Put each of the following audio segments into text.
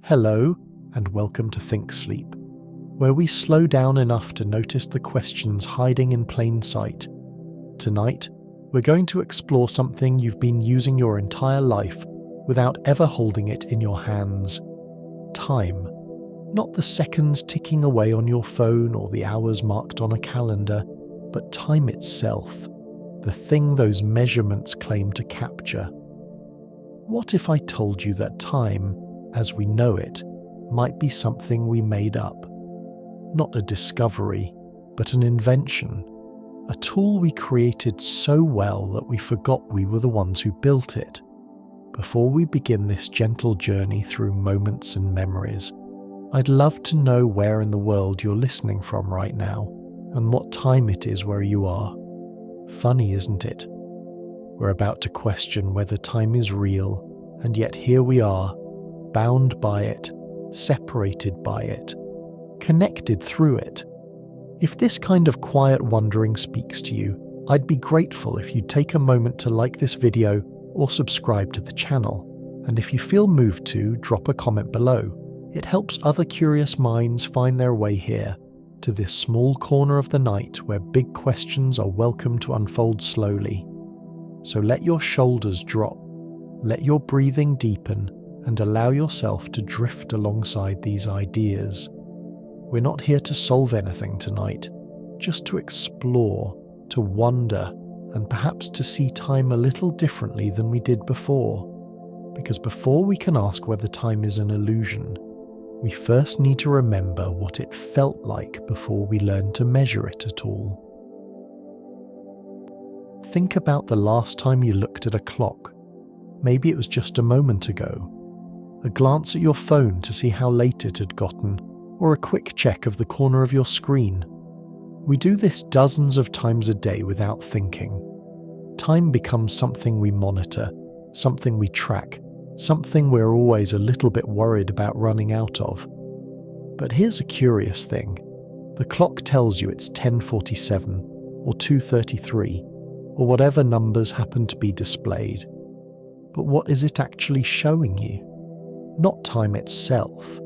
Hello, and welcome to ThinkSleep, where we slow down enough to notice the questions hiding in plain sight. Tonight, we're going to explore something you've been using your entire life without ever holding it in your hands. Time. Not the seconds ticking away on your phone or the hours marked on a calendar, but time itself, the thing those measurements claim to capture. What if I told you that time, as we know it, might be something we made up? Not a discovery, but an invention. A tool we created so well that we forgot we were the ones who built it. Before we begin this gentle journey through moments and memories, I'd love to know where in the world you're listening from right now, and what time it is where you are. Funny, isn't it? We're about to question whether time is real, and yet here we are, bound by it, separated by it, connected through it. If this kind of quiet wondering speaks to you, I'd be grateful if you'd take a moment to like this video or subscribe to the channel. And if you feel moved to, drop a comment below. It helps other curious minds find their way here, to this small corner of the night where big questions are welcome to unfold slowly. So let your shoulders drop, let your breathing deepen, and allow yourself to drift alongside these ideas. We're not here to solve anything tonight, just to explore, to wonder, and perhaps to see time a little differently than we did before. Because before we can ask whether time is an illusion, we first need to remember what it felt like before we learned to measure it at all. Think about the last time you looked at a clock. Maybe it was just a moment ago. A glance at your phone to see how late it had gotten, or a quick check of the corner of your screen. We do this dozens of times a day without thinking. Time becomes something we monitor, something we track, something we're always a little bit worried about running out of. But here's a curious thing. The clock tells you it's 10:47, or 2:33, or whatever numbers happen to be displayed. But what is it actually showing you? Not time itself.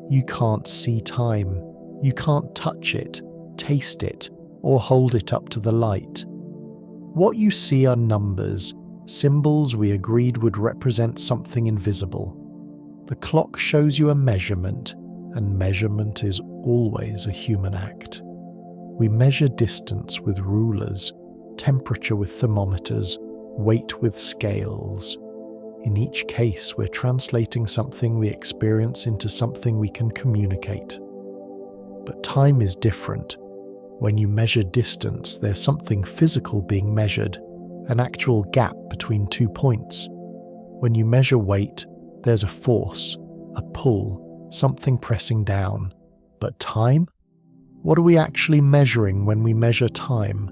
You can't see time. You can't touch it, taste it, or hold it up to the light. What you see are numbers, symbols we agreed would represent something invisible. The clock shows you a measurement, and measurement is always a human act. We measure distance with rulers, temperature with thermometers, weight with scales. In each case, we're translating something we experience into something we can communicate. But time is different. When you measure distance, there's something physical being measured, an actual gap between 2 points. When you measure weight, there's a force, a pull, something pressing down. But time? What are we actually measuring when we measure time?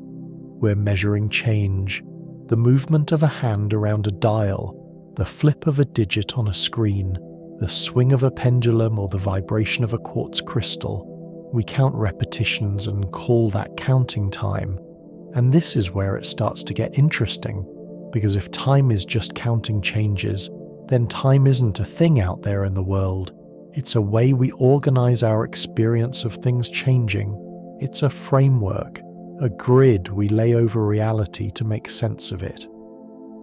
We're measuring change, the movement of a hand around a dial, the flip of a digit on a screen, the swing of a pendulum or the vibration of a quartz crystal. We count repetitions and call that counting time. And this is where it starts to get interesting, because if time is just counting changes, then time isn't a thing out there in the world. It's a way we organize our experience of things changing. It's a framework, a grid we lay over reality to make sense of it.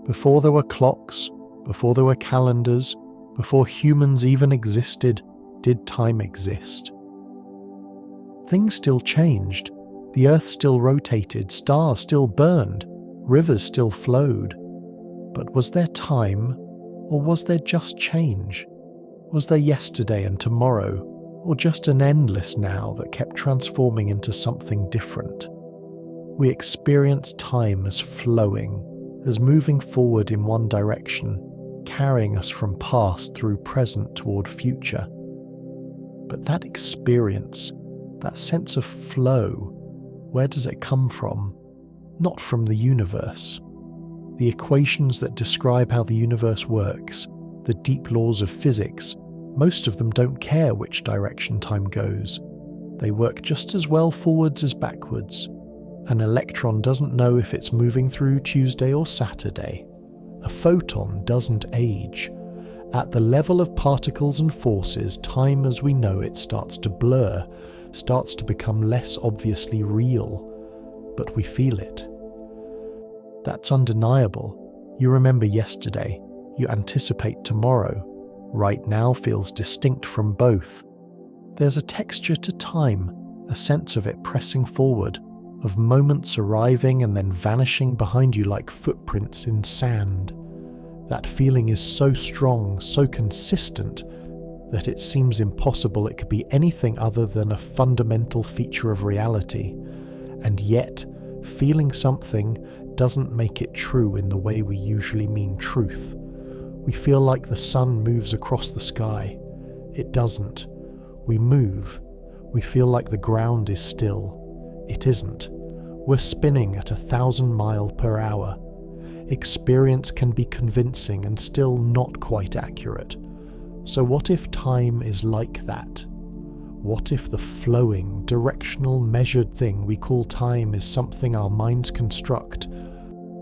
Before there were clocks, before there were calendars, before humans even existed, did time exist? Things still changed. The earth still rotated, stars still burned, rivers still flowed. But was there time, or was there just change? Was there yesterday and tomorrow, or just an endless now that kept transforming into something different? We experience time as flowing, as moving forward in one direction, carrying us from past through present toward future. But that experience, that sense of flow, where does it come from? Not from the universe. The equations that describe how the universe works, the deep laws of physics, most of them don't care which direction time goes. They work just as well forwards as backwards. An electron doesn't know if it's moving through Tuesday or Saturday. A photon doesn't age. At the level of particles and forces, time as we know it starts to blur, starts to become less obviously real, but we feel it. That's undeniable. You remember yesterday, you anticipate tomorrow. Right now feels distinct from both. There's a texture to time, a sense of it pressing forward, of moments arriving and then vanishing behind you like footprints in sand. That feeling is so strong, so consistent, that it seems impossible it could be anything other than a fundamental feature of reality. And yet, feeling something doesn't make it true in the way we usually mean truth. We feel like the sun moves across the sky. It doesn't. We move. We feel like the ground is still. It isn't. We're spinning at 1,000 miles per hour. Experience can be convincing and still not quite accurate. So what if time is like that? What if the flowing, directional, measured thing we call time is something our minds construct?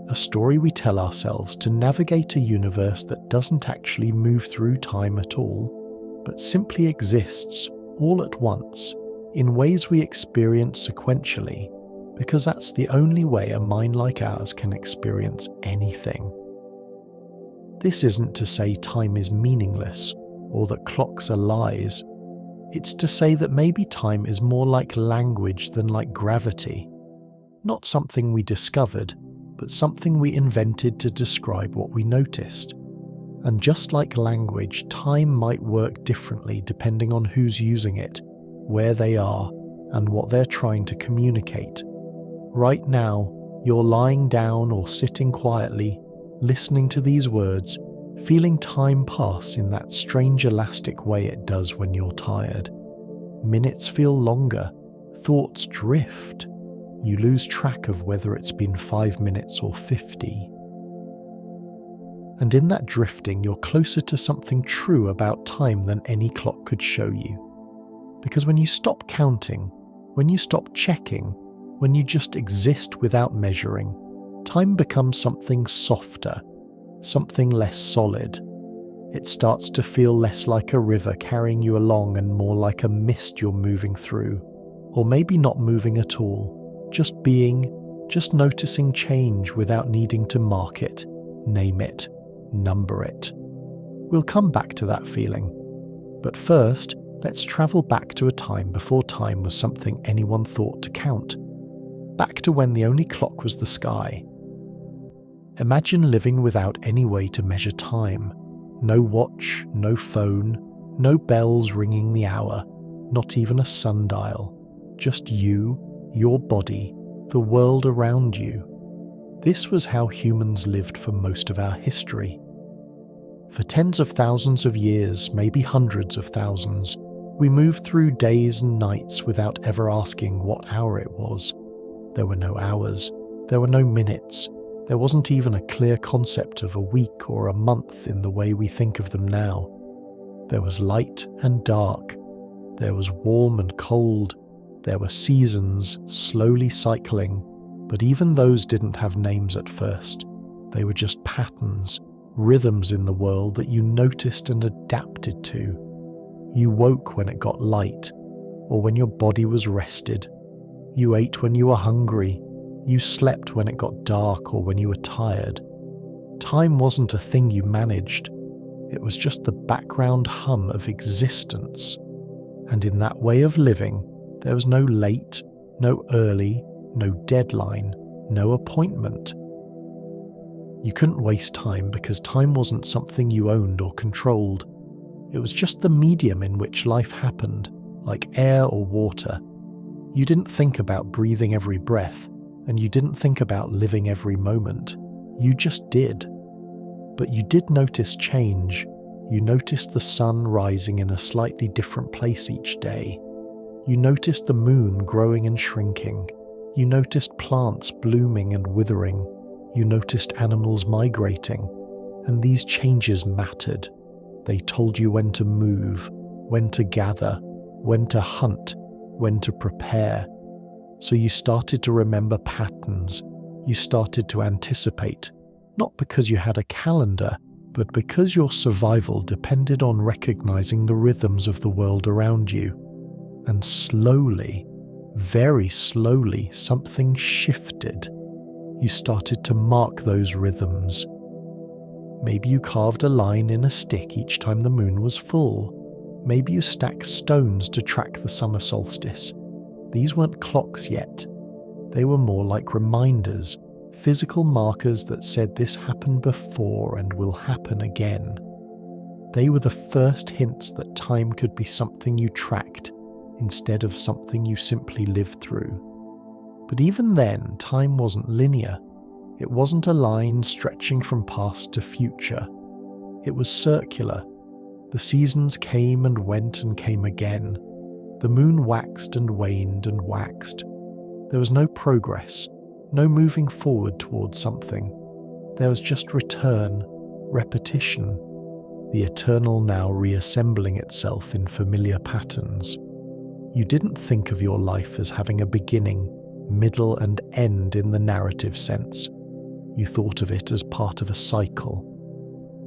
A story we tell ourselves to navigate a universe that doesn't actually move through time at all, but simply exists all at once, in ways we experience sequentially, because that's the only way a mind like ours can experience anything. This isn't to say time is meaningless, or that clocks are lies. It's to say that maybe time is more like language than like gravity. Not something we discovered, but something we invented to describe what we noticed. And just like language, time might work differently depending on who's using it, where they are, and what they're trying to communicate. Right now, you're lying down or sitting quietly, listening to these words, feeling time pass in that strange elastic way it does when you're tired. Minutes feel longer, thoughts drift. You lose track of whether it's been 5 minutes or 50. And in that drifting, you're closer to something true about time than any clock could show you. Because when you stop counting, when you stop checking, when you just exist without measuring, time becomes something softer, something less solid. It starts to feel less like a river carrying you along and more like a mist you're moving through. Or maybe not moving at all, just being, just noticing change without needing to mark it, name it, number it. We'll come back to that feeling. But first, let's travel back to a time before time was something anyone thought to count. Back to when the only clock was the sky. Imagine living without any way to measure time. No watch, no phone, no bells ringing the hour, not even a sundial. Just you, your body, the world around you. This was how humans lived for most of our history. For tens of thousands of years, maybe hundreds of thousands, we moved through days and nights without ever asking what hour it was. There were no hours, there were no minutes, there wasn't even a clear concept of a week or a month in the way we think of them now. There was light and dark, there was warm and cold, there were seasons slowly cycling, but even those didn't have names at first. They were just patterns, rhythms in the world that you noticed and adapted to. You woke when it got light, or when your body was rested. You ate when you were hungry. You slept when it got dark or when you were tired. Time wasn't a thing you managed. It was just the background hum of existence. And in that way of living, there was no late, no early, no deadline, no appointment. You couldn't waste time because time wasn't something you owned or controlled. It was just the medium in which life happened, like air or water. You didn't think about breathing every breath, and you didn't think about living every moment. You just did. But you did notice change. You noticed the sun rising in a slightly different place each day. You noticed the moon growing and shrinking. You noticed plants blooming and withering. You noticed animals migrating. And these changes mattered. They told you when to move, when to gather, when to hunt, when to prepare. So you started to remember patterns. You started to anticipate, not because you had a calendar, but because your survival depended on recognizing the rhythms of the world around you. And slowly, very slowly, something shifted. You started to mark those rhythms. Maybe you carved a line in a stick each time the moon was full. Maybe you stacked stones to track the summer solstice. These weren't clocks yet. They were more like reminders, physical markers that said this happened before and will happen again. They were the first hints that time could be something you tracked instead of something you simply lived through. But even then, time wasn't linear. It wasn't a line stretching from past to future. It was circular. The seasons came and went and came again. The moon waxed and waned and waxed. There was no progress, no moving forward towards something. There was just return, repetition, the eternal now reassembling itself in familiar patterns. You didn't think of your life as having a beginning, middle, and end in the narrative sense. You thought of it as part of a cycle,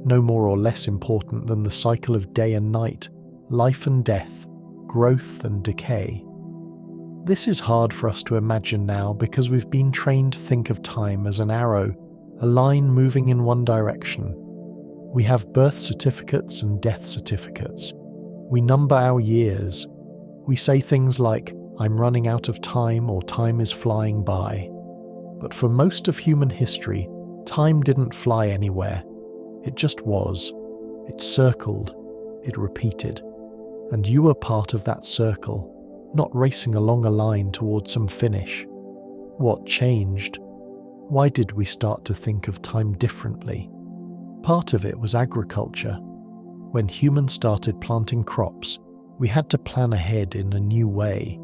no more or less important than the cycle of day and night, life and death, growth and decay. This is hard for us to imagine now because we've been trained to think of time as an arrow, a line moving in one direction. We have birth certificates and death certificates. We number our years. We say things like, "I'm running out of time," or "time is flying by." But for most of human history, time didn't fly anywhere. It just was. It circled. It repeated. And you were part of that circle, not racing along a line towards some finish. What changed? Why did we start to think of time differently? Part of it was agriculture. When humans started planting crops, we had to plan ahead in a new way.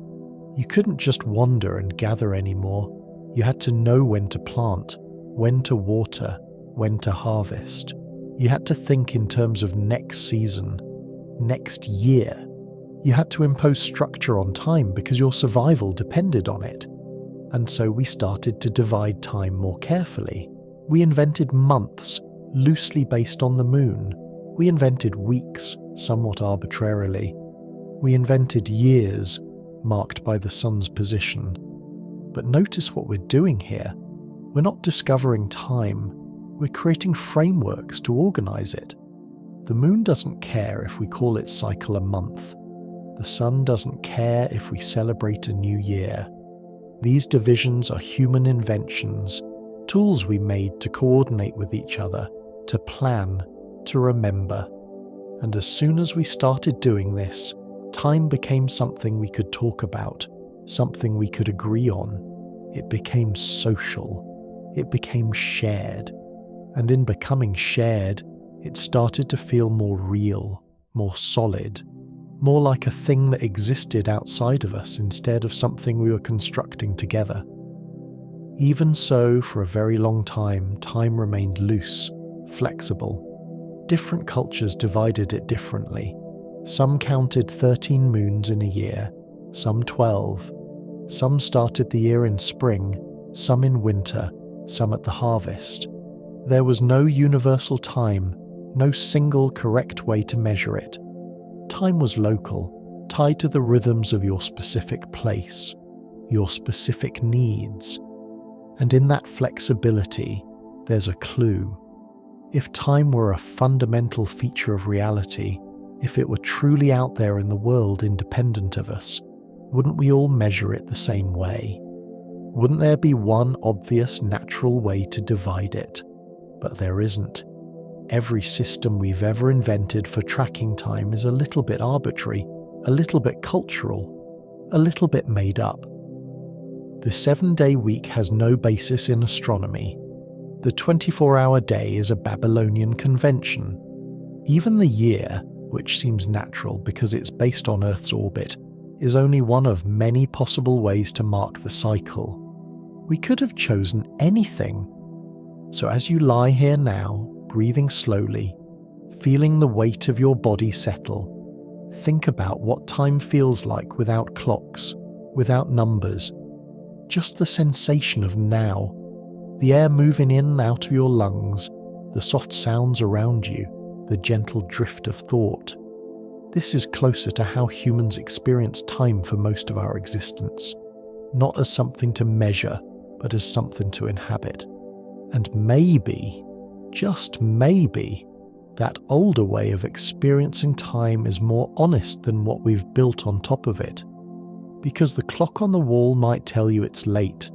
You couldn't just wander and gather anymore. You had to know when to plant, when to water, when to harvest. You had to think in terms of next season, next year. You had to impose structure on time because your survival depended on it. And so we started to divide time more carefully. We invented months, loosely based on the moon. We invented weeks, somewhat arbitrarily. We invented years, marked by the sun's position. But notice what we're doing here. We're not discovering time. We're creating frameworks to organize it. The moon doesn't care if we call its cycle a month. The sun doesn't care if we celebrate a new year. These divisions are human inventions, tools we made to coordinate with each other, to plan, to remember. And as soon as we started doing this, time became something we could talk about, something we could agree on. It became social. It became shared. And in becoming shared, it started to feel more real, more solid, more like a thing that existed outside of us instead of something we were constructing together. Even so, for a very long time, time remained loose, flexible. Different cultures divided it differently. Some counted 13 moons in a year, some 12. Some started the year in spring, some in winter, some at the harvest. There was no universal time, no single correct way to measure it. Time was local, tied to the rhythms of your specific place, your specific needs. And in that flexibility, there's a clue. If time were a fundamental feature of reality, if it were truly out there in the world independent of us, wouldn't we all measure it the same way? Wouldn't there be one obvious natural way to divide it? But there isn't. Every system we've ever invented for tracking time is a little bit arbitrary, a little bit cultural, a little bit made up. The 7-day week has no basis in astronomy. The 24-hour day is a Babylonian convention. Even the year, which seems natural because it's based on Earth's orbit, is only one of many possible ways to mark the cycle. We could have chosen anything. So as you lie here now, breathing slowly, feeling the weight of your body settle, think about what time feels like without clocks, without numbers, just the sensation of now, the air moving in and out of your lungs, the soft sounds around you, the gentle drift of thought. This is closer to how humans experience time for most of our existence, not as something to measure, but as something to inhabit. And maybe, just maybe, that older way of experiencing time is more honest than what we've built on top of it. Because the clock on the wall might tell you it's late,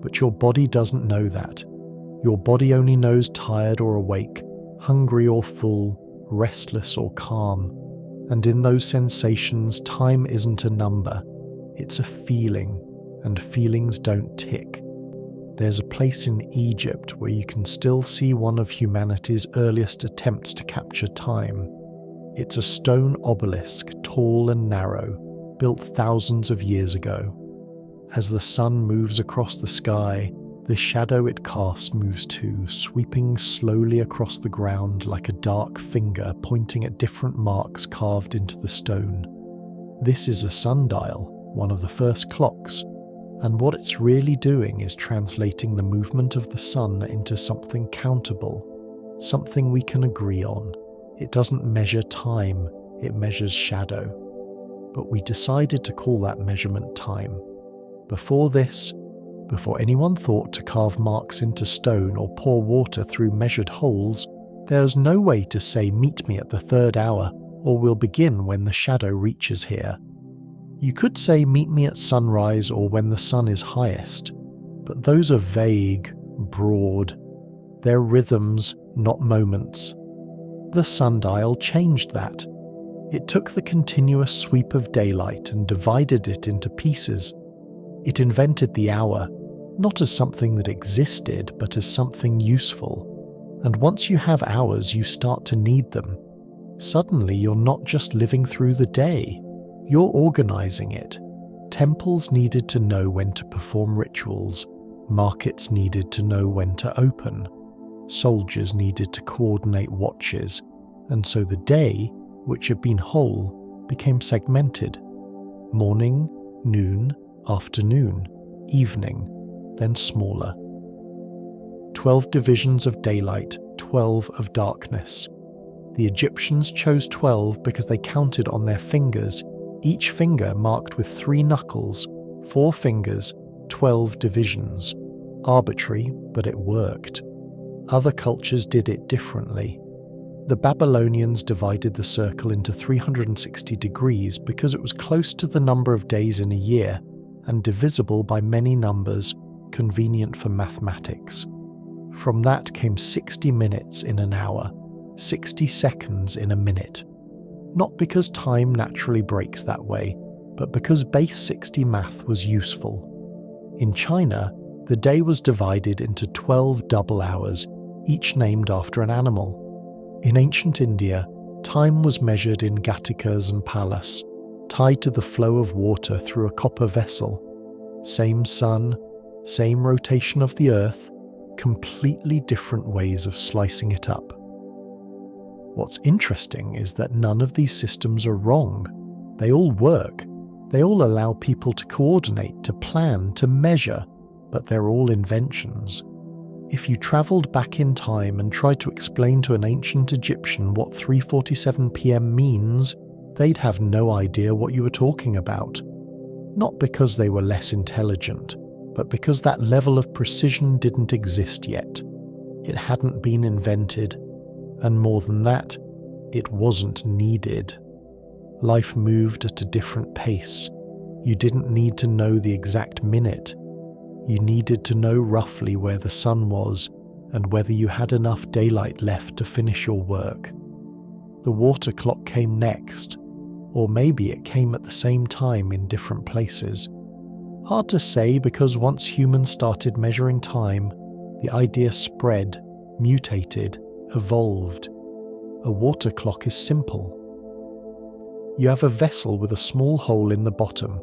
but your body doesn't know that. Your body only knows tired or awake, hungry or full, restless or calm. And in those sensations, time isn't a number, it's a feeling, and feelings don't tick. There's a place in Egypt where you can still see one of humanity's earliest attempts to capture time. It's a stone obelisk, tall and narrow, built thousands of years ago. As the sun moves across the sky, the shadow it casts moves too, sweeping slowly across the ground like a dark finger pointing at different marks carved into the stone. This is a sundial, one of the first clocks, and what it's really doing is translating the movement of the sun into something countable, something we can agree on. It doesn't measure time, it measures shadow. But we decided to call that measurement time. Before this, before anyone thought to carve marks into stone or pour water through measured holes, there's no way to say meet me at the 3rd hour, or we'll begin when the shadow reaches here. You could say meet me at sunrise or when the sun is highest, but those are vague, broad. They're rhythms, not moments. The sundial changed that. It took the continuous sweep of daylight and divided it into pieces. It invented the hour, not as something that existed, but as something useful. And once you have hours, you start to need them. Suddenly, you're not just living through the day, you're organizing it. Temples needed to know when to perform rituals, markets needed to know when to open, soldiers needed to coordinate watches, and so the day, which had been whole, became segmented. Morning, noon, afternoon, evening, then smaller. 12 divisions of daylight, 12 of darkness. The Egyptians chose 12 because they counted on their fingers, each finger marked with 3 knuckles, 4 fingers, 12 divisions. Arbitrary, but it worked. Other cultures did it differently. The Babylonians divided the circle into 360 degrees because it was close to the number of days in a year and divisible by many numbers, convenient for mathematics. From that came 60 minutes in an hour, 60 seconds in a minute. Not because time naturally breaks that way, but because base 60 math was useful. In China, the day was divided into 12 double hours, each named after an animal. In ancient India, time was measured in gatikas and palas, tied to the flow of water through a copper vessel. Same sun, same rotation of the earth, completely different ways of slicing it up. What's interesting is that none of these systems are wrong. They all work. They all allow people to coordinate, to plan, to measure, but they're all inventions. If you travelled back in time and tried to explain to an ancient Egyptian what 3:47 p.m. means, they'd have no idea what you were talking about. Not because they were less intelligent, but because that level of precision didn't exist yet. It hadn't been invented, and more than that, it wasn't needed. Life moved at a different pace. You didn't need to know the exact minute. You needed to know roughly where the sun was and whether you had enough daylight left to finish your work. The water clock came next, or maybe it came at the same time in different places. Hard to say, because once humans started measuring time, the idea spread, mutated, evolved. A water clock is simple. You have a vessel with a small hole in the bottom.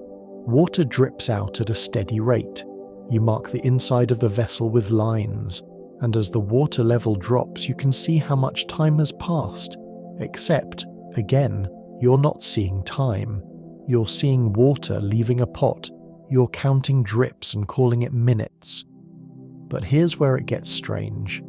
Water drips out at a steady rate. You mark the inside of the vessel with lines, and as the water level drops, you can see how much time has passed. Except, again, you're not seeing time. You're seeing water leaving a pot. You're counting drips and calling it minutes. But here's where it gets strange.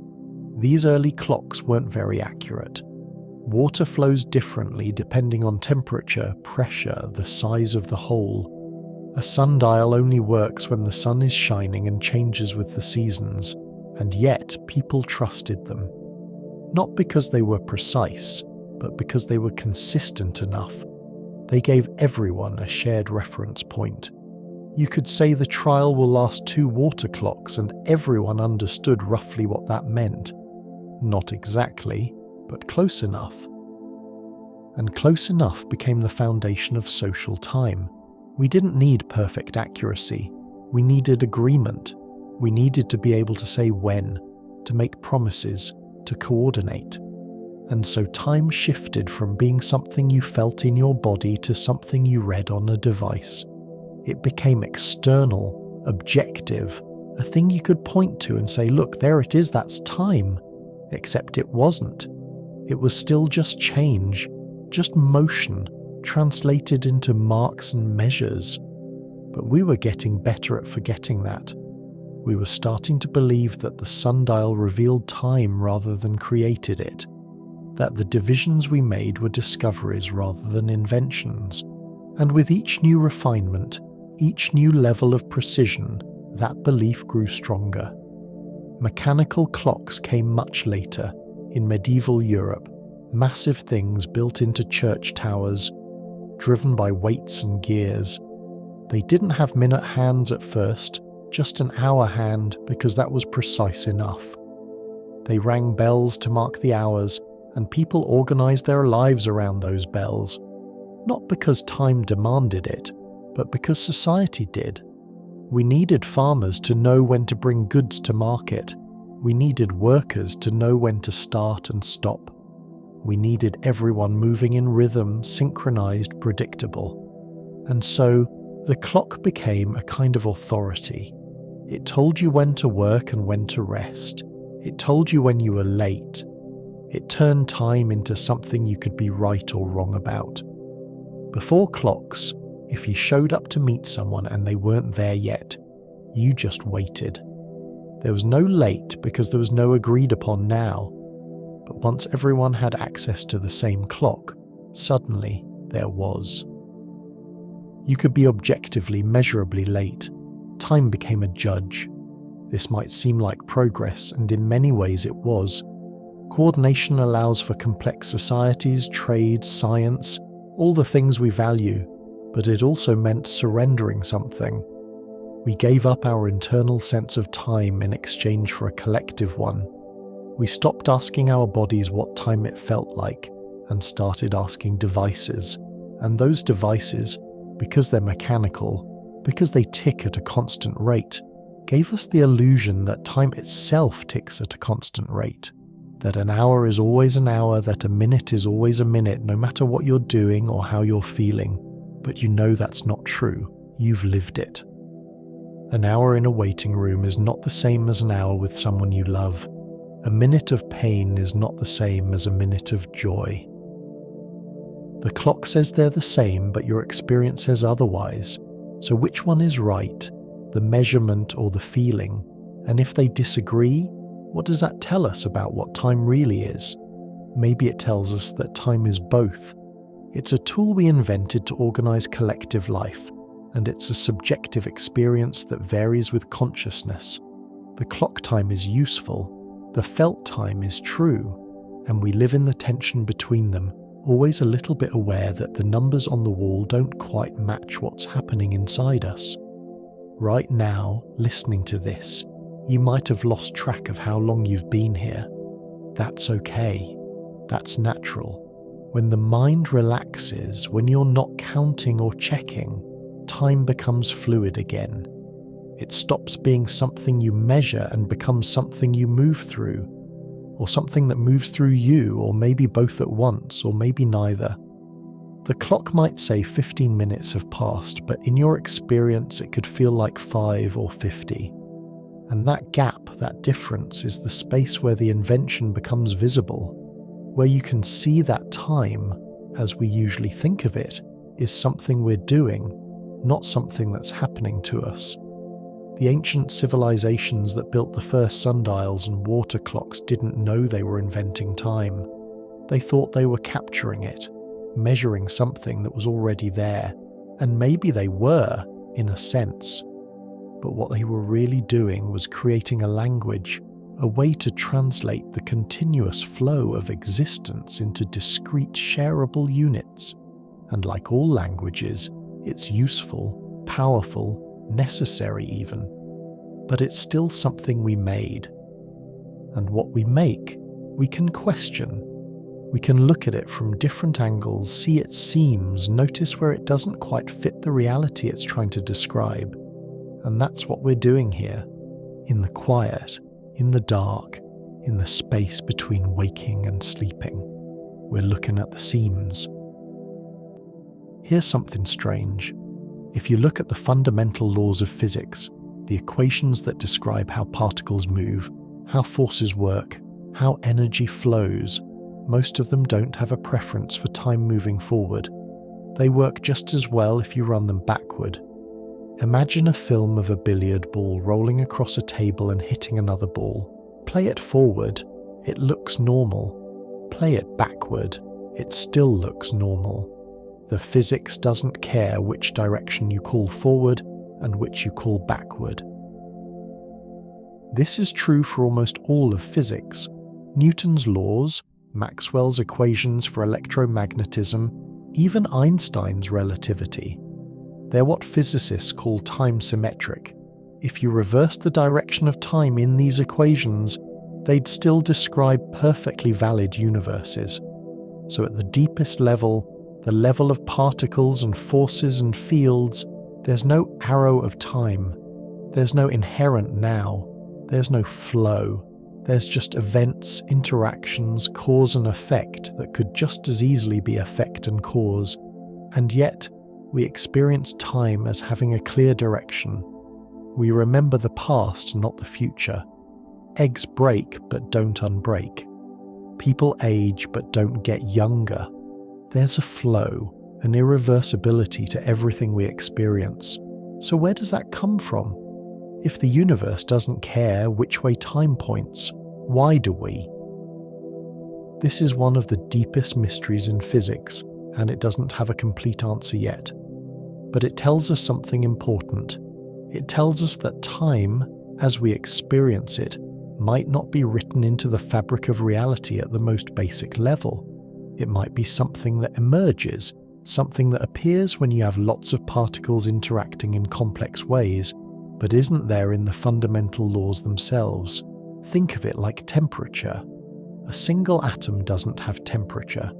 These early clocks weren't very accurate. Water flows differently depending on temperature, pressure, the size of the hole. A sundial only works when the sun is shining and changes with the seasons, and yet people trusted them. Not because they were precise, but because they were consistent enough. They gave everyone a shared reference point. You could say the trial will last 2 water clocks and everyone understood roughly what that meant. Not exactly, but close enough. And close enough became the foundation of social time. We didn't need perfect accuracy. We needed agreement. We needed to be able to say when, to make promises, to coordinate. And so time shifted from being something you felt in your body to something you read on a device. It became external, objective, a thing you could point to and say, look, there it is, that's time. Except it wasn't. It was still just change, just motion, translated into marks and measures. But we were getting better at forgetting that. We were starting to believe that the sundial revealed time rather than created it, that the divisions we made were discoveries rather than inventions. And with each new refinement, each new level of precision, that belief grew stronger. Mechanical clocks came much later, in medieval Europe, massive things built into church towers, driven by weights and gears. They didn't have minute hands at first, just an hour hand because that was precise enough. They rang bells to mark the hours, and people organized their lives around those bells, not because time demanded it, but because society did. We needed farmers to know when to bring goods to market. We needed workers to know when to start and stop. We needed everyone moving in rhythm, synchronized, predictable. And so, the clock became a kind of authority. It told you when to work and when to rest. It told you when you were late. It turned time into something you could be right or wrong about. Before clocks, if you showed up to meet someone and they weren't there yet, you just waited. There was no late because there was no agreed upon now. But once everyone had access to the same clock, suddenly there was. You could be objectively, measurably late. Time became a judge. This might seem like progress, and in many ways it was. Coordination allows for complex societies, trade, science, all the things we value, but it also meant surrendering something. We gave up our internal sense of time in exchange for a collective one. We stopped asking our bodies what time it felt like, and started asking devices. And those devices, because they're mechanical, because they tick at a constant rate, gave us the illusion that time itself ticks at a constant rate. That an hour is always an hour, that a minute is always a minute, no matter what you're doing or how you're feeling. But you know that's not true. You've lived it. An hour in a waiting room is not the same as an hour with someone you love. A minute of pain is not the same as a minute of joy. The clock says they're the same, but your experience says otherwise. So which one is right, the measurement or the feeling? And if they disagree, what does that tell us about what time really is? Maybe it tells us that time is both. It's a tool we invented to organize collective life, and it's a subjective experience that varies with consciousness. The clock time is useful, the felt time is true, and we live in the tension between them, always a little bit aware that the numbers on the wall don't quite match what's happening inside us. Right now, listening to this, you might have lost track of how long you've been here. That's okay. That's natural. When the mind relaxes, when you're not counting or checking, time becomes fluid again. It stops being something you measure and becomes something you move through, or something that moves through you, or maybe both at once, or maybe neither. The clock might say 15 minutes have passed, but in your experience it could feel like 5 or 50. And that gap, that difference, is the space where the invention becomes visible, where you can see that time, as we usually think of it, is something we're doing, not something that's happening to us. The ancient civilizations that built the first sundials and water clocks didn't know they were inventing time. They thought they were capturing it, measuring something that was already there, and maybe they were, in a sense. But what they were really doing was creating a language, a way to translate the continuous flow of existence into discrete shareable units. And like all languages, it's useful, powerful, necessary even. But it's still something we made. And what we make, we can question. We can look at it from different angles, see its seams, notice where it doesn't quite fit the reality it's trying to describe. And that's what we're doing here, in the quiet, in the dark, in the space between waking and sleeping. We're looking at the seams. Here's something strange. If you look at the fundamental laws of physics, the equations that describe how particles move, how forces work, how energy flows, most of them don't have a preference for time moving forward. They work just as well if you run them backward. Imagine a film of a billiard ball rolling across a table and hitting another ball. Play it forward, it looks normal. Play it backward, it still looks normal. The physics doesn't care which direction you call forward and which you call backward. This is true for almost all of physics. Newton's laws, Maxwell's equations for electromagnetism, even Einstein's relativity. They're what physicists call time symmetric. If you reverse the direction of time in these equations, they'd still describe perfectly valid universes. So at the deepest level, the level of particles and forces and fields, there's no arrow of time. There's no inherent now. There's no flow. There's just events, interactions, cause and effect that could just as easily be effect and cause. And yet, we experience time as having a clear direction. We remember the past, not the future. Eggs break but don't unbreak. People age but don't get younger. There's a flow, an irreversibility to everything we experience. So where does that come from? If the universe doesn't care which way time points, why do we? This is one of the deepest mysteries in physics, and it doesn't have a complete answer yet. But it tells us something important. It tells us that time, as we experience it, might not be written into the fabric of reality at the most basic level. It might be something that emerges, something that appears when you have lots of particles interacting in complex ways, but isn't there in the fundamental laws themselves. Think of it like temperature. A single atom doesn't have temperature.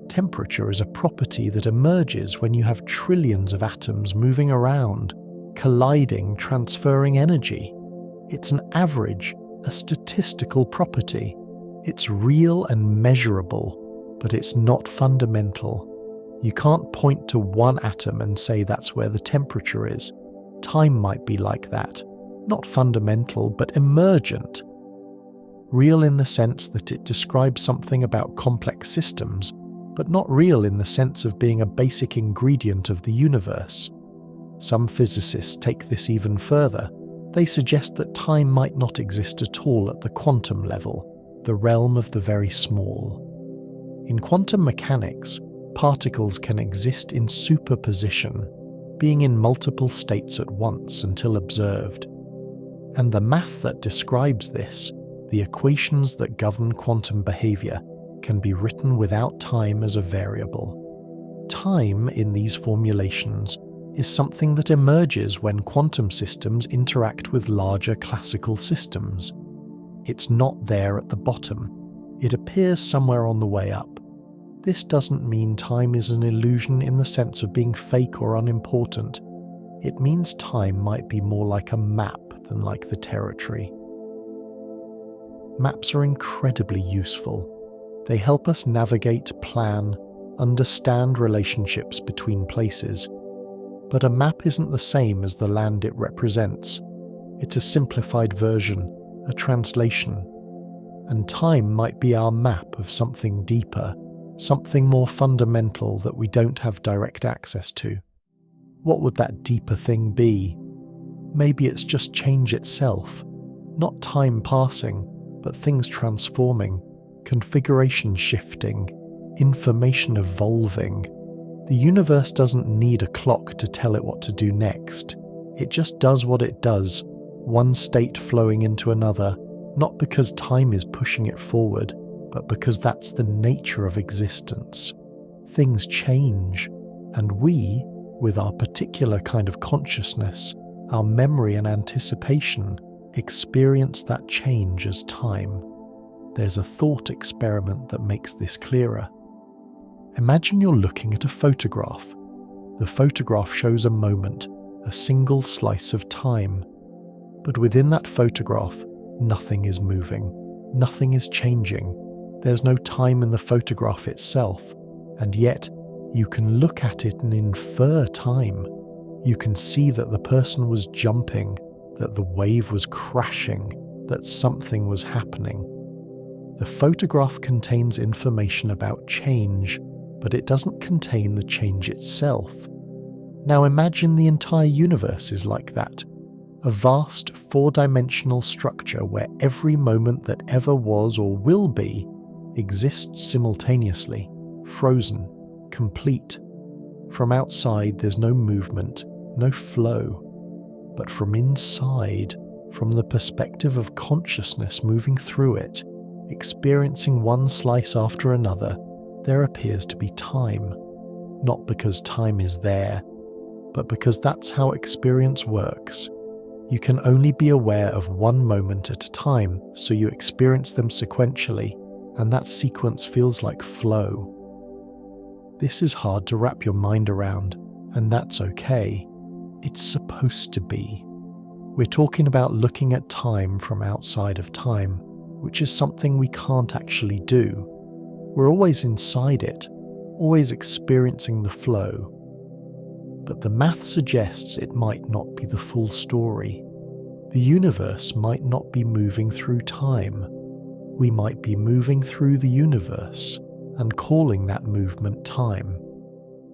Temperature is a property that emerges when you have trillions of atoms moving around, colliding, transferring energy. It's an average, a statistical property. It's real and measurable, but it's not fundamental. You can't point to one atom and say that's where the temperature is. Time might be like that. Not fundamental, but emergent. Real in the sense that it describes something about complex systems, but not real in the sense of being a basic ingredient of the universe. Some physicists take this even further. They suggest that time might not exist at all at the quantum level, the realm of the very small. In quantum mechanics, particles can exist in superposition, being in multiple states at once until observed. And the math that describes this, the equations that govern quantum behavior, can be written without time as a variable. Time, in these formulations, is something that emerges when quantum systems interact with larger classical systems. It's not there at the bottom. It appears somewhere on the way up. This doesn't mean time is an illusion in the sense of being fake or unimportant. It means time might be more like a map than like the territory. Maps are incredibly useful. They help us navigate, plan, understand relationships between places. But a map isn't the same as the land it represents. It's a simplified version, a translation. And time might be our map of something deeper, something more fundamental that we don't have direct access to. What would that deeper thing be? Maybe it's just change itself, not time passing, but things transforming, configuration shifting, information evolving. The universe doesn't need a clock to tell it what to do next. It just does what it does, one state flowing into another, not because time is pushing it forward, but because that's the nature of existence. Things change, and we, with our particular kind of consciousness, our memory and anticipation, experience that change as time. There's a thought experiment that makes this clearer. Imagine you're looking at a photograph. The photograph shows a moment, a single slice of time. But within that photograph, nothing is moving, nothing is changing. There's no time in the photograph itself, and yet you can look at it and infer time. You can see that the person was jumping, that the wave was crashing, that something was happening. The photograph contains information about change, but it doesn't contain the change itself. Now imagine the entire universe is like that. A vast four-dimensional structure where every moment that ever was or will be exists simultaneously, frozen, complete. From outside there's no movement, no flow. But from inside, from the perspective of consciousness moving through it, experiencing one slice after another, there appears to be time. Not because time is there, but because that's how experience works. You can only be aware of one moment at a time, so you experience them sequentially, and that sequence feels like flow. This is hard to wrap your mind around, and that's okay. It's supposed to be. We're talking about looking at time from outside of time, which is something we can't actually do. We're always inside it, always experiencing the flow. But the math suggests it might not be the full story. The universe might not be moving through time. We might be moving through the universe and calling that movement time.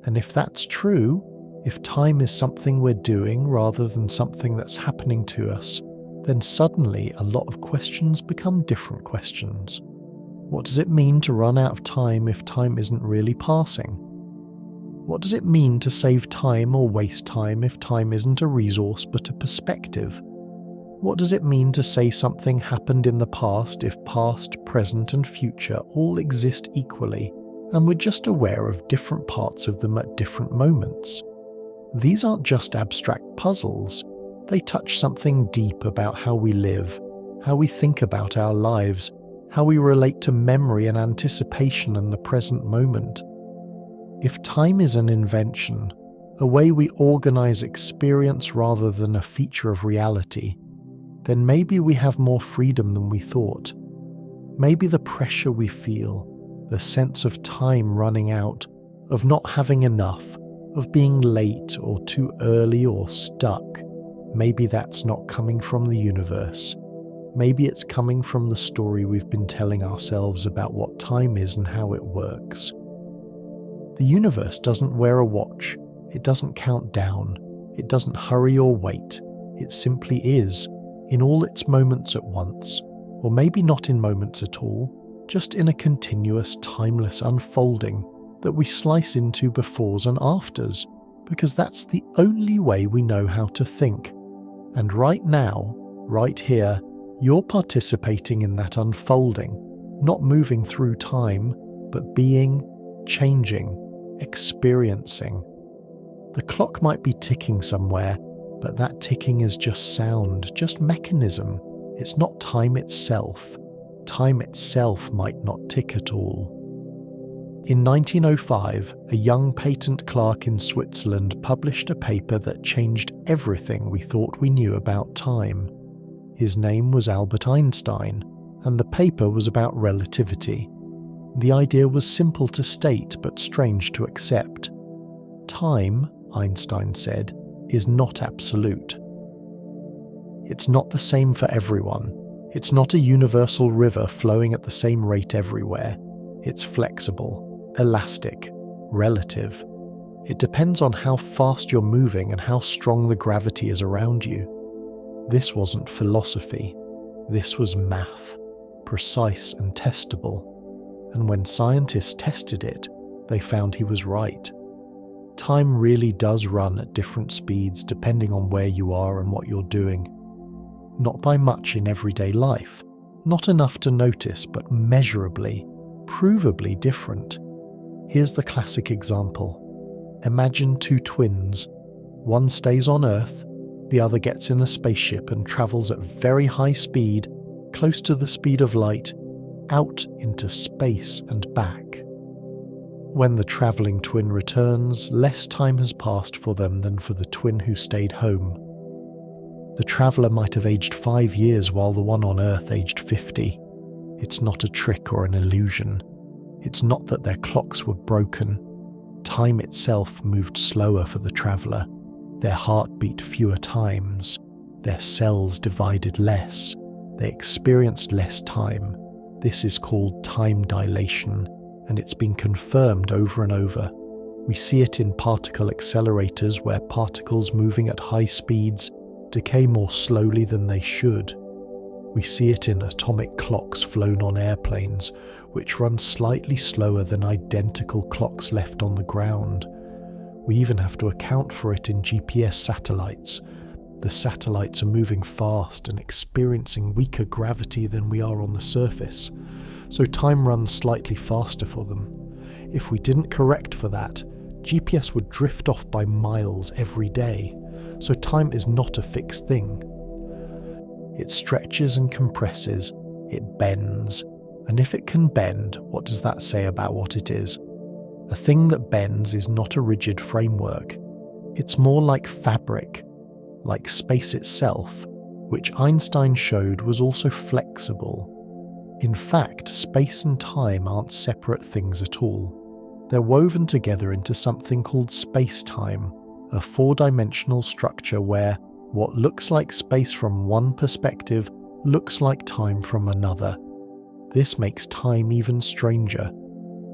And if that's true, if time is something we're doing rather than something that's happening to us, then suddenly a lot of questions become different questions. What does it mean to run out of time if time isn't really passing? What does it mean to save time or waste time if time isn't a resource but a perspective? What does it mean to say something happened in the past if past, present and future all exist equally, and we're just aware of different parts of them at different moments? These aren't just abstract puzzles. They touch something deep about how we live, how we think about our lives, how we relate to memory and anticipation and the present moment. If time is an invention, a way we organize experience rather than a feature of reality, then maybe we have more freedom than we thought. Maybe the pressure we feel, the sense of time running out, of not having enough, of being late or too early or stuck, maybe that's not coming from the universe. Maybe it's coming from the story we've been telling ourselves about what time is and how it works. The universe doesn't wear a watch, it doesn't count down, it doesn't hurry or wait, it simply is, in all its moments at once, or maybe not in moments at all, just in a continuous, timeless unfolding that we slice into befores and afters, because that's the only way we know how to think. And right now, right here, you're participating in that unfolding, not moving through time, but being, changing, experiencing. The clock might be ticking somewhere, but that ticking is just sound, just mechanism. It's not time itself. Time itself might not tick at all. In 1905, a young patent clerk in Switzerland published a paper that changed everything we thought we knew about time. His name was Albert Einstein, and the paper was about relativity. The idea was simple to state but strange to accept. Time, Einstein said, is not absolute. It's not the same for everyone. It's not a universal river flowing at the same rate everywhere. It's flexible, elastic, relative. It depends on how fast you're moving and how strong the gravity is around you. This wasn't philosophy, this was math, precise and testable. And when scientists tested it, they found he was right. Time really does run at different speeds depending on where you are and what you're doing. Not by much in everyday life, not enough to notice, but measurably, provably different. Here's the classic example. Imagine two twins. One stays on Earth, the other gets in a spaceship and travels at very high speed, close to the speed of light, out into space and back. When the travelling twin returns, less time has passed for them than for the twin who stayed home. The traveller might have aged 5 years while the one on Earth aged 50. It's not a trick or an illusion. It's not that their clocks were broken. Time itself moved slower for the traveller. Their heart beat fewer times. Their cells divided less. They experienced less time. This is called time dilation, and it's been confirmed over and over. We see it in particle accelerators where particles moving at high speeds decay more slowly than they should. We see it in atomic clocks flown on airplanes, which run slightly slower than identical clocks left on the ground. We even have to account for it in GPS satellites. The satellites are moving fast and experiencing weaker gravity than we are on the surface, so time runs slightly faster for them. If we didn't correct for that, GPS would drift off by miles every day, so time is not a fixed thing. It stretches and compresses, it bends, and if it can bend, what does that say about what it is? A thing that bends is not a rigid framework. It's more like fabric, like space itself, which Einstein showed was also flexible. In fact, space and time aren't separate things at all. They're woven together into something called space-time, a four-dimensional structure where what looks like space from one perspective looks like time from another. This makes time even stranger.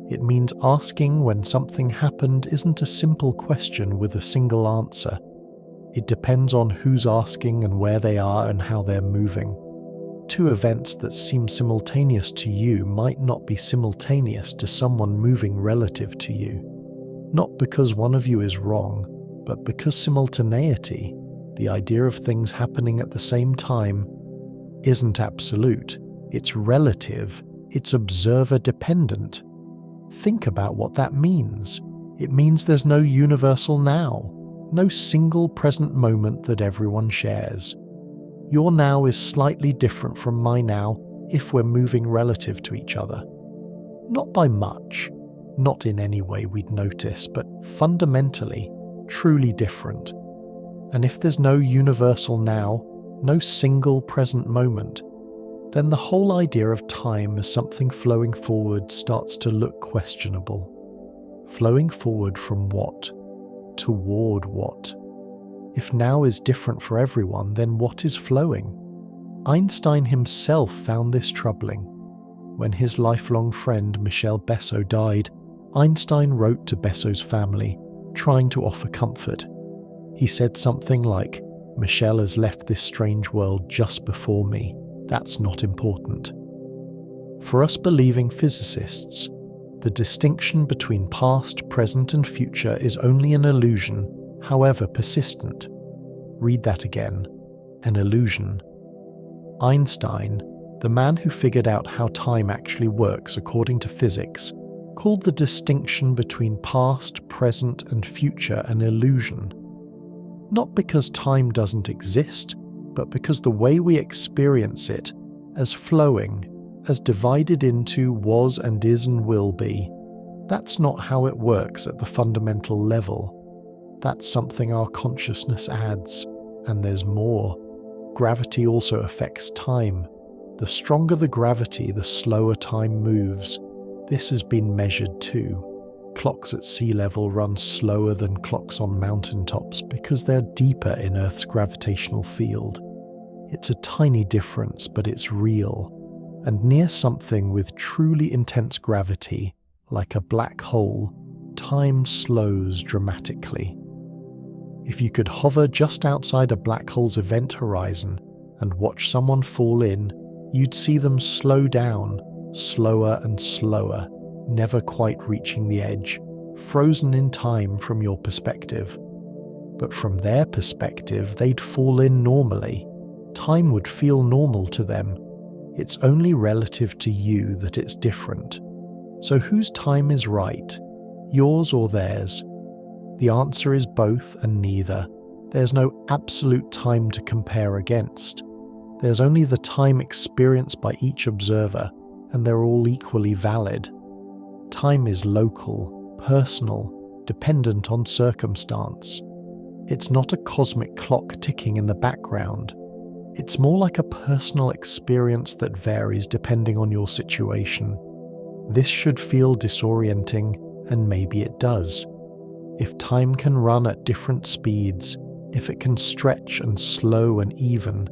It means asking when something happened isn't a simple question with a single answer. It depends on who's asking and where they are and how they're moving. Two events that seem simultaneous to you might not be simultaneous to someone moving relative to you. Not because one of you is wrong, but because simultaneity, the idea of things happening at the same time, isn't absolute. It's relative. It's observer-dependent. Think about what that means. It means there's no universal now, no single present moment that everyone shares. Your now is slightly different from my now if we're moving relative to each other. Not by much, not in any way we'd notice, but fundamentally, truly different. And if there's no universal now, no single present moment, then the whole idea of time as something flowing forward starts to look questionable. Flowing forward from what? Toward what? If now is different for everyone, then what is flowing? Einstein himself found this troubling. When his lifelong friend Michel Besso died, Einstein wrote to Besso's family, trying to offer comfort. He said something like, "Michel has left this strange world just before me. That's not important." For us believing physicists, the distinction between past, present and future is only an illusion, however persistent. Read that again. An illusion. Einstein, the man who figured out how time actually works according to physics, called the distinction between past, present and future an illusion. Not because time doesn't exist, but because the way we experience it, as flowing, as divided into was and is and will be, that's not how it works at the fundamental level. That's something our consciousness adds, and there's more. Gravity also affects time. The stronger the gravity, the slower time moves. This has been measured too. Clocks at sea level run slower than clocks on mountaintops because they're deeper in Earth's gravitational field. It's a tiny difference, but it's real. And near something with truly intense gravity, like a black hole, time slows dramatically. If you could hover just outside a black hole's event horizon and watch someone fall in, you'd see them slow down, slower and slower, never quite reaching the edge, frozen in time from your perspective. But from their perspective, they'd fall in normally. Time would feel normal to them. It's only relative to you that it's different. So whose time is right? Yours or theirs? The answer is both and neither. There's no absolute time to compare against. There's only the time experienced by each observer, and they're all equally valid. Time is local, personal, dependent on circumstance. It's not a cosmic clock ticking in the background. It's more like a personal experience that varies depending on your situation. This should feel disorienting, and maybe it does. If time can run at different speeds, if it can stretch and slow and even,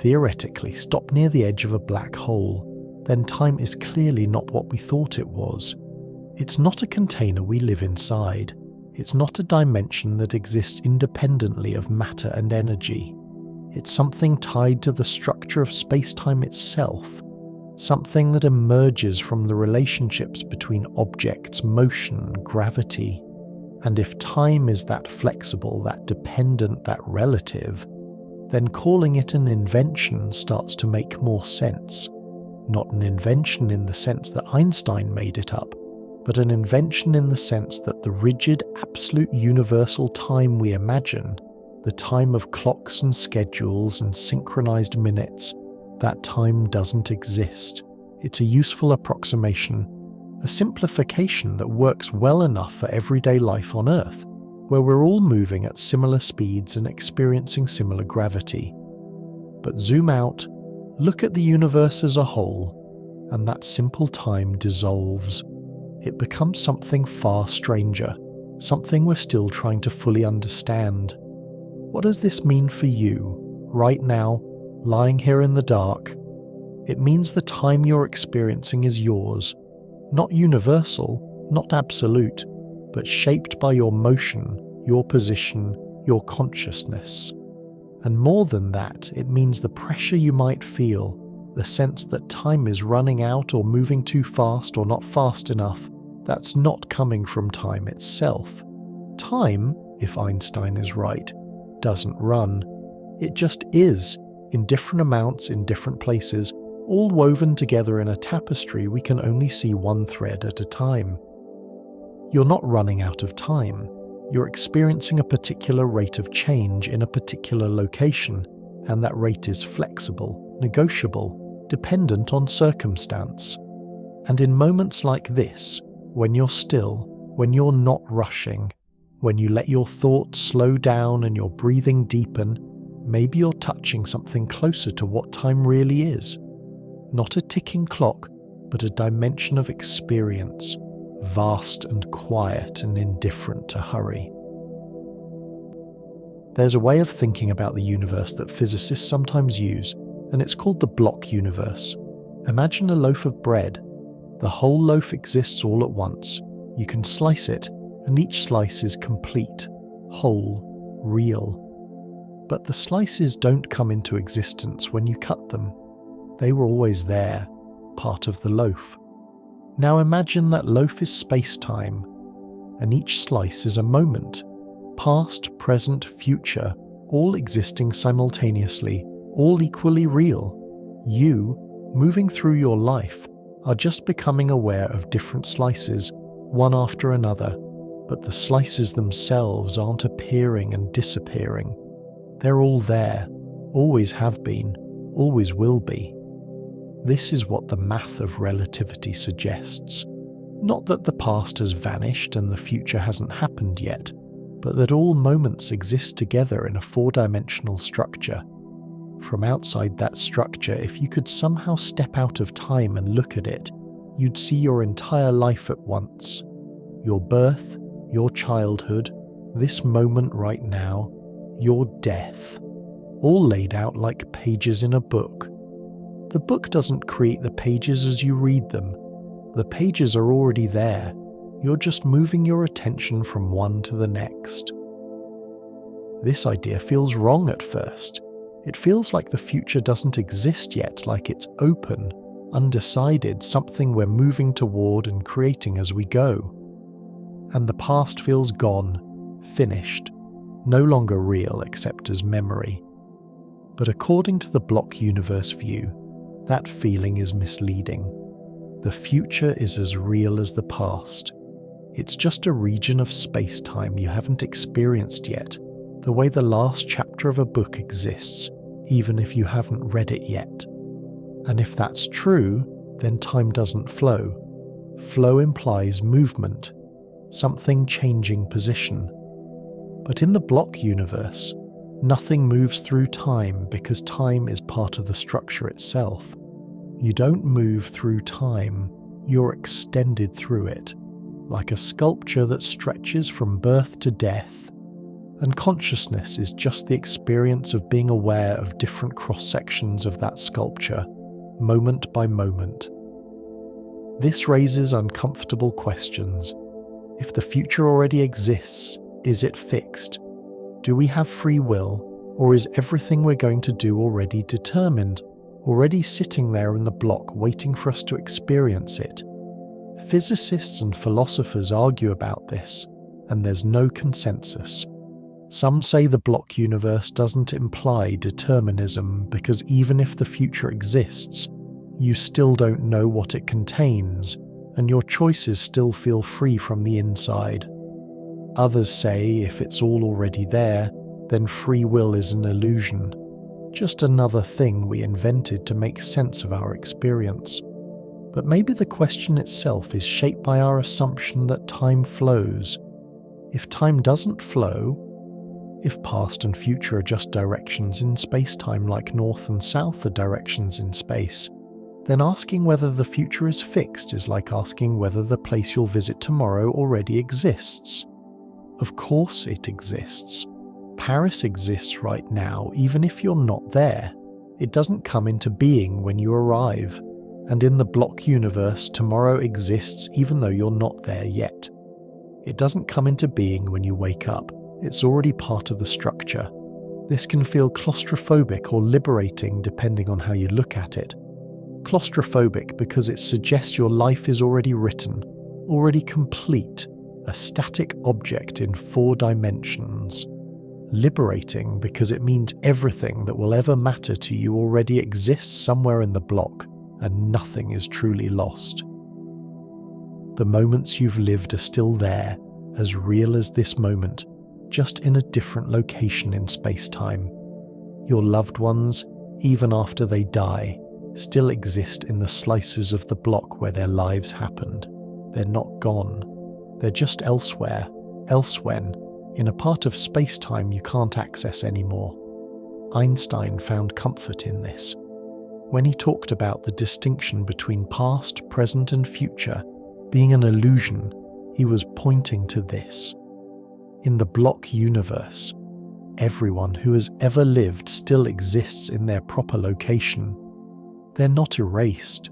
theoretically stop near the edge of a black hole, then time is clearly not what we thought it was. It's not a container we live inside. It's not a dimension that exists independently of matter and energy. It's something tied to the structure of space-time itself, something that emerges from the relationships between objects, motion, gravity. And if time is that flexible, that dependent, that relative, then calling it an invention starts to make more sense. Not an invention in the sense that Einstein made it up, but an invention in the sense that the rigid, absolute universal time we imagine, the time of clocks and schedules and synchronized minutes, that time doesn't exist. It's a useful approximation, a simplification that works well enough for everyday life on Earth, where we're all moving at similar speeds and experiencing similar gravity. But zoom out, look at the universe as a whole, and that simple time dissolves. It becomes something far stranger, something we're still trying to fully understand. What does this mean for you, right now, lying here in the dark? It means the time you're experiencing is yours, not universal, not absolute, but shaped by your motion, your position, your consciousness. And more than that, it means the pressure you might feel, the sense that time is running out or moving too fast or not fast enough, that's not coming from time itself. Time, if Einstein is right, doesn't run. It just is, in different amounts in different places, all woven together in a tapestry we can only see one thread at a time. You're not running out of time. You're experiencing a particular rate of change in a particular location, and that rate is flexible, negotiable, dependent on circumstance. And in moments like this, when you're still, when you're not rushing, when you let your thoughts slow down and your breathing deepen, maybe you're touching something closer to what time really is. Not a ticking clock, but a dimension of experience, vast and quiet and indifferent to hurry. There's a way of thinking about the universe that physicists sometimes use, and it's called the block universe. Imagine a loaf of bread. The whole loaf exists all at once. You can slice it, and each slice is complete, whole, real. But the slices don't come into existence when you cut them. They were always there, part of the loaf. Now imagine that loaf is space-time, and each slice is a moment, past, present, future, all existing simultaneously, all equally real. You, moving through your life, are just becoming aware of different slices, one after another, but the slices themselves aren't appearing and disappearing. They're all there, always have been, always will be. This is what the math of relativity suggests. Not that the past has vanished and the future hasn't happened yet, but that all moments exist together in a four-dimensional structure. From outside that structure, if you could somehow step out of time and look at it, you'd see your entire life at once. Your birth, your childhood, this moment right now, your death, all laid out like pages in a book. The book doesn't create the pages as you read them. The pages are already there. You're just moving your attention from one to the next. This idea feels wrong at first. It feels like the future doesn't exist yet, like it's open, undecided, something we're moving toward and creating as we go. And the past feels gone, finished, no longer real except as memory. But according to the block universe view, that feeling is misleading. The future is as real as the past. It's just a region of space-time you haven't experienced yet, the way the last chapter of a book exists, even if you haven't read it yet. And if that's true, then time doesn't flow. Flow implies movement, something changing position. But in the block universe, nothing moves through time because time is part of the structure itself. You don't move through time, you're extended through it, like a sculpture that stretches from birth to death. And consciousness is just the experience of being aware of different cross-sections of that sculpture, moment by moment. This raises uncomfortable questions. If the future already exists, is it fixed? Do we have free will, or is everything we're going to do already determined, already sitting there in the block waiting for us to experience it? Physicists and philosophers argue about this, and there's no consensus. Some say the block universe doesn't imply determinism because even if the future exists, you still don't know what it contains, and your choices still feel free from the inside. Others say if it's all already there, then free will is an illusion, just another thing we invented to make sense of our experience. But maybe the question itself is shaped by our assumption that time flows. If time doesn't flow, if past and future are just directions in space-time like north and south are directions in space, then asking whether the future is fixed is like asking whether the place you'll visit tomorrow already exists. Of course it exists. Paris exists right now, even if you're not there. It doesn't come into being when you arrive. And in the block universe, tomorrow exists even though you're not there yet. It doesn't come into being when you wake up. It's already part of the structure. This can feel claustrophobic or liberating depending on how you look at it. Claustrophobic because it suggests your life is already written, already complete, a static object in 4 dimensions. Liberating because it means everything that will ever matter to you already exists somewhere in the block, and nothing is truly lost. The moments you've lived are still there, as real as this moment, just in a different location in space-time. Your loved ones, even after they die, still exist in the slices of the block where their lives happened. They're not gone. They're just elsewhere, elsewhen, in a part of space-time you can't access anymore. Einstein found comfort in this. When he talked about the distinction between past, present and future being an illusion, he was pointing to this. In the block universe, everyone who has ever lived still exists in their proper location. They're not erased.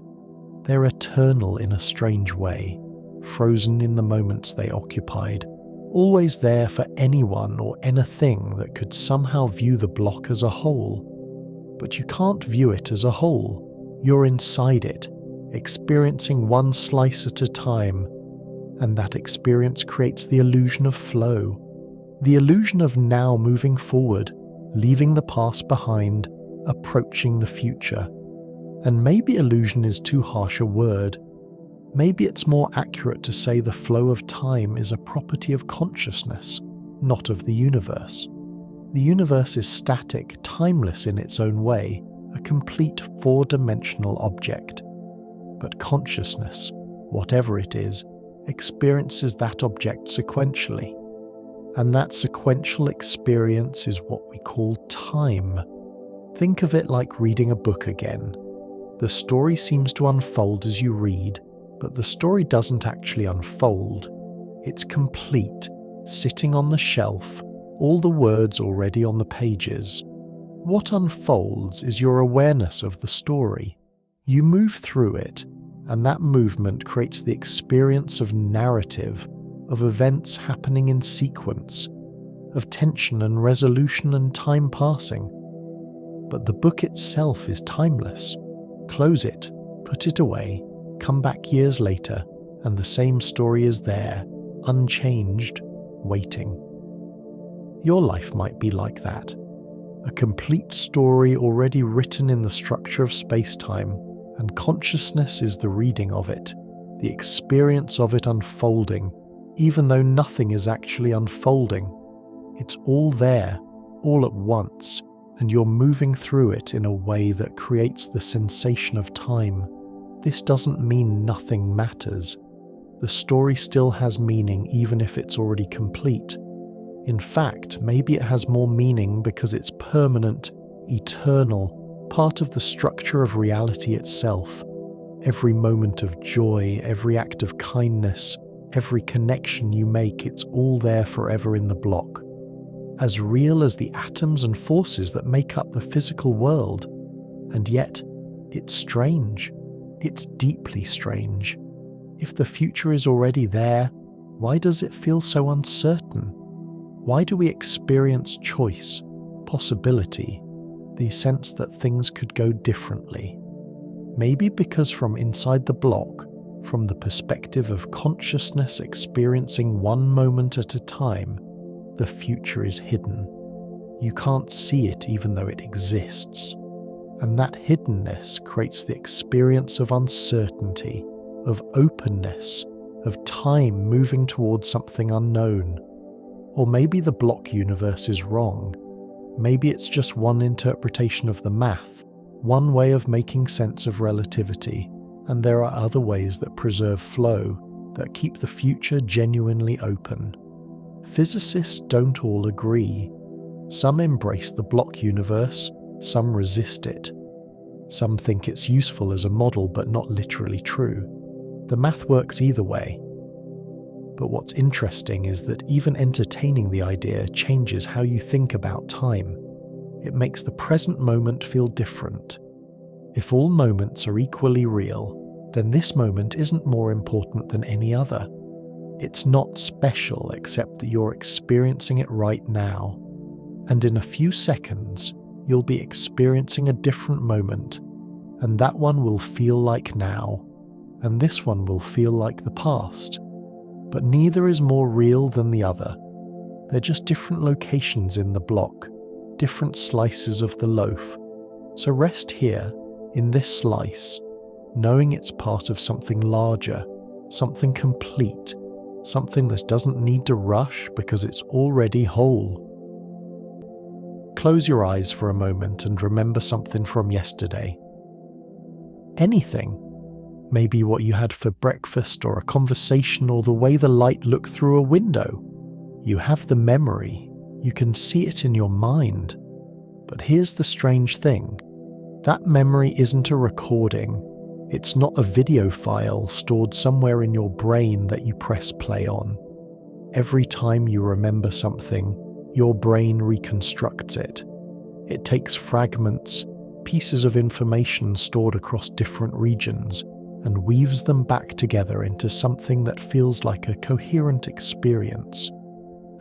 They're eternal in a strange way, frozen in the moments they occupied, always there for anyone or anything that could somehow view the block as a whole. But you can't view it as a whole. You're inside it, experiencing one slice at a time, and that experience creates the illusion of flow, the illusion of now moving forward, leaving the past behind, approaching the future. And maybe illusion is too harsh a word. Maybe it's more accurate to say the flow of time is a property of consciousness, not of the universe. The universe is static, timeless in its own way, a complete 4-dimensional object. But consciousness, whatever it is, experiences that object sequentially. And that sequential experience is what we call time. Think of it like reading a book again. The story seems to unfold as you read, but the story doesn't actually unfold. It's complete, sitting on the shelf, all the words already on the pages. What unfolds is your awareness of the story. You move through it, and that movement creates the experience of narrative, of events happening in sequence, of tension and resolution and time passing. But the book itself is timeless. Close it, put it away, come back years later, and the same story is there, unchanged, waiting. Your life might be like that. A complete story already written in the structure of space-time, and consciousness is the reading of it, the experience of it unfolding, even though nothing is actually unfolding. It's all there, all at once, and you're moving through it in a way that creates the sensation of time. This doesn't mean nothing matters. The story still has meaning even if it's already complete. In fact, maybe it has more meaning because it's permanent, eternal, part of the structure of reality itself. Every moment of joy, every act of kindness, every connection you make, it's all there forever in the block. As real as the atoms and forces that make up the physical world. And yet, it's strange. It's deeply strange. If the future is already there, why does it feel so uncertain? Why do we experience choice, possibility, the sense that things could go differently? Maybe because from inside the block, from the perspective of consciousness experiencing one moment at a time, the future is hidden. You can't see it even though it exists. And that hiddenness creates the experience of uncertainty, of openness, of time moving towards something unknown. Or maybe the block universe is wrong. Maybe it's just one interpretation of the math, one way of making sense of relativity, and there are other ways that preserve flow, that keep the future genuinely open. Physicists don't all agree. Some embrace the block universe, some resist it. Some think it's useful as a model but not literally true. The math works either way. But what's interesting is that even entertaining the idea changes how you think about time. It makes the present moment feel different. If all moments are equally real, then this moment isn't more important than any other. It's not special except that you're experiencing it right now. And in a few seconds, you'll be experiencing a different moment, and that one will feel like now, and this one will feel like the past. But neither is more real than the other. They're just different locations in the block, different slices of the loaf. So rest here, in this slice, knowing it's part of something larger, something complete, something that doesn't need to rush because it's already whole. Close your eyes for a moment and remember something from yesterday. Anything. Maybe what you had for breakfast, or a conversation, or the way the light looked through a window. You have the memory. You can see it in your mind. But here's the strange thing. That memory isn't a recording. It's not a video file stored somewhere in your brain that you press play on. Every time you remember something, your brain reconstructs it. It takes fragments, pieces of information stored across different regions, and weaves them back together into something that feels like a coherent experience.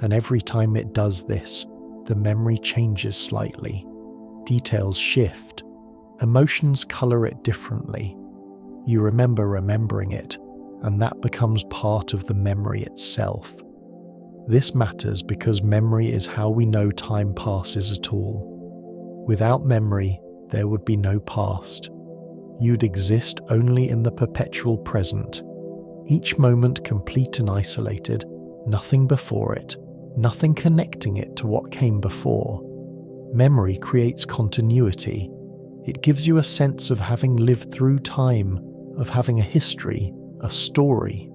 And every time it does this, the memory changes slightly. Details shift. Emotions color it differently. You remember remembering it, and that becomes part of the memory itself. This matters because memory is how we know time passes at all. Without memory, there would be no past. You'd exist only in the perpetual present, each moment complete and isolated, nothing before it, nothing connecting it to what came before. Memory creates continuity. It gives you a sense of having lived through time, of having a history, a story.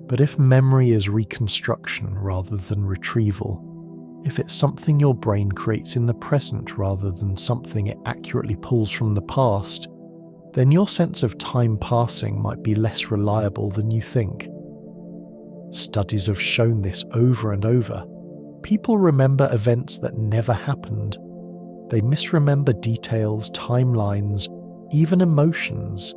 But if memory is reconstruction rather than retrieval, if it's something your brain creates in the present rather than something it accurately pulls from the past, then your sense of time passing might be less reliable than you think. Studies have shown this over and over. People remember events that never happened. They misremember details, timelines, even emotions.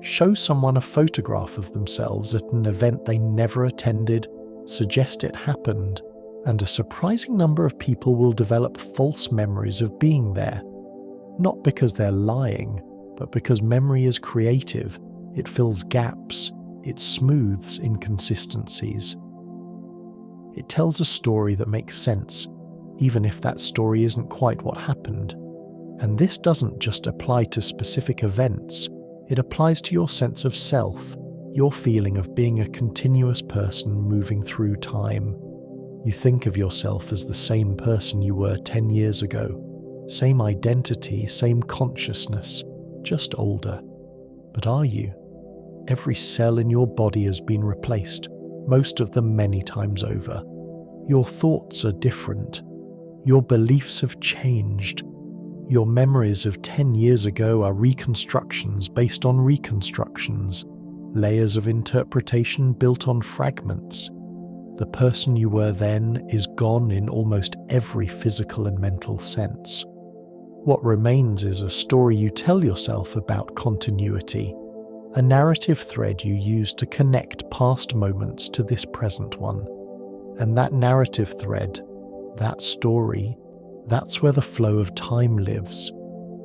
Show someone a photograph of themselves at an event they never attended, suggest it happened, And a surprising number of people will develop false memories of being there. Not because they're lying, but because memory is creative. It fills gaps. It smooths inconsistencies. It tells a story that makes sense, even if that story isn't quite what happened. And this doesn't just apply to specific events, it applies to your sense of self, your feeling of being a continuous person moving through time. You think of yourself as the same person you were 10 years ago, same identity, same consciousness, just older. But are you? Every cell in your body has been replaced, most of them many times over. Your thoughts are different. Your beliefs have changed. Your memories of 10 years ago are reconstructions based on reconstructions, layers of interpretation built on fragments. The person you were then is gone in almost every physical and mental sense. What remains is a story you tell yourself about continuity, a narrative thread you use to connect past moments to this present one. And that narrative thread, that story, that's where the flow of time lives,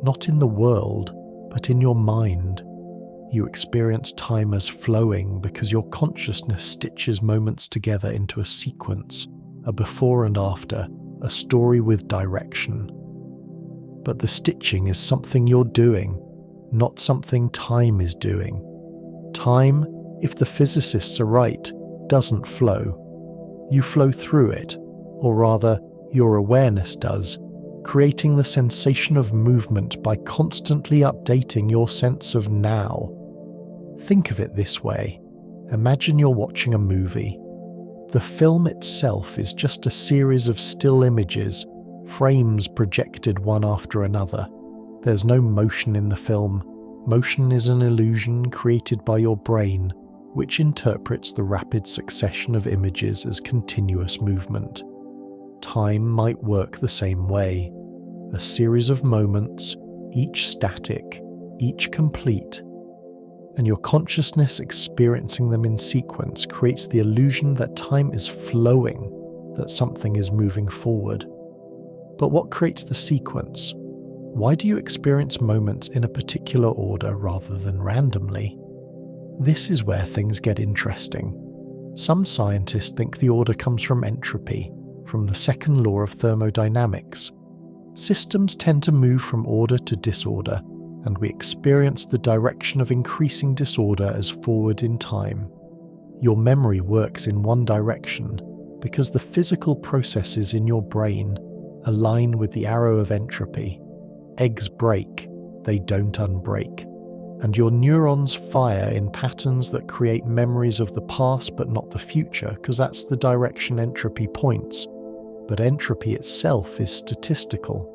not in the world, but in your mind. You experience time as flowing because your consciousness stitches moments together into a sequence, a before and after, a story with direction. But the stitching is something you're doing, not something time is doing. Time, if the physicists are right, doesn't flow. You flow through it, or rather, your awareness does, creating the sensation of movement by constantly updating your sense of now. Think of it this way. Imagine you're watching a movie. The film itself is just a series of still images, frames projected one after another. There's no motion in the film. Motion is an illusion created by your brain, which interprets the rapid succession of images as continuous movement. Time might work the same way. A series of moments, each static, each complete. And your consciousness experiencing them in sequence creates the illusion that time is flowing, that something is moving forward. But what creates the sequence? Why do you experience moments in a particular order rather than randomly? This is where things get interesting. Some scientists think the order comes from entropy, from the second law of thermodynamics. Systems tend to move from order to disorder, and we experience the direction of increasing disorder as forward in time. Your memory works in one direction because the physical processes in your brain align with the arrow of entropy. Eggs break, they don't unbreak. And your neurons fire in patterns that create memories of the past but not the future, because that's the direction entropy points. But entropy itself is statistical.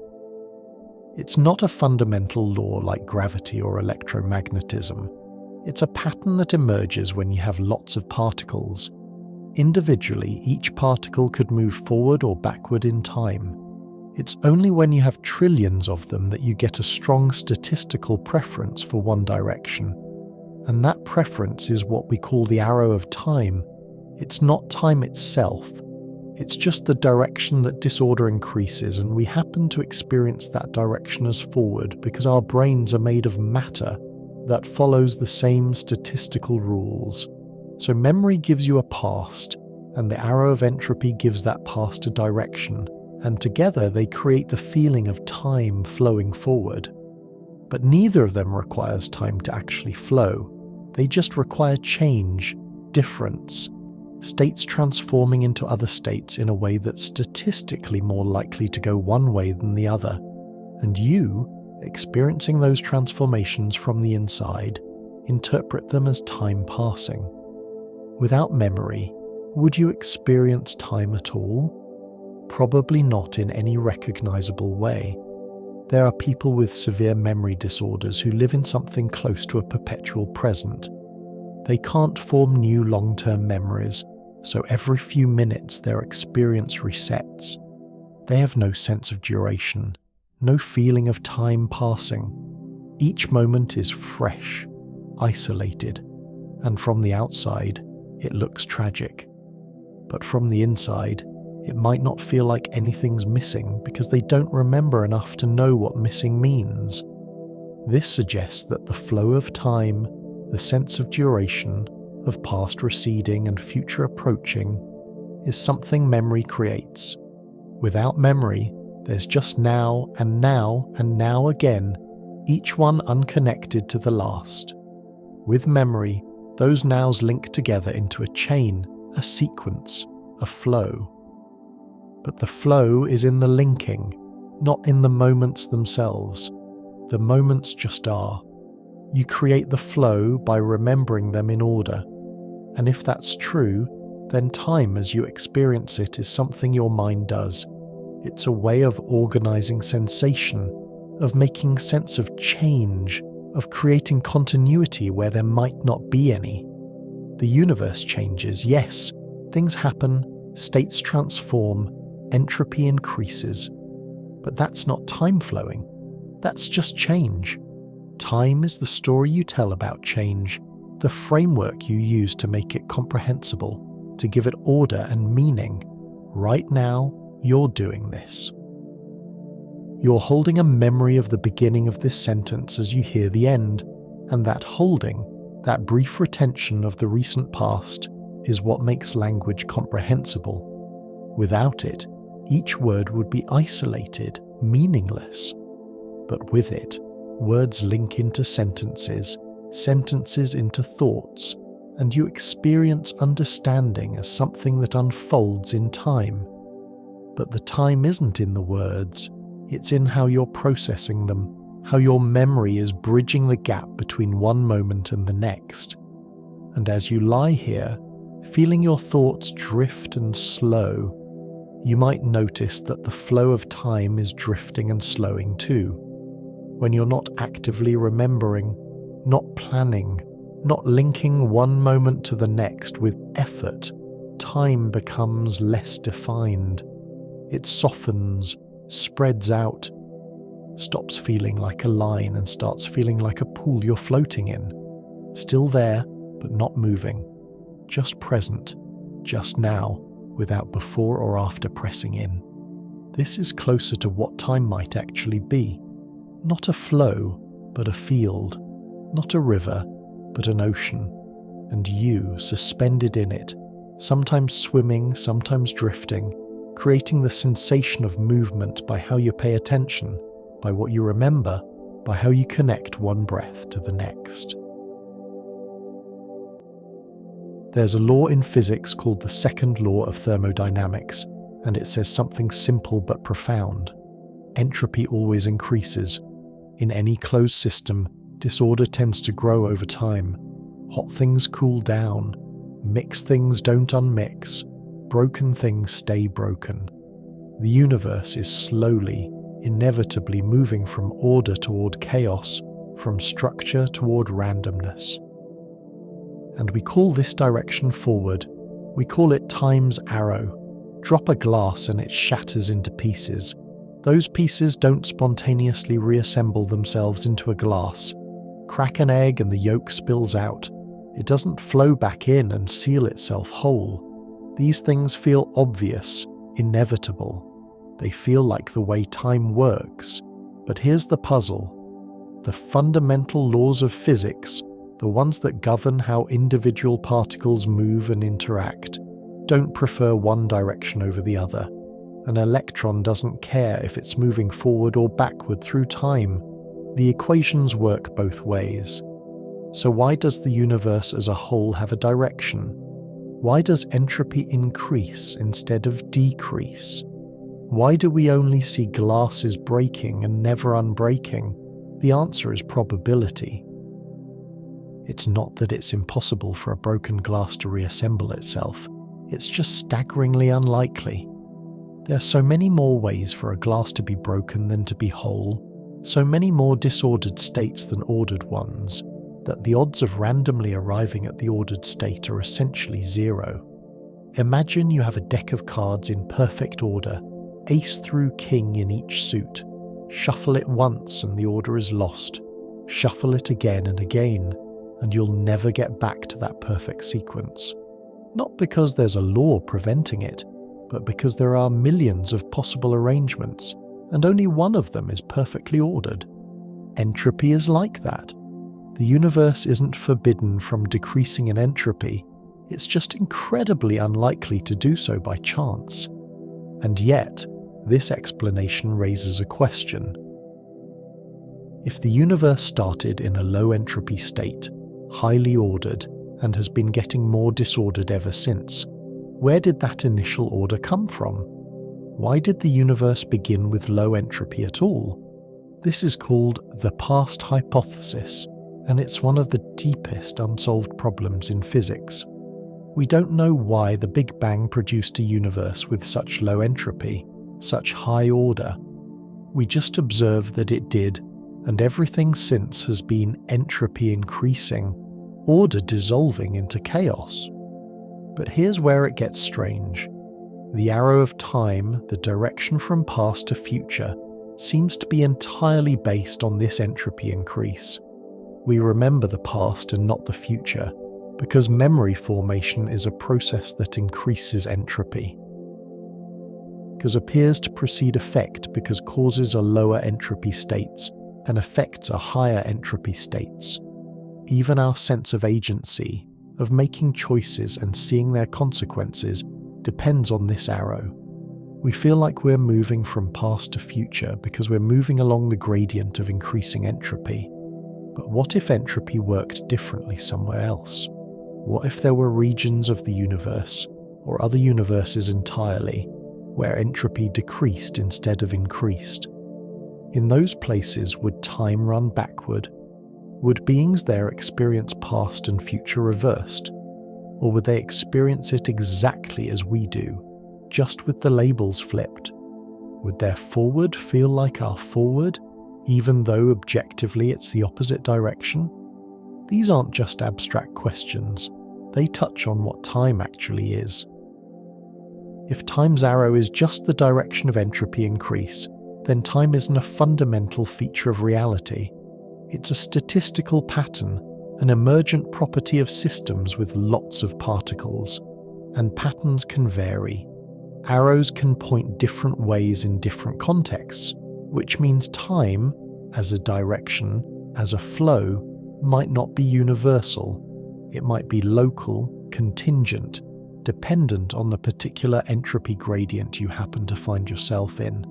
It's not a fundamental law like gravity or electromagnetism. It's a pattern that emerges when you have lots of particles. Individually, each particle could move forward or backward in time. It's only when you have trillions of them that you get a strong statistical preference for one direction. And that preference is what we call the arrow of time. It's not time itself. It's just the direction that disorder increases, and we happen to experience that direction as forward because our brains are made of matter that follows the same statistical rules. So memory gives you a past, and the arrow of entropy gives that past a direction, and together they create the feeling of time flowing forward. But neither of them requires time to actually flow. They just require change, difference, states transforming into other states in a way that's statistically more likely to go one way than the other, and you, experiencing those transformations from the inside, interpret them as time passing. Without memory, would you experience time at all? Probably not in any recognizable way. There are people with severe memory disorders who live in something close to a perpetual present. They can't form new long-term memories, so every few minutes their experience resets. They have no sense of duration, no feeling of time passing. Each moment is fresh, isolated, and from the outside, it looks tragic. But from the inside, It might not feel like anything's missing because they don't remember enough to know what missing means. This suggests that the flow of time, the sense of duration, of past receding and future approaching, is something memory creates. Without memory, there's just now and now and now again, each one unconnected to the last. With memory, those nows link together into a chain, a sequence, a flow. But the flow is in the linking, not in the moments themselves. The moments just are. You create the flow by remembering them in order. And if that's true, then time as you experience it is something your mind does. It's a way of organizing sensation, of making sense of change, of creating continuity where there might not be any. The universe changes, yes. Things happen, states transform, entropy increases. But that's not time flowing. That's just change. Time is the story you tell about change, the framework you use to make it comprehensible, to give it order and meaning. Right now, you're doing this. You're holding a memory of the beginning of this sentence as you hear the end, and that holding, that brief retention of the recent past, is what makes language comprehensible. Without it, each word would be isolated, meaningless. But with it, words link into sentences, sentences into thoughts, and you experience understanding as something that unfolds in time. But the time isn't in the words, it's in how you're processing them, how your memory is bridging the gap between one moment and the next. And as you lie here, feeling your thoughts drift and slow, you might notice that the flow of time is drifting and slowing too. When you're not actively remembering, not planning, not linking one moment to the next with effort, time becomes less defined. It softens, spreads out, stops feeling like a line and starts feeling like a pool you're floating in. Still there, but not moving. Just present, just now, without before or after pressing in. This is closer to what time might actually be. Not a flow, but a field. Not a river, but an ocean. And you suspended in it, sometimes swimming, sometimes drifting, creating the sensation of movement by how you pay attention, by what you remember, by how you connect one breath to the next. There's a law in physics called the second law of thermodynamics, and it says something simple but profound. Entropy always increases. In any closed system, disorder tends to grow over time. Hot things cool down. Mixed things don't unmix. Broken things stay broken. The universe is slowly, inevitably moving from order toward chaos, from structure toward randomness. And we call this direction forward. We call it time's arrow. Drop a glass and it shatters into pieces. Those pieces don't spontaneously reassemble themselves into a glass. Crack an egg and the yolk spills out. It doesn't flow back in and seal itself whole. These things feel obvious, inevitable. They feel like the way time works. But here's the puzzle. The fundamental laws of physics, the ones that govern how individual particles move and interact, don't prefer one direction over the other. An electron doesn't care if it's moving forward or backward through time. The equations work both ways. So why does the universe as a whole have a direction? Why does entropy increase instead of decrease? Why do we only see glasses breaking and never unbreaking? The answer is probability. It's not that it's impossible for a broken glass to reassemble itself. It's just staggeringly unlikely. There are so many more ways for a glass to be broken than to be whole, so many more disordered states than ordered ones, that the odds of randomly arriving at the ordered state are essentially zero. Imagine you have a deck of cards in perfect order, ace through king in each suit. Shuffle it once and the order is lost. Shuffle it again and again, and you'll never get back to that perfect sequence. Not because there's a law preventing it, but because there are millions of possible arrangements, and only one of them is perfectly ordered. Entropy is like that. The universe isn't forbidden from decreasing in entropy, it's just incredibly unlikely to do so by chance. And yet, this explanation raises a question. If the universe started in a low entropy state, highly ordered, and has been getting more disordered ever since, where did that initial order come from? Why did the universe begin with low entropy at all? This is called the past hypothesis, and it's one of the deepest unsolved problems in physics. We don't know why the Big Bang produced a universe with such low entropy, such high order. We just observe that it did, and everything since has been entropy increasing, order dissolving into chaos. But here's where it gets strange. The arrow of time, the direction from past to future, seems to be entirely based on this entropy increase. We remember the past and not the future, because memory formation is a process that increases entropy. Cause appears to precede effect because causes are lower entropy states and effects are higher entropy states. Even our sense of agency, of making choices and seeing their consequences, depends on this arrow. We feel like we're moving from past to future because we're moving along the gradient of increasing entropy. But what if entropy worked differently somewhere else? What if there were regions of the universe, or other universes entirely, where entropy decreased instead of increased? In those places, would time run backward? Would beings there experience past and future reversed? Or would they experience it exactly as we do, just with the labels flipped? Would their forward feel like our forward, even though objectively it's the opposite direction? These aren't just abstract questions, they touch on what time actually is. If time's arrow is just the direction of entropy increase, then time isn't a fundamental feature of reality. It's a statistical pattern, an emergent property of systems with lots of particles, and patterns can vary. Arrows can point different ways in different contexts, which means time, as a direction, as a flow, might not be universal. It might be local, contingent, dependent on the particular entropy gradient you happen to find yourself in.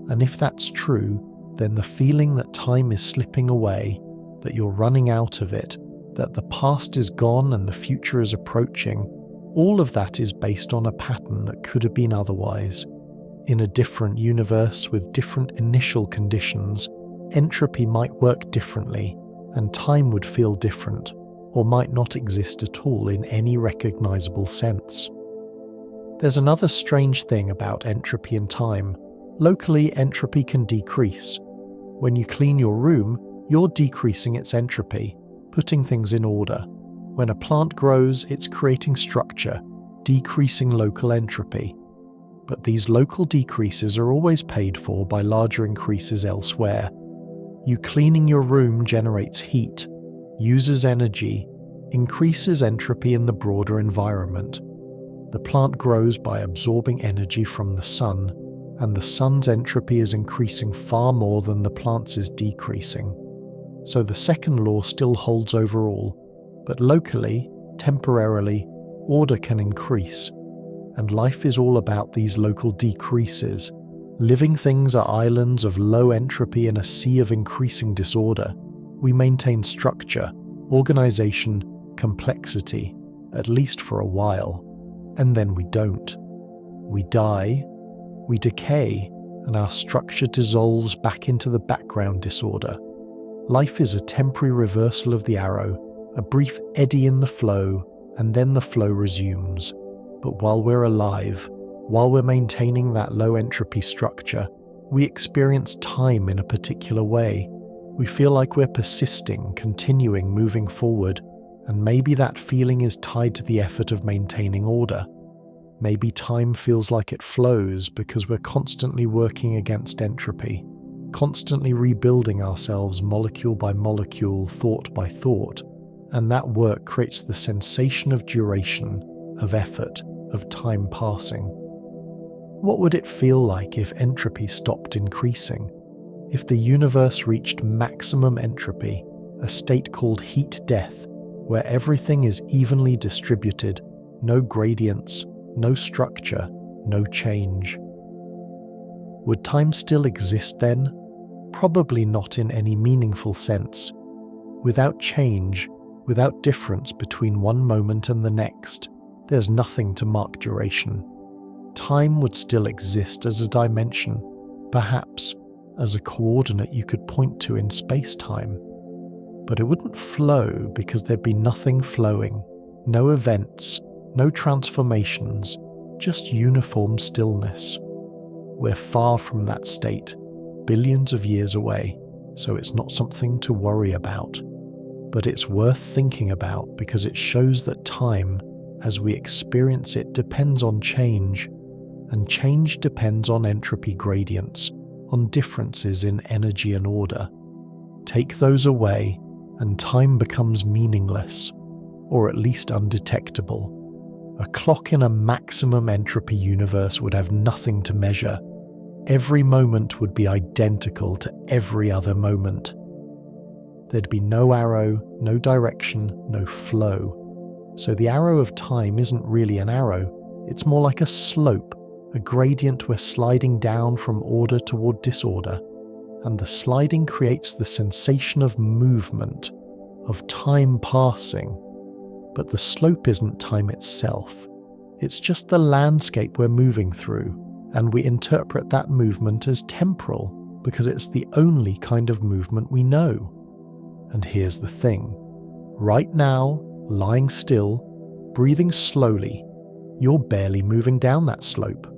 And if that's true, then the feeling that time is slipping away, that you're running out of it, that the past is gone and the future is approaching, all of that is based on a pattern that could have been otherwise. In a different universe with different initial conditions, entropy might work differently, and time would feel different, or might not exist at all in any recognizable sense. There's another strange thing about entropy and time. Locally, entropy can decrease. When you clean your room, you're decreasing its entropy, putting things in order. When a plant grows, it's creating structure, decreasing local entropy. But these local decreases are always paid for by larger increases elsewhere. You cleaning your room generates heat, uses energy, increases entropy in the broader environment. The plant grows by absorbing energy from the sun, and the sun's entropy is increasing far more than the plant's is decreasing. So the second law still holds overall, but locally, temporarily, order can increase. And life is all about these local decreases. Living things are islands of low entropy in a sea of increasing disorder. We maintain structure, organization, complexity, at least for a while. And then we don't. We die, we decay, and our structure dissolves back into the background disorder. Life is a temporary reversal of the arrow, a brief eddy in the flow, and then the flow resumes. But while we're alive, while we're maintaining that low entropy structure, we experience time in a particular way. We feel like we're persisting, continuing, moving forward, and maybe that feeling is tied to the effort of maintaining order. Maybe time feels like it flows because we're constantly working against entropy, constantly rebuilding ourselves molecule by molecule, thought by thought, and that work creates the sensation of duration, of effort, of time passing. What would it feel like if entropy stopped increasing? If the universe reached maximum entropy, a state called heat death, where everything is evenly distributed, no gradients, no structure, no change. Would time still exist then? Probably not in any meaningful sense. Without change, without difference between one moment and the next, there's nothing to mark duration. Time would still exist as a dimension, perhaps as a coordinate you could point to in space-time. But it wouldn't flow because there'd be nothing flowing, no events, no transformations, just uniform stillness. We're far from that state, billions of years away, so it's not something to worry about. But it's worth thinking about because it shows that time, as we experience it, depends on change, and change depends on entropy gradients, on differences in energy and order. Take those away, and time becomes meaningless, or at least undetectable. A clock in a maximum entropy universe would have nothing to measure. Every moment would be identical to every other moment. There'd be no arrow, no direction, no flow. So the arrow of time isn't really an arrow, it's more like a slope, a gradient we're sliding down from order toward disorder. And the sliding creates the sensation of movement, of time passing. But the slope isn't time itself. It's just the landscape we're moving through, and we interpret that movement as temporal because it's the only kind of movement we know. And here's the thing. Right now, lying still, breathing slowly, you're barely moving down that slope.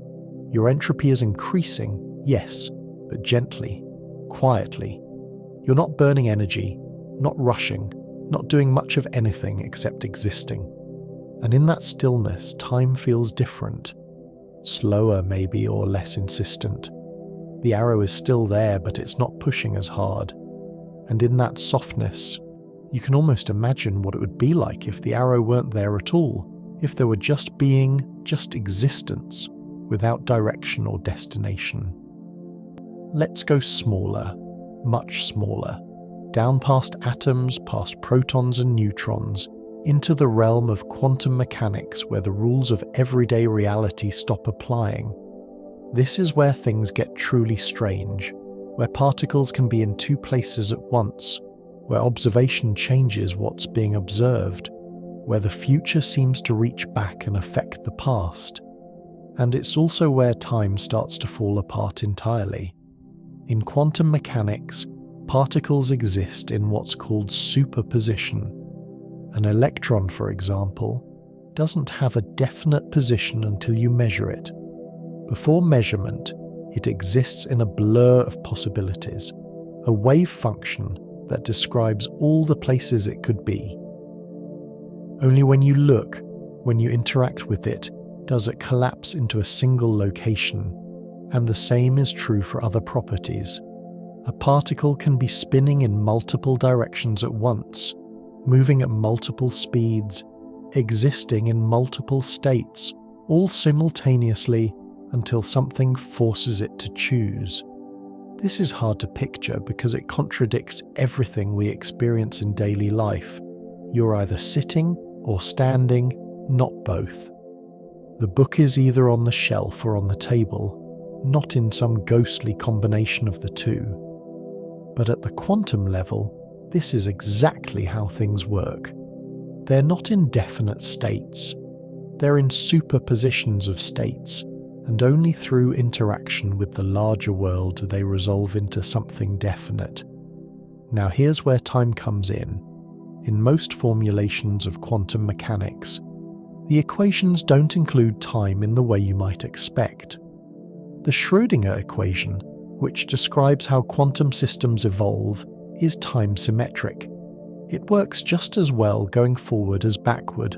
Your entropy is increasing, yes, but gently, quietly. You're not burning energy, not rushing, not doing much of anything except existing. And in that stillness, time feels different. Slower maybe, or less insistent. The arrow is still there, but it's not pushing as hard. And in that softness, you can almost imagine what it would be like if the arrow weren't there at all, if there were just being, just existence, without direction or destination. Let's go smaller, much smaller, down past atoms, past protons and neutrons, into the realm of quantum mechanics where the rules of everyday reality stop applying. This is where things get truly strange, where particles can be in two places at once, where observation changes what's being observed, where the future seems to reach back and affect the past. And it's also where time starts to fall apart entirely. In quantum mechanics, particles exist in what's called superposition. An electron, for example, doesn't have a definite position until you measure it. Before measurement, it exists in a blur of possibilities, a wave function that describes all the places it could be. Only when you look, when you interact with it, does it collapse into a single location, and the same is true for other properties. A particle can be spinning in multiple directions at once, moving at multiple speeds, existing in multiple states, all simultaneously until something forces it to choose. This is hard to picture because it contradicts everything we experience in daily life. You're either sitting or standing, not both. The book is either on the shelf or on the table, not in some ghostly combination of the two. But at the quantum level, this is exactly how things work. They're not in definite states. They're in superpositions of states, and only through interaction with the larger world do they resolve into something definite. Now here's where time comes in. In most formulations of quantum mechanics, the equations don't include time in the way you might expect. The Schrödinger equation, which describes how quantum systems evolve, is time-symmetric. It works just as well going forward as backward.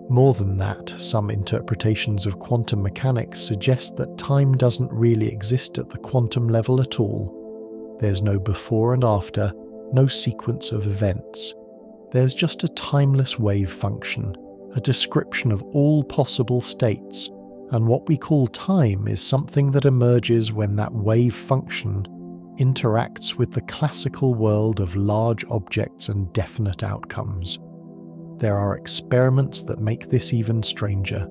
More than that, some interpretations of quantum mechanics suggest that time doesn't really exist at the quantum level at all. There's no before and after, no sequence of events. There's just a timeless wave function, a description of all possible states, And what we call time is something that emerges when that wave function interacts with the classical world of large objects and definite outcomes. There are experiments that make this even stranger.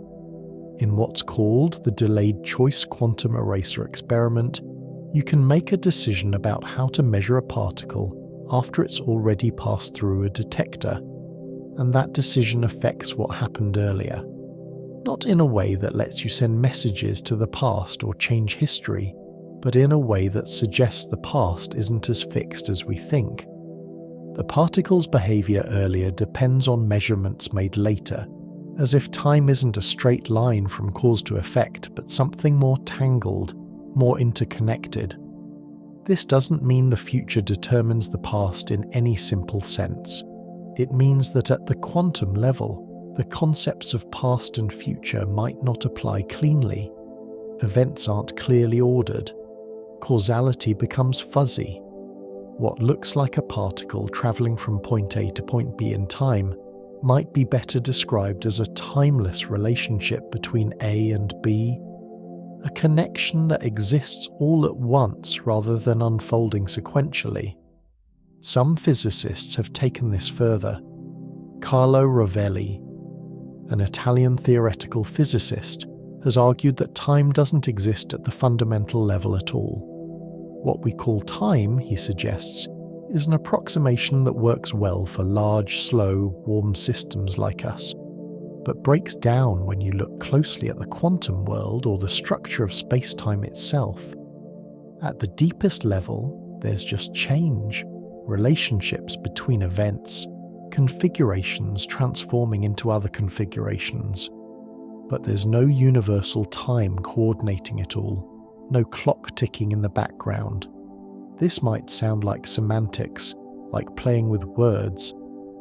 In what's called the delayed choice quantum eraser experiment, you can make a decision about how to measure a particle after it's already passed through a detector, and that decision affects what happened earlier. Not in a way that lets you send messages to the past or change history, but in a way that suggests the past isn't as fixed as we think. The particle's behavior earlier depends on measurements made later, as if time isn't a straight line from cause to effect, but something more tangled, more interconnected. This doesn't mean the future determines the past in any simple sense. It means that at the quantum level, the concepts of past and future might not apply cleanly. Events aren't clearly ordered. Causality becomes fuzzy. What looks like a particle travelling from point A to point B in time might be better described as a timeless relationship between A and B, a connection that exists all at once rather than unfolding sequentially. Some physicists have taken this further. Carlo Rovelli, an Italian theoretical physicist, has argued that time doesn't exist at the fundamental level at all. What we call time, he suggests, is an approximation that works well for large, slow, warm systems like us, but breaks down when you look closely at the quantum world or the structure of space-time itself. At the deepest level, there's just change, relationships between events, configurations transforming into other configurations. But there's no universal time coordinating it all, no clock ticking in the background. This might sound like semantics, like playing with words,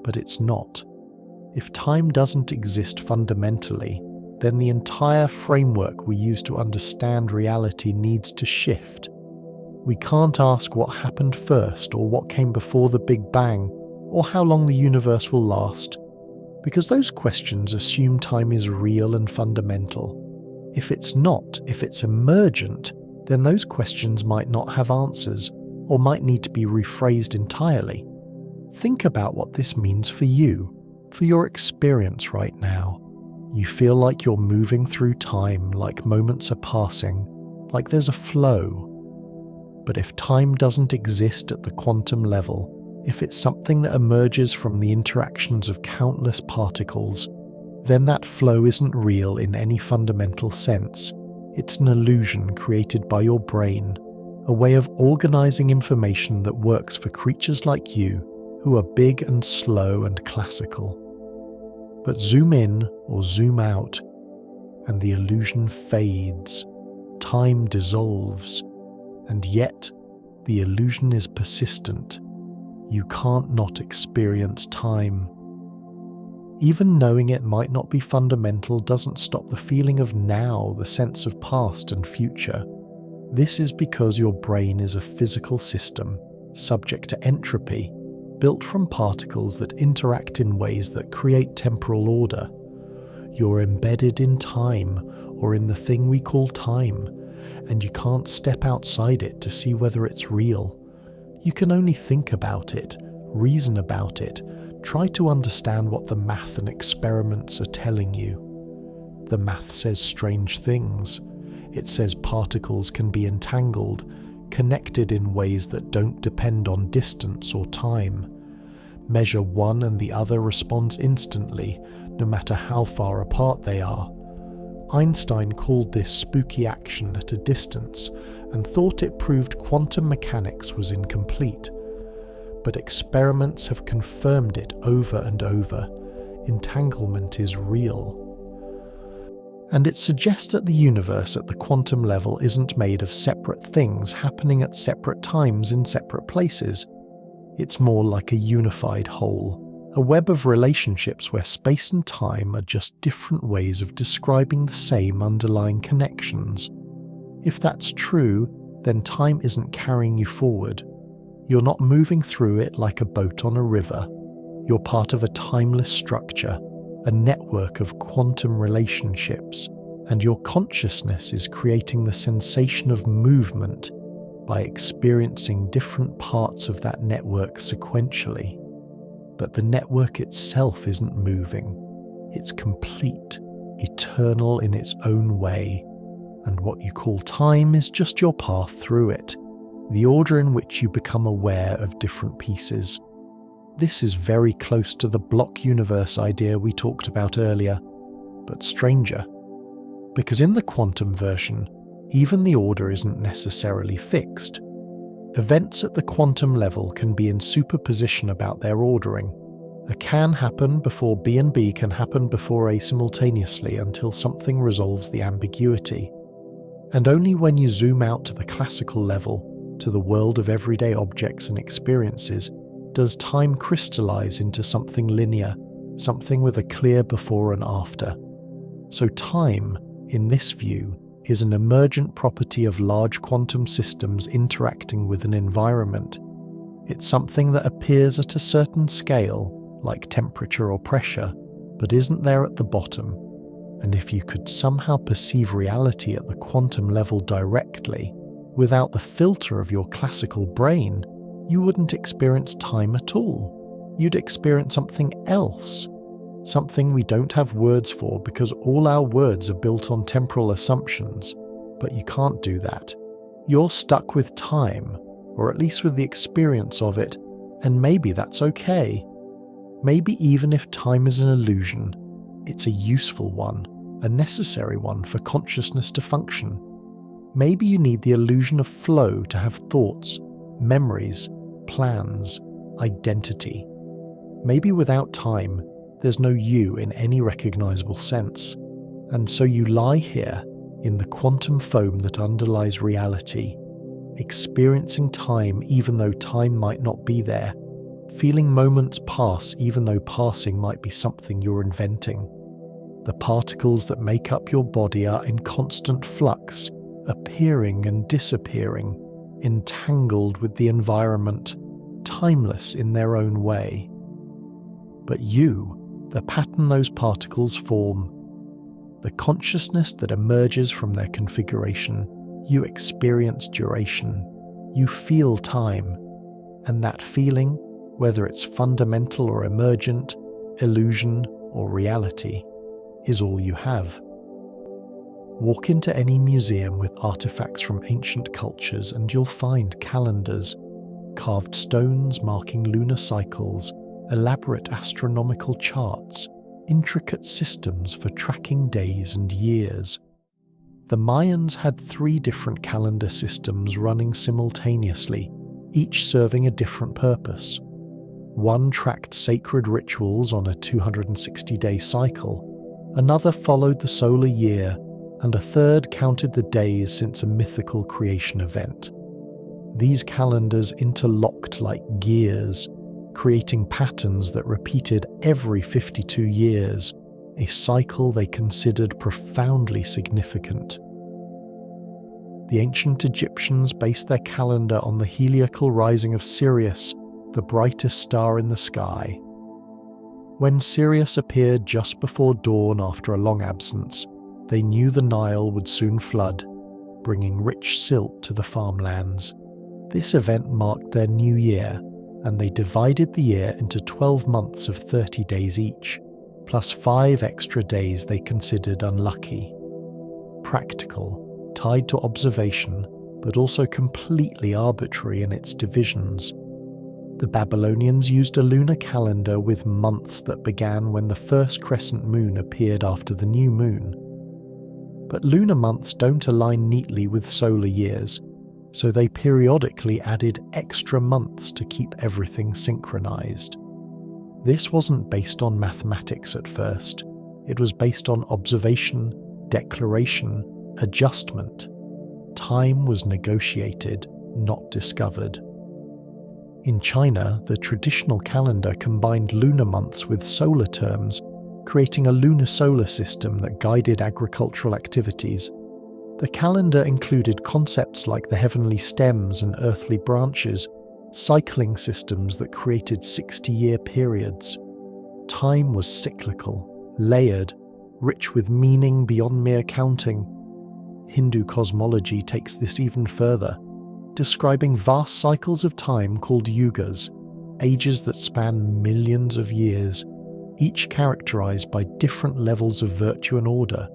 but it's not. If time doesn't exist fundamentally, then the entire framework we use to understand reality needs to shift. We can't ask what happened first or what came before the Big Bang, or how long the universe will last, because those questions assume time is real and fundamental. If it's not, if it's emergent, then those questions might not have answers, or might need to be rephrased entirely. Think about what this means for you, for your experience right now. You feel like you're moving through time, like moments are passing, like there's a flow. But if time doesn't exist at the quantum level, if it's something that emerges from the interactions of countless particles, then that flow isn't real in any fundamental sense. It's an illusion created by your brain, a way of organizing information that works for creatures like you, who are big and slow and classical. But zoom in or zoom out, and the illusion fades, time dissolves, and yet the illusion is persistent. You can't not experience time. Even knowing it might not be fundamental doesn't stop the feeling of now, the sense of past and future. This is because your brain is a physical system, subject to entropy, built from particles that interact in ways that create temporal order. You're embedded in time, or in the thing we call time, and you can't step outside it to see whether it's real. You can only think about it, reason about it, try to understand what the math and experiments are telling you. The math says strange things. It says particles can be entangled, connected in ways that don't depend on distance or time. Measure one and the other responds instantly, no matter how far apart they are. Einstein called this spooky action at a distance and thought it proved quantum mechanics was incomplete. But experiments have confirmed it over and over. Entanglement is real. And it suggests that the universe at the quantum level isn't made of separate things happening at separate times in separate places. It's more like a unified whole, a web of relationships where space and time are just different ways of describing the same underlying connections. If that's true, then time isn't carrying you forward. You're not moving through it like a boat on a river. You're part of a timeless structure, a network of quantum relationships, and your consciousness is creating the sensation of movement by experiencing different parts of that network sequentially. But the network itself isn't moving. It's complete, eternal in its own way, and what you call time is just your path through it, the order in which you become aware of different pieces. This is very close to the block universe idea we talked about earlier, but stranger. Because in the quantum version, even the order isn't necessarily fixed. Events at the quantum level can be in superposition about their ordering. A can happen before B and B can happen before A simultaneously until something resolves the ambiguity. And only when you zoom out to the classical level, to the world of everyday objects and experiences, does time crystallize into something linear, something with a clear before and after. So time, in this view, is an emergent property of large quantum systems interacting with an environment. It's something that appears at a certain scale, like temperature or pressure, but isn't there at the bottom. And if you could somehow perceive reality at the quantum level directly, without the filter of your classical brain, you wouldn't experience time at all. You'd experience something else. Something we don't have words for because all our words are built on temporal assumptions. But you can't do that. You're stuck with time, or at least with the experience of it, and maybe that's okay. Maybe even if time is an illusion, it's a useful one, a necessary one for consciousness to function. Maybe you need the illusion of flow to have thoughts, memories, plans, identity. Maybe without time, there's no you in any recognizable sense. And so you lie here, in the quantum foam that underlies reality, experiencing time even though time might not be there, feeling moments pass even though passing might be something you're inventing. The particles that make up your body are in constant flux, appearing and disappearing, entangled with the environment, timeless in their own way. But you, the pattern those particles form, the consciousness that emerges from their configuration, you experience duration, you feel time, and that feeling, whether it's fundamental or emergent, illusion or reality, is all you have. Walk into any museum with artifacts from ancient cultures and you'll find calendars, carved stones marking lunar cycles, elaborate astronomical charts, intricate systems for tracking days and years. The Mayans had 3 different calendar systems running simultaneously, each serving a different purpose. One tracked sacred rituals on a 260-day cycle, another followed the solar year, and a third counted the days since a mythical creation event. These calendars interlocked like gears, creating patterns that repeated every 52 years, a cycle they considered profoundly significant. The ancient Egyptians based their calendar on the heliacal rising of Sirius, the brightest star in the sky. When Sirius appeared just before dawn after a long absence, they knew the Nile would soon flood, bringing rich silt to the farmlands. This event marked their new year, and they divided the year into 12 months of 30 days each, plus 5 extra days they considered unlucky. Practical, tied to observation, but also completely arbitrary in its divisions. The Babylonians used a lunar calendar with months that began when the first crescent moon appeared after the new moon. But lunar months don't align neatly with solar years, so they periodically added extra months to keep everything synchronized. This wasn't based on mathematics at first. It was based on observation, declaration, adjustment. Time was negotiated, not discovered. In China, the traditional calendar combined lunar months with solar terms, creating a lunar-solar system that guided agricultural activities. The calendar included concepts like the heavenly stems and earthly branches, cycling systems that created 60-year periods. Time was cyclical, layered, rich with meaning beyond mere counting. Hindu cosmology takes this even further, describing vast cycles of time called yugas, ages that span millions of years, each characterized by different levels of virtue and order.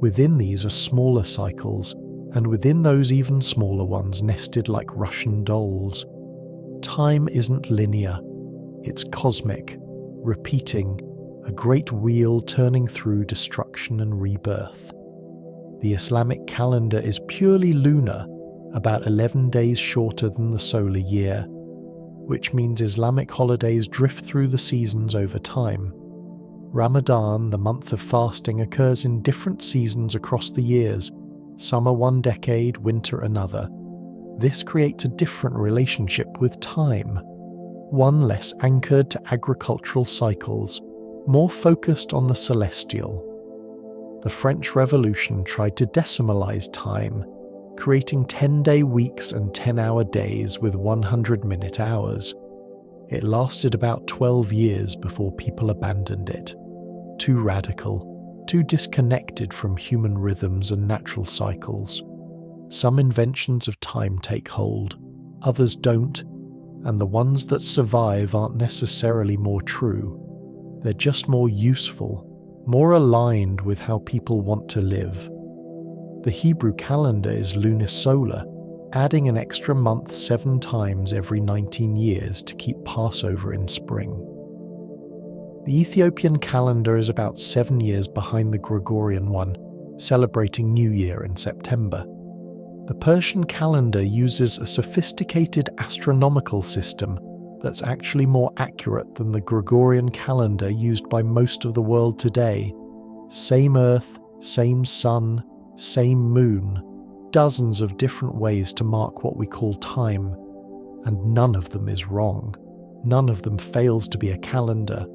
Within these are smaller cycles, and within those even smaller ones nested like Russian dolls. Time isn't linear, it's cosmic, repeating, a great wheel turning through destruction and rebirth. The Islamic calendar is purely lunar, about 11 days shorter than the solar year, which means Islamic holidays drift through the seasons over time. Ramadan, the month of fasting, occurs in different seasons across the years, summer one decade, winter another. This creates a different relationship with time, one less anchored to agricultural cycles, more focused on the celestial. The French Revolution tried to decimalize time, creating 10-day weeks and 10-hour days with 100-minute hours. It lasted about 12 years before people abandoned it. Too radical, too disconnected from human rhythms and natural cycles. Some inventions of time take hold, others don't, and the ones that survive aren't necessarily more true. They're just more useful, more aligned with how people want to live. The Hebrew calendar is lunisolar, adding an extra month 7 times every 19 years to keep Passover in spring. The Ethiopian calendar is about 7 years behind the Gregorian one, celebrating New Year in September. The Persian calendar uses a sophisticated astronomical system that's actually more accurate than the Gregorian calendar used by most of the world today. Same Earth, same Sun, same Moon, dozens of different ways to mark what we call time, and none of them is wrong. None of them fails to be a calendar.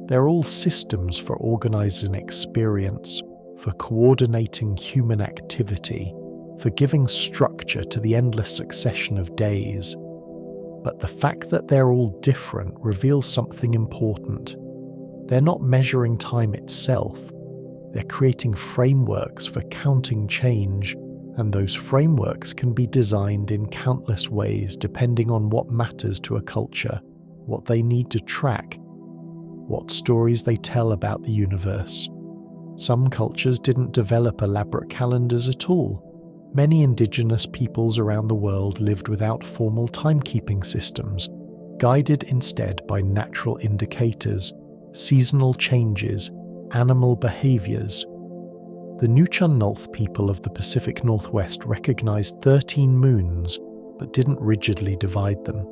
They're all systems for organizing experience, for coordinating human activity, for giving structure to the endless succession of days. But the fact that they're all different reveals something important. They're not measuring time itself. They're creating frameworks for counting change, and those frameworks can be designed in countless ways depending on what matters to a culture, what they need to track, what stories they tell about the universe. Some cultures didn't develop elaborate calendars at all. Many indigenous peoples around the world lived without formal timekeeping systems, guided instead by natural indicators, seasonal changes, animal behaviors. The Nuchun-Nulth people of the Pacific Northwest recognized 13 moons, but didn't rigidly divide them.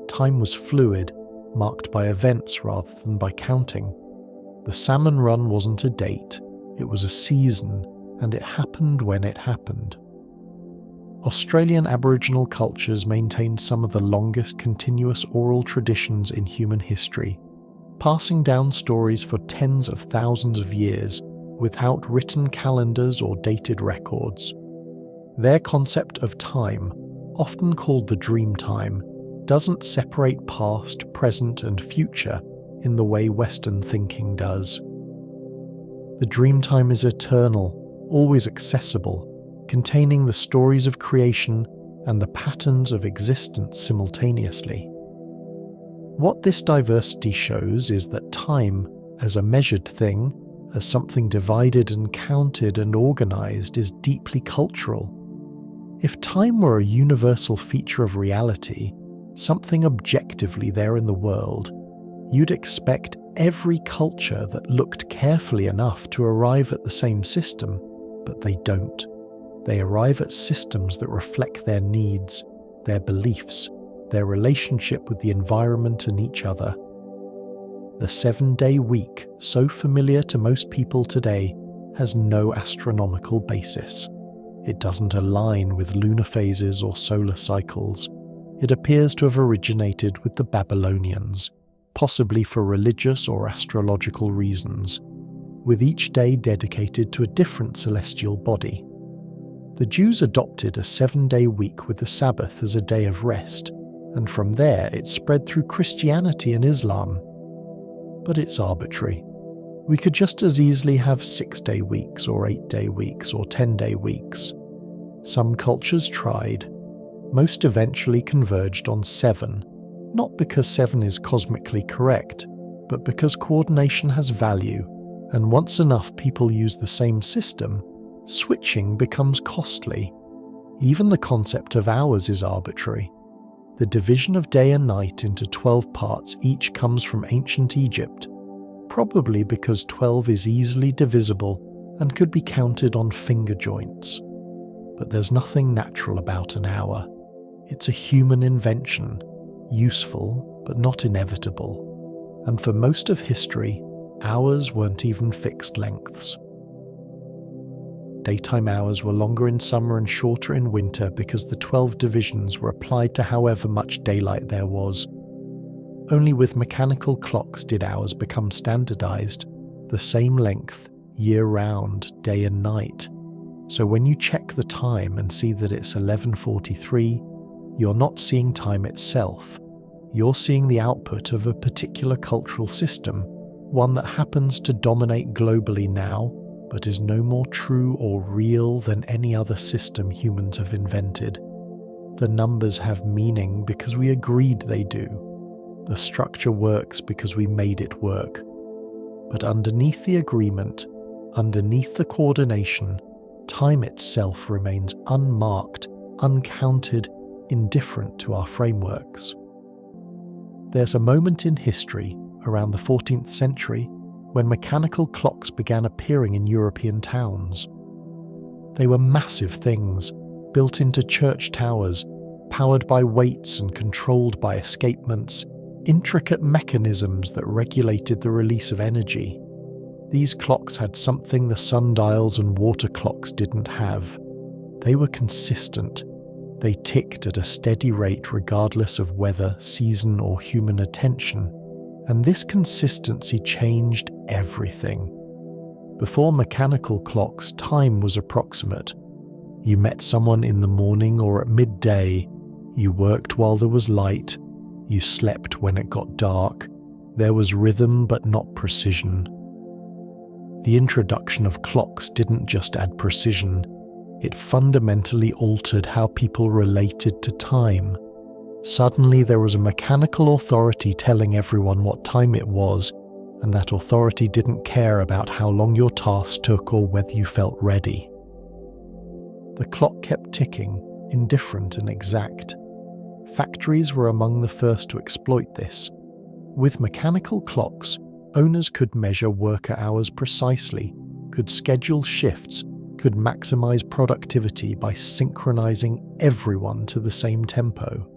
Time was fluid, marked by events rather than by counting. The salmon run wasn't a date, it was a season, and it happened when it happened. Australian Aboriginal cultures maintained some of the longest continuous oral traditions in human history, passing down stories for tens of thousands of years without written calendars or dated records. Their concept of time, often called the dream time, doesn't separate past, present, and future in the way Western thinking does. The dream time is eternal, always accessible, containing the stories of creation and the patterns of existence simultaneously. What this diversity shows is that time, as a measured thing, as something divided and counted and organized, is deeply cultural. If time were a universal feature of reality, something objectively there in the world, you'd expect every culture that looked carefully enough to arrive at the same system, but they don't. They arrive at systems that reflect their needs, their beliefs, their relationship with the environment and each other. The 7-day week, so familiar to most people today, has no astronomical basis. It doesn't align with lunar phases or solar cycles. It appears to have originated with the Babylonians, possibly for religious or astrological reasons, with each day dedicated to a different celestial body. The Jews adopted a 7-day week with the Sabbath as a day of rest, and from there it spread through Christianity and Islam. But it's arbitrary. We could just as easily have 6-day weeks or 8-day weeks or 10-day weeks. Some cultures tried. Most eventually converged on 7, not because 7 is cosmically correct, but because coordination has value, and once enough people use the same system, switching becomes costly. Even the concept of hours is arbitrary. The division of day and night into 12 parts each comes from ancient Egypt, probably because 12 is easily divisible and could be counted on finger joints. But there's nothing natural about an hour. It's a human invention, useful but not inevitable. And for most of history, hours weren't even fixed lengths. Daytime hours were longer in summer and shorter in winter because the 12 divisions were applied to however much daylight there was. Only with mechanical clocks did hours become standardized, the same length, year-round, day and night. So when you check the time and see that it's 11:43, you're not seeing time itself. You're seeing the output of a particular cultural system, one that happens to dominate globally now, but is no more true or real than any other system humans have invented. The numbers have meaning because we agreed they do. The structure works because we made it work. But underneath the agreement, underneath the coordination, time itself remains unmarked, uncounted, indifferent to our frameworks. There's a moment in history, around the 14th century, when mechanical clocks began appearing in European towns. They were massive things, built into church towers, powered by weights and controlled by escapements, intricate mechanisms that regulated the release of energy. These clocks had something the sundials and water clocks didn't have. They were consistent. They ticked at a steady rate regardless of weather, season, or human attention. And this consistency changed everything. Before mechanical clocks, time was approximate. You met someone in the morning or at midday. You worked while there was light. You slept when it got dark. There was rhythm but not precision. The introduction of clocks didn't just add precision. It fundamentally altered how people related to time. Suddenly there was a mechanical authority telling everyone what time it was, and that authority didn't care about how long your task took or whether you felt ready. The clock kept ticking, indifferent and exact. Factories were among the first to exploit this. With mechanical clocks, owners could measure worker hours precisely, could schedule shifts, could maximize productivity by synchronizing everyone to the same tempo.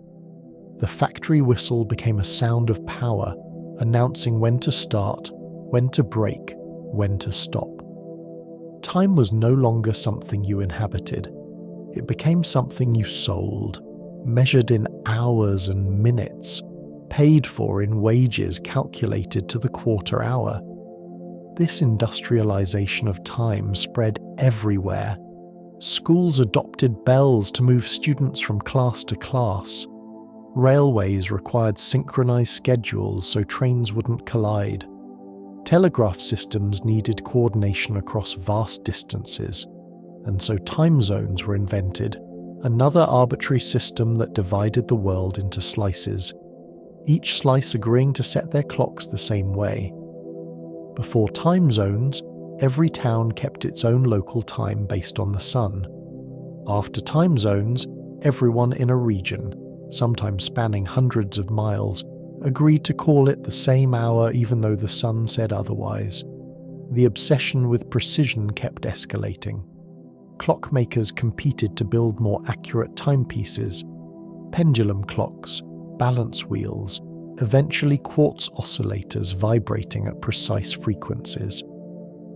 The factory whistle became a sound of power, announcing when to start, when to break, when to stop. Time was no longer something you inhabited. It became something you sold, measured in hours and minutes, paid for in wages calculated to the quarter hour. This industrialization of time spread everywhere. Schools adopted bells to move students from class to class. Railways required synchronized schedules so trains wouldn't collide. Telegraph systems needed coordination across vast distances, and so time zones were invented, another arbitrary system that divided the world into slices, each slice agreeing to set their clocks the same way. Before time zones, every town kept its own local time based on the sun. After time zones, everyone in a region, sometimes spanning hundreds of miles, agreed to call it the same hour even though the sun said otherwise. The obsession with precision kept escalating. Clockmakers competed to build more accurate timepieces, pendulum clocks, balance wheels, eventually quartz oscillators vibrating at precise frequencies.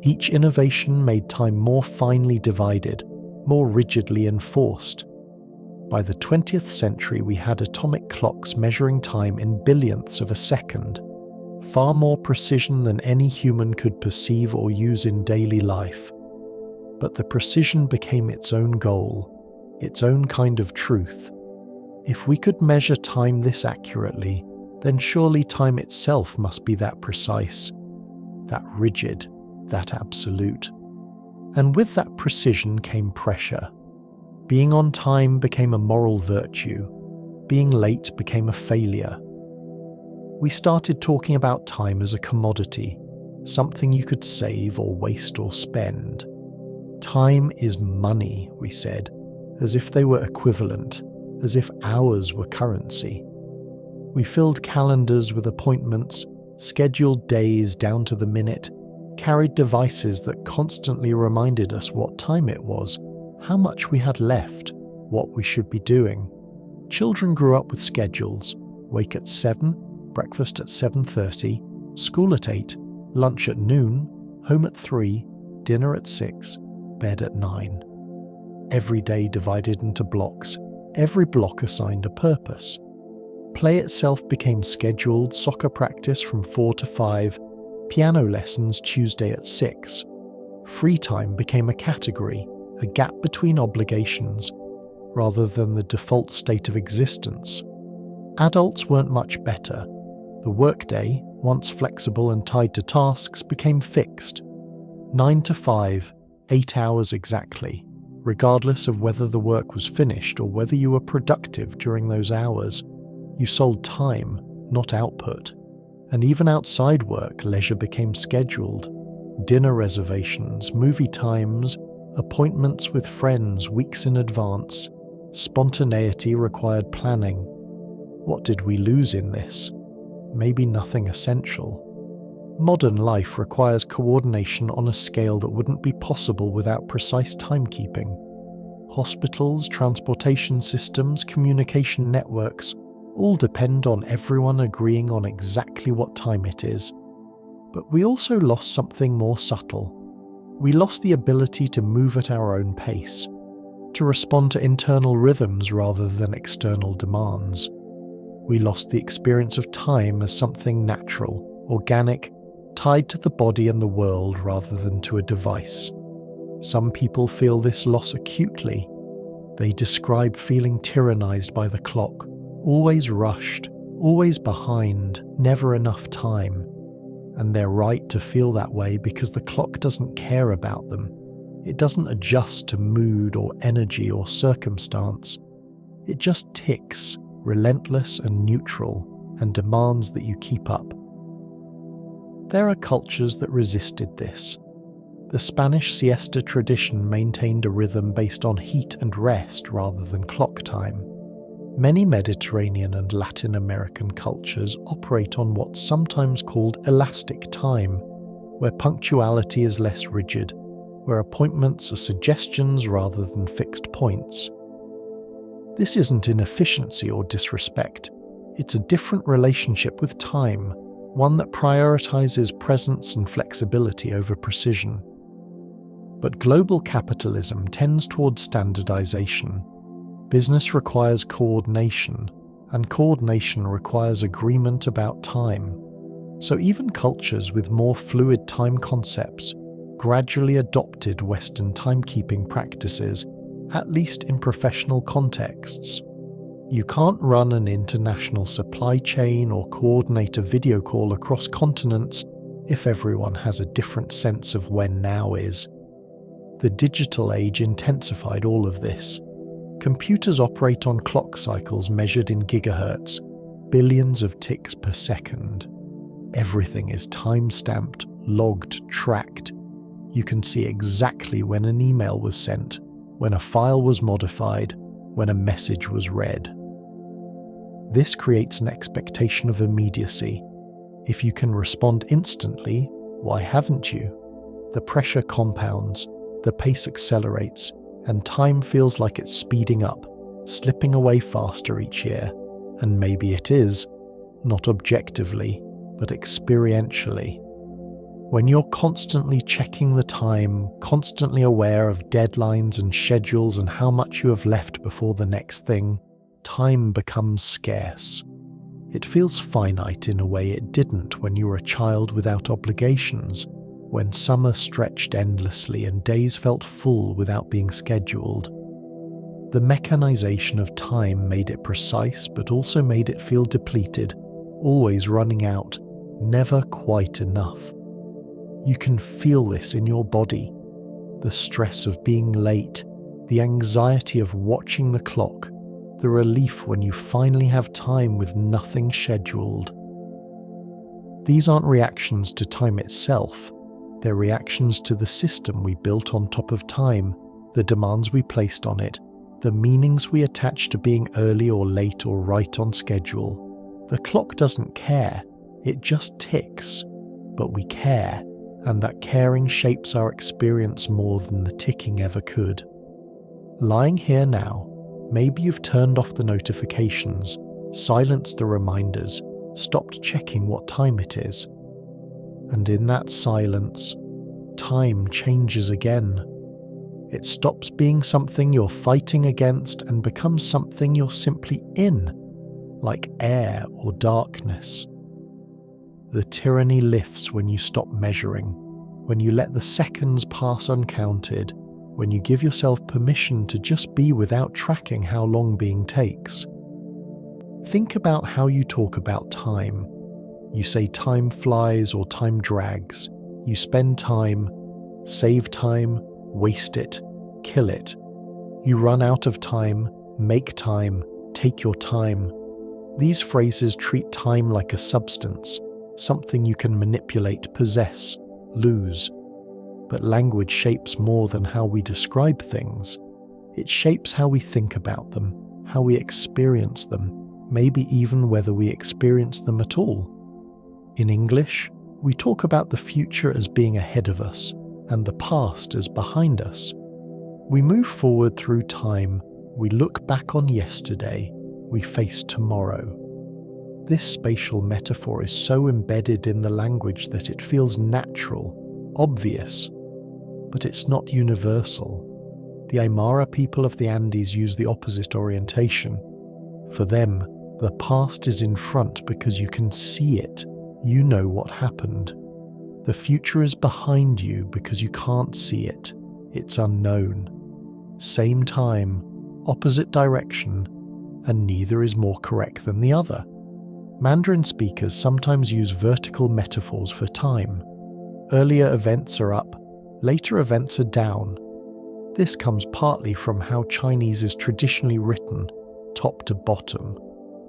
Each innovation made time more finely divided, more rigidly enforced. By the 20th century, we had atomic clocks measuring time in billionths of a second, far more precision than any human could perceive or use in daily life. But the precision became its own goal, its own kind of truth. If we could measure time this accurately, then surely time itself must be that precise. that rigid, that absolute. And with that precision came pressure. Being on time became a moral virtue. Being late became a failure. We started talking about time as a commodity, something you could save or waste or spend. Time is money, we said, as if they were equivalent, as if hours were currency. We filled calendars with appointments, scheduled days down to the minute, carried devices that constantly reminded us what time it was, how much we had left, what we should be doing. Children grew up with schedules: wake at 7, breakfast at 7:30, school at 8, lunch at noon, home at 3, dinner at 6, bed at 9. Every day divided into blocks, every block assigned a purpose. Play itself became scheduled: soccer practice from 4 to 5, piano lessons Tuesday at 6. Free time became a category, a gap between obligations, rather than the default state of existence. Adults weren't much better. The workday, once flexible and tied to tasks, became fixed. 9 to 5, 8 hours exactly, regardless of whether the work was finished or whether you were productive during those hours. You sold time, not output. And even outside work, leisure became scheduled. Dinner reservations, movie times, appointments with friends weeks in advance. Spontaneity required planning. What did we lose in this? Maybe nothing essential. Modern life requires coordination on a scale that wouldn't be possible without precise timekeeping. Hospitals, transportation systems, communication networks all depend on everyone agreeing on exactly what time it is. But we also lost something more subtle. We lost the ability to move at our own pace, to respond to internal rhythms rather than external demands. We lost the experience of time as something natural, organic, tied to the body and the world rather than to a device. Some people feel this loss acutely. They describe feeling tyrannized by the clock, always rushed, always behind, never enough time. And they're right to feel that way because the clock doesn't care about them. It doesn't adjust to mood or energy or circumstance. It just ticks, relentless and neutral, and demands that you keep up. There are cultures that resisted this. The Spanish siesta tradition maintained a rhythm based on heat and rest rather than clock time. Many Mediterranean and Latin American cultures operate on what's sometimes called elastic time, where punctuality is less rigid, where appointments are suggestions rather than fixed points. This isn't inefficiency or disrespect. It's a different relationship with time, one that prioritizes presence and flexibility over precision. But global capitalism tends towards standardization. Business requires coordination, and coordination requires agreement about time. So even cultures with more fluid time concepts gradually adopted Western timekeeping practices, at least in professional contexts. You can't run an international supply chain or coordinate a video call across continents if everyone has a different sense of when now is. The digital age intensified all of this. Computers operate on clock cycles measured in gigahertz, billions of ticks per second. Everything is time-stamped, logged, tracked. You can see exactly when an email was sent, when a file was modified, when a message was read. This creates an expectation of immediacy. If you can respond instantly, why haven't you? The pressure compounds, the pace accelerates, and time feels like it's speeding up, slipping away faster each year. And maybe it is, not objectively, but experientially. When you're constantly checking the time, constantly aware of deadlines and schedules and how much you have left before the next thing, time becomes scarce. It feels finite in a way it didn't when you were a child without obligations, when summer stretched endlessly and days felt full without being scheduled. The mechanization of time made it precise but also made it feel depleted, always running out, never quite enough. You can feel this in your body. The stress of being late, the anxiety of watching the clock, the relief when you finally have time with nothing scheduled. These aren't reactions to time itself, they're reactions to the system we built on top of time, the demands we placed on it, the meanings we attach to being early or late or right on schedule. The clock doesn't care, it just ticks, but we care, and that caring shapes our experience more than the ticking ever could. Lying here now, maybe you've turned off the notifications, silenced the reminders, stopped checking what time it is. And in that silence, time changes again. It stops being something you're fighting against and becomes something you're simply in, like air or darkness. The tyranny lifts when you stop measuring, when you let the seconds pass uncounted, when you give yourself permission to just be without tracking how long being takes. Think about how you talk about time. You say time flies or time drags. You spend time, save time, waste it, kill it. You run out of time, make time, take your time. These phrases treat time like a substance, something you can manipulate, possess, lose. But language shapes more than how we describe things. It shapes how we think about them, how we experience them, maybe even whether we experience them at all. In English, we talk about the future as being ahead of us and the past as behind us. We move forward through time, we look back on yesterday, we face tomorrow. This spatial metaphor is so embedded in the language that it feels natural, obvious, but it's not universal. The Aymara people of the Andes use the opposite orientation. For them, the past is in front because you can see it. You know what happened. The future is behind you because you can't see it. It's unknown. Same time, opposite direction, and neither is more correct than the other. Mandarin speakers sometimes use vertical metaphors for time. Earlier events are up, later events are down. This comes partly from how Chinese is traditionally written, top to bottom,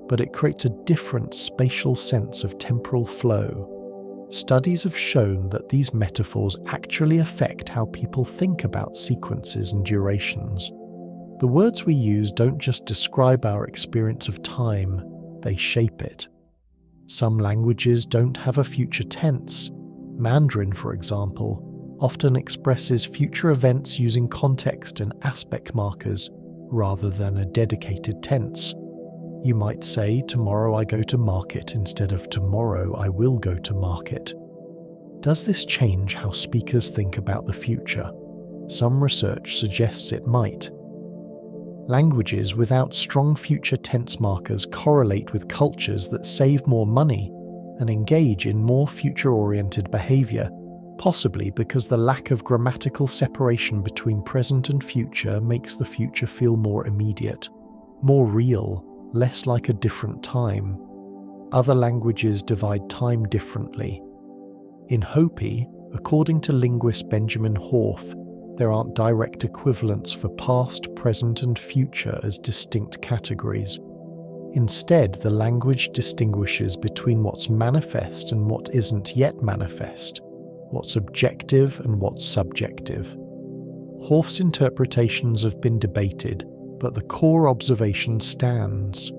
but it creates a different spatial sense of temporal flow. Studies have shown that these metaphors actually affect how people think about sequences and durations. The words we use don't just describe our experience of time, they shape it. Some languages don't have a future tense. Mandarin, for example, often expresses future events using context and aspect markers rather than a dedicated tense. You might say, tomorrow I go to market instead of tomorrow I will go to market. Does this change how speakers think about the future? Some research suggests it might. Languages without strong future tense markers correlate with cultures that save more money and engage in more future-oriented behavior, possibly because the lack of grammatical separation between present and future makes the future feel more immediate, more real, less like a different time. Other languages divide time differently. In Hopi, according to linguist Benjamin Horth, there aren't direct equivalents for past, present, and future as distinct categories. Instead, the language distinguishes between what's manifest and what isn't yet manifest, what's objective and what's subjective. Horth's interpretations have been debated, but the core observation stands.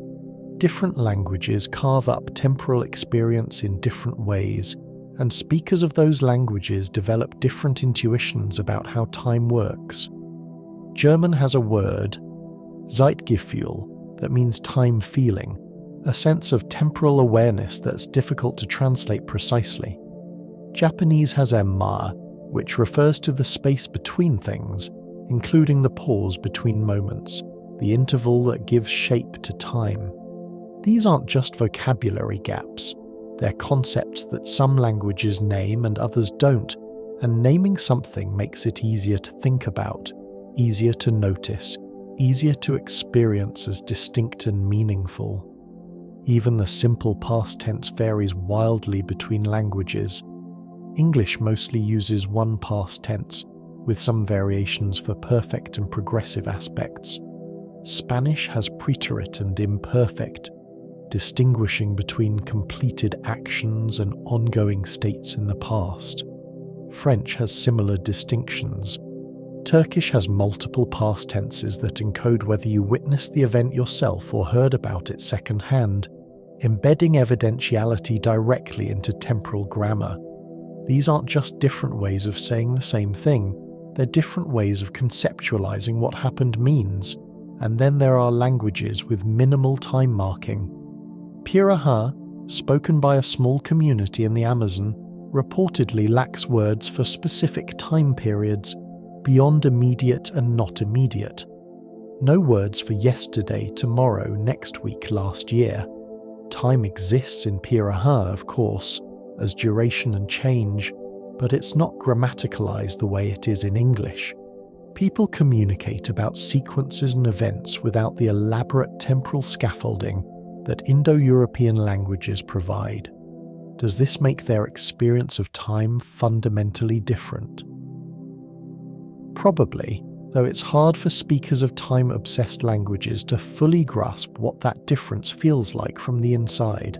Different languages carve up temporal experience in different ways, and speakers of those languages develop different intuitions about how time works. German has a word, Zeitgefühl, that means time feeling, a sense of temporal awareness that's difficult to translate precisely. Japanese has emma, which refers to the space between things, including the pause between moments, the interval that gives shape to time. These aren't just vocabulary gaps. They're concepts that some languages name and others don't, and naming something makes it easier to think about, easier to notice, easier to experience as distinct and meaningful. Even the simple past tense varies wildly between languages. English mostly uses one past tense, with some variations for perfect and progressive aspects. Spanish has preterite and imperfect, distinguishing between completed actions and ongoing states in the past. French has similar distinctions. Turkish has multiple past tenses that encode whether you witnessed the event yourself or heard about it secondhand, embedding evidentiality directly into temporal grammar. These aren't just different ways of saying the same thing, they're different ways of conceptualizing what happened means. And then there are languages with minimal time marking. Piraha, spoken by a small community in the Amazon, reportedly lacks words for specific time periods beyond immediate and not immediate. No words for yesterday, tomorrow, next week, last year. Time exists in Piraha, of course, as duration and change, but it's not grammaticalized the way it is in English. People communicate about sequences and events without the elaborate temporal scaffolding that Indo-European languages provide. Does this make their experience of time fundamentally different? Probably, though it's hard for speakers of time-obsessed languages to fully grasp what that difference feels like from the inside.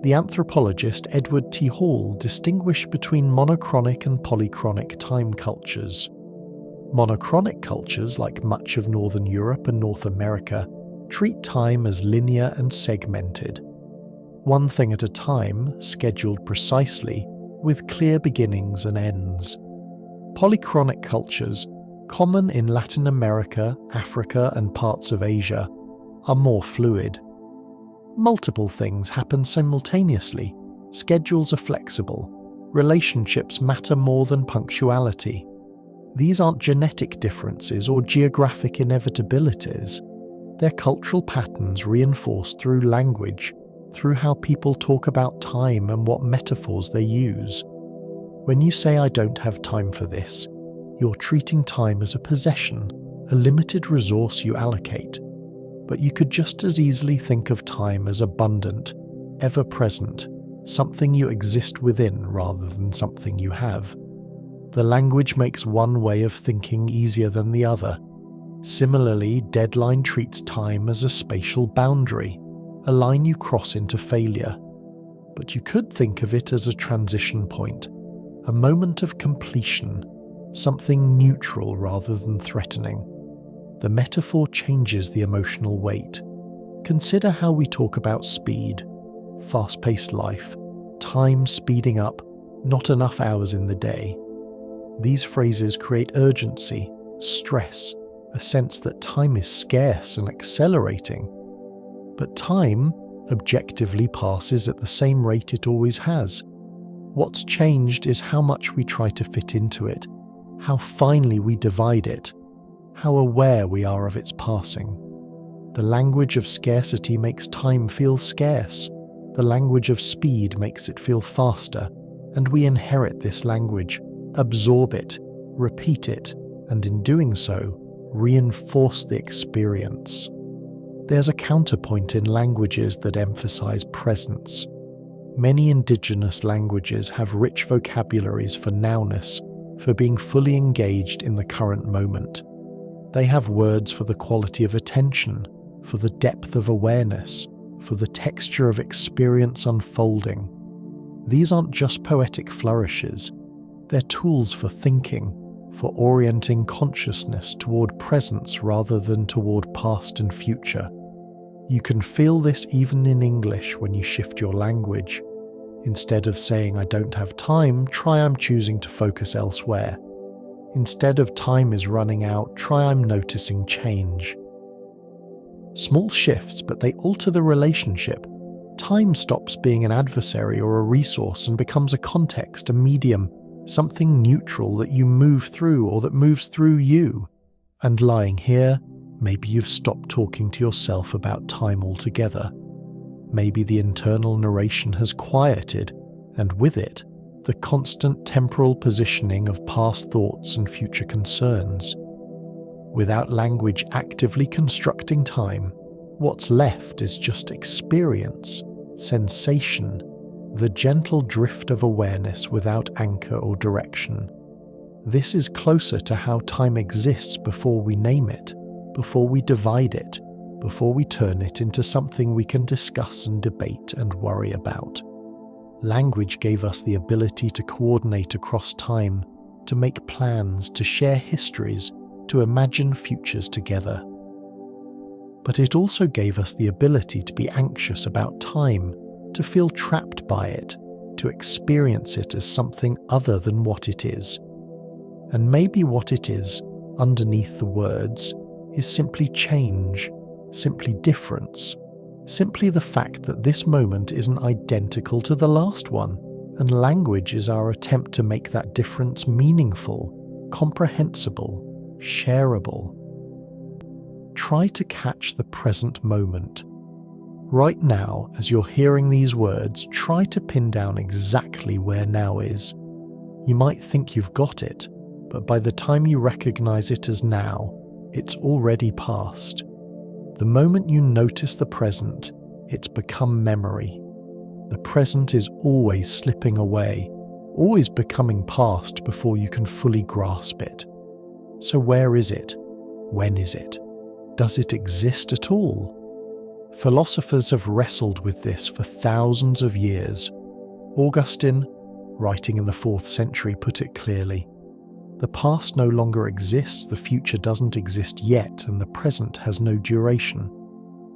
The anthropologist Edward T. Hall distinguished between monochronic and polychronic time cultures. Monochronic cultures, like much of Northern Europe and North America, treat time as linear and segmented. One thing at a time, scheduled precisely, with clear beginnings and ends. Polychronic cultures, common in Latin America, Africa, and parts of Asia, are more fluid. Multiple things happen simultaneously, schedules are flexible, relationships matter more than punctuality. These aren't genetic differences or geographic inevitabilities. They're cultural patterns reinforced through language, through how people talk about time and what metaphors they use. When you say, "I don't have time for this," you're treating time as a possession, a limited resource you allocate. But you could just as easily think of time as abundant, ever-present, something you exist within rather than something you have. The language makes one way of thinking easier than the other. Similarly, deadline treats time as a spatial boundary, a line you cross into failure. But you could think of it as a transition point, a moment of completion, something neutral rather than threatening. The metaphor changes the emotional weight. Consider how we talk about speed, fast-paced life, time speeding up, not enough hours in the day. These phrases create urgency, stress, a sense that time is scarce and accelerating. But time objectively passes at the same rate it always has. What's changed is how much we try to fit into it, how finely we divide it, how aware we are of its passing. The language of scarcity makes time feel scarce. The language of speed makes it feel faster, and we inherit this language, absorb it, repeat it, and in doing so, reinforce the experience. There's a counterpoint in languages that emphasize presence. Many indigenous languages have rich vocabularies for nowness, for being fully engaged in the current moment. They have words for the quality of attention, for the depth of awareness, for the texture of experience unfolding. These aren't just poetic flourishes. They're tools for thinking, for orienting consciousness toward presence rather than toward past and future. You can feel this even in English when you shift your language. Instead of saying, "I don't have time," try, "I'm choosing to focus elsewhere." Instead of "time is running out," try, "I'm noticing change." Small shifts, but they alter the relationship. Time stops being an adversary or a resource and becomes a context, a medium, something neutral that you move through or that moves through you. And lying here, maybe you've stopped talking to yourself about time altogether. Maybe the internal narration has quieted, and with it, the constant temporal positioning of past thoughts and future concerns. Without language actively constructing time, what's left is just experience, sensation, the gentle drift of awareness without anchor or direction. This is closer to how time exists before we name it, before we divide it, before we turn it into something we can discuss and debate and worry about. Language gave us the ability to coordinate across time, to make plans, to share histories, to imagine futures together. But it also gave us the ability to be anxious about time, to feel trapped by it, to experience it as something other than what it is. And maybe what it is, underneath the words, is simply change, simply difference, simply the fact that this moment isn't identical to the last one, and language is our attempt to make that difference meaningful, comprehensible, shareable. Try to catch the present moment. Right now, as you're hearing these words, try to pin down exactly where now is. You might think you've got it, but by the time you recognize it as now, it's already past. The moment you notice the present, it's become memory. The present is always slipping away, always becoming past before you can fully grasp it. So where is it? When is it? Does it exist at all? Philosophers have wrestled with this for thousands of years. Augustine, writing in the 4th century, put it clearly. The past no longer exists, the future doesn't exist yet, and the present has no duration.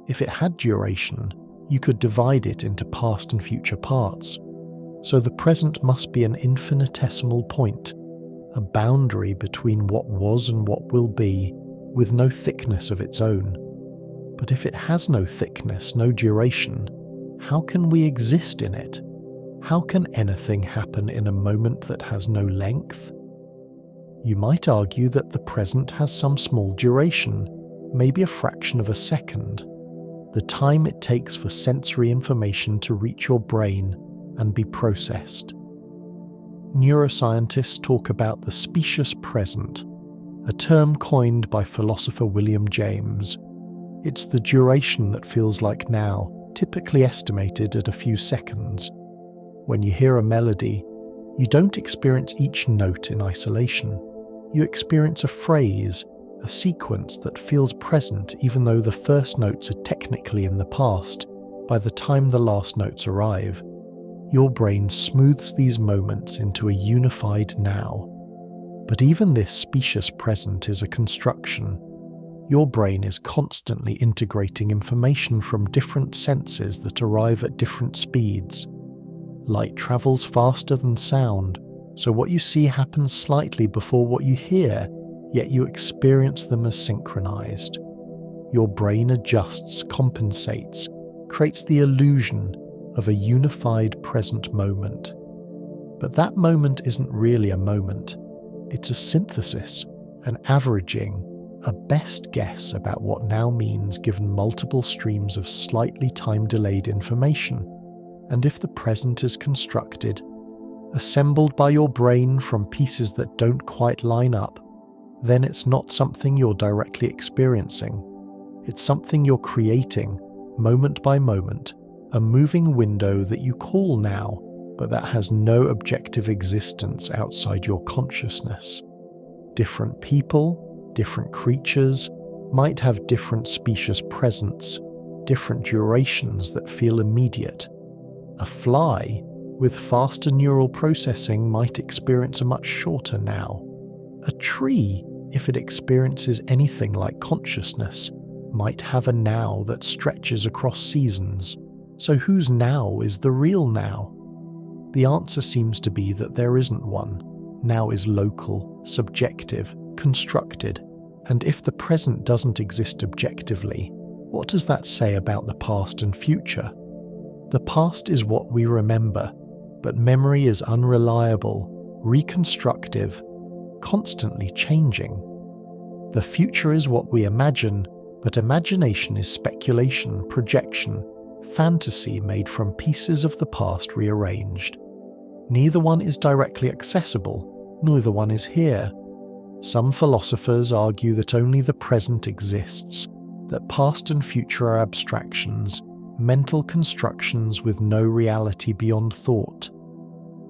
If it had duration, you could divide it into past and future parts. So the present must be an infinitesimal point, a boundary between what was and what will be, with no thickness of its own. But if it has no thickness, no duration, how can we exist in it? How can anything happen in a moment that has no length? You might argue that the present has some small duration, maybe a fraction of a second, the time it takes for sensory information to reach your brain and be processed. Neuroscientists talk about the specious present, a term coined by philosopher William James. It's the duration that feels like now, typically estimated at a few seconds. When you hear a melody, you don't experience each note in isolation. You experience a phrase, a sequence that feels present even though the first notes are technically in the past by the time the last notes arrive. Your brain smooths these moments into a unified now. But even this specious present is a construction. Your brain is constantly integrating information from different senses that arrive at different speeds. Light travels faster than sound, so what you see happens slightly before what you hear, yet you experience them as synchronized. Your brain adjusts, compensates, creates the illusion of a unified present moment. But that moment isn't really a moment. It's a synthesis, an averaging, a best guess about what now means given multiple streams of slightly time-delayed information. And if the present is constructed, assembled by your brain from pieces that don't quite line up, then it's not something you're directly experiencing. It's something you're creating, moment by moment, a moving window that you call now, but that has no objective existence outside your consciousness. Different people, different creatures, might have different specious presents, different durations that feel immediate. A fly, with faster neural processing, might experience a much shorter now. A tree, if it experiences anything like consciousness, might have a now that stretches across seasons. So whose now is the real now? The answer seems to be that there isn't one. Now is local, subjective, constructed, and if the present doesn't exist objectively, what does that say about the past and future? The past is what we remember, but memory is unreliable, reconstructive, constantly changing. The future is what we imagine, but imagination is speculation, projection, fantasy made from pieces of the past rearranged. Neither one is directly accessible, neither one is here. Some philosophers argue that only the present exists, that past and future are abstractions, mental constructions with no reality beyond thought.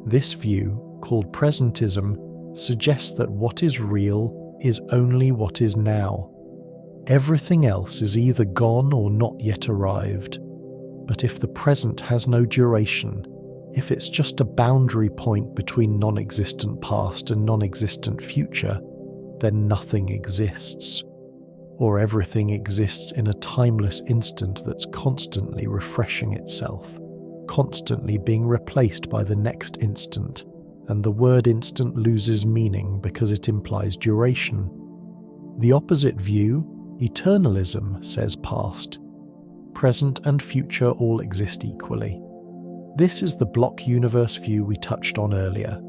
This view, called presentism, suggests that what is real is only what is now. Everything else is either gone or not yet arrived. But if the present has no duration, if it's just a boundary point between non-existent past and non-existent future, then nothing exists. Or everything exists in a timeless instant that's constantly refreshing itself, constantly being replaced by the next instant, and the word instant loses meaning because it implies duration. The opposite view, eternalism, says past, present and future all exist equally. This is the block universe view we touched on earlier.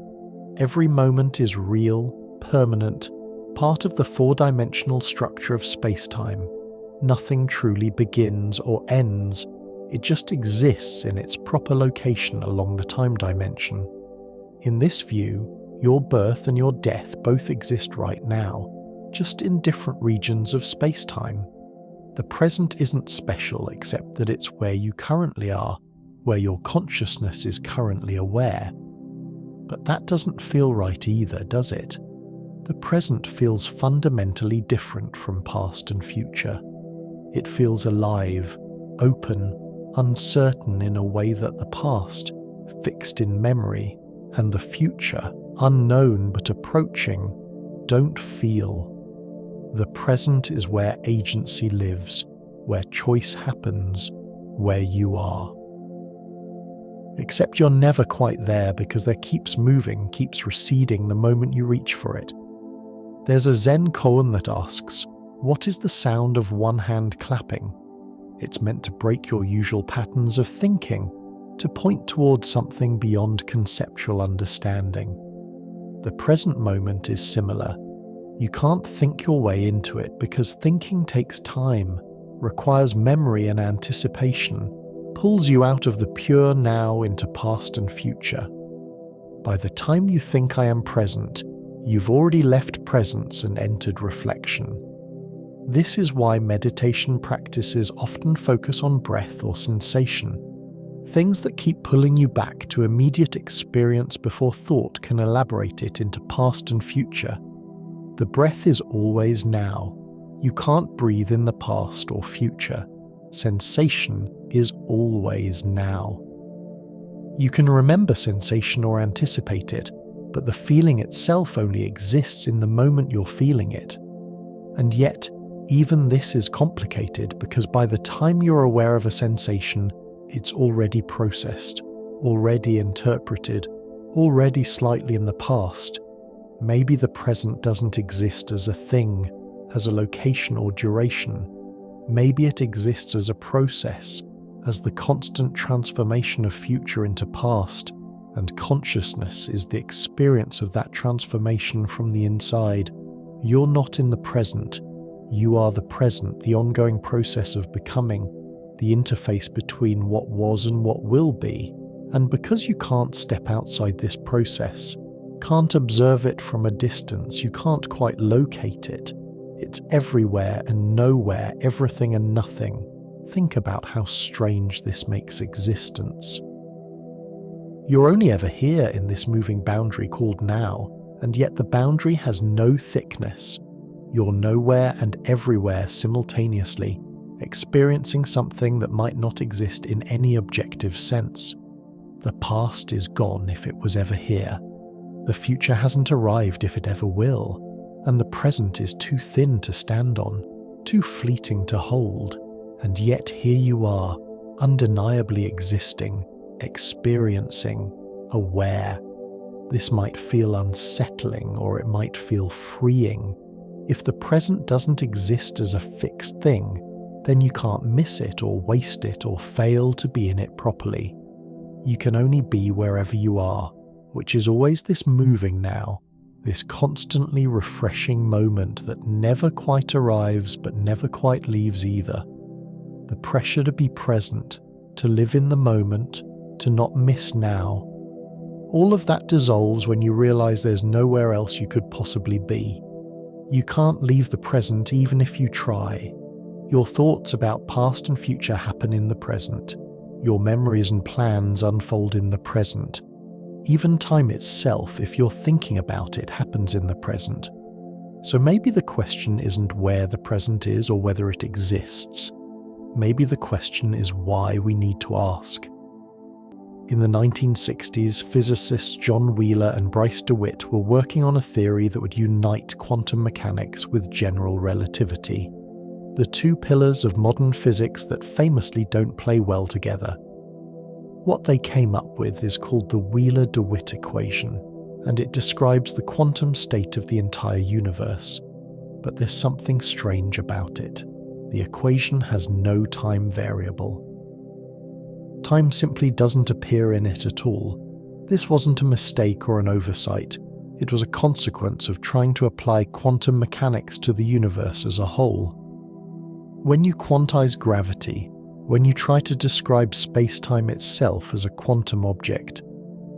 Every moment is real, permanent, part of the four-dimensional structure of space-time. Nothing truly begins or ends, it just exists in its proper location along the time dimension. In this view, your birth and your death both exist right now, just in different regions of space-time. The present isn't special except that it's where you currently are, where your consciousness is currently aware. But that doesn't feel right either, does it? The present feels fundamentally different from past and future. It feels alive, open, uncertain in a way that the past, fixed in memory, and the future, unknown but approaching, don't feel. The present is where agency lives, where choice happens, where you are. Except you're never quite there because there keeps moving, keeps receding the moment you reach for it. There's a Zen koan that asks, what is the sound of one hand clapping? It's meant to break your usual patterns of thinking, to point towards something beyond conceptual understanding. The present moment is similar. You can't think your way into it because thinking takes time, requires memory and anticipation, pulls you out of the pure now into past and future. By the time you think I am present, you've already left presence and entered reflection. This is why meditation practices often focus on breath or sensation, things that keep pulling you back to immediate experience before thought can elaborate it into past and future. The breath is always now. You can't breathe in the past or future. Sensation is always now. You can remember sensation or anticipate it, but the feeling itself only exists in the moment you're feeling it. And yet, even this is complicated because by the time you're aware of a sensation, it's already processed, already interpreted, already slightly in the past. Maybe the present doesn't exist as a thing, as a location or duration. Maybe it exists as a process, as the constant transformation of future into past, and consciousness is the experience of that transformation from the inside. You're not in the present. You are the present, the ongoing process of becoming, the interface between what was and what will be. And because you can't step outside this process, can't observe it from a distance, you can't quite locate it. It's everywhere and nowhere, everything and nothing. Think about how strange this makes existence. You're only ever here in this moving boundary called now, and yet the boundary has no thickness. You're nowhere and everywhere simultaneously, experiencing something that might not exist in any objective sense. The past is gone if it was ever here. The future hasn't arrived if it ever will, and the present is too thin to stand on, too fleeting to hold, and yet here you are, undeniably existing, experiencing, aware. This might feel unsettling or it might feel freeing. If the present doesn't exist as a fixed thing, then you can't miss it or waste it or fail to be in it properly. You can only be wherever you are, which is always this moving now, this constantly refreshing moment that never quite arrives but never quite leaves either. The pressure to be present, to live in the moment, to not miss now. All of that dissolves when you realize there's nowhere else you could possibly be. You can't leave the present even if you try. Your thoughts about past and future happen in the present. Your memories and plans unfold in the present. Even time itself, if you're thinking about it, happens in the present. So maybe the question isn't where the present is or whether it exists. Maybe the question is why we need to ask. In the 1960s, physicists John Wheeler and Bryce DeWitt were working on a theory that would unite quantum mechanics with general relativity, the two pillars of modern physics that famously don't play well together. What they came up with is called the Wheeler-DeWitt equation, and it describes the quantum state of the entire universe. But there's something strange about it. The equation has no time variable. Time simply doesn't appear in it at all. This wasn't a mistake or an oversight. It was a consequence of trying to apply quantum mechanics to the universe as a whole. When you quantize gravity, when you try to describe space-time itself as a quantum object,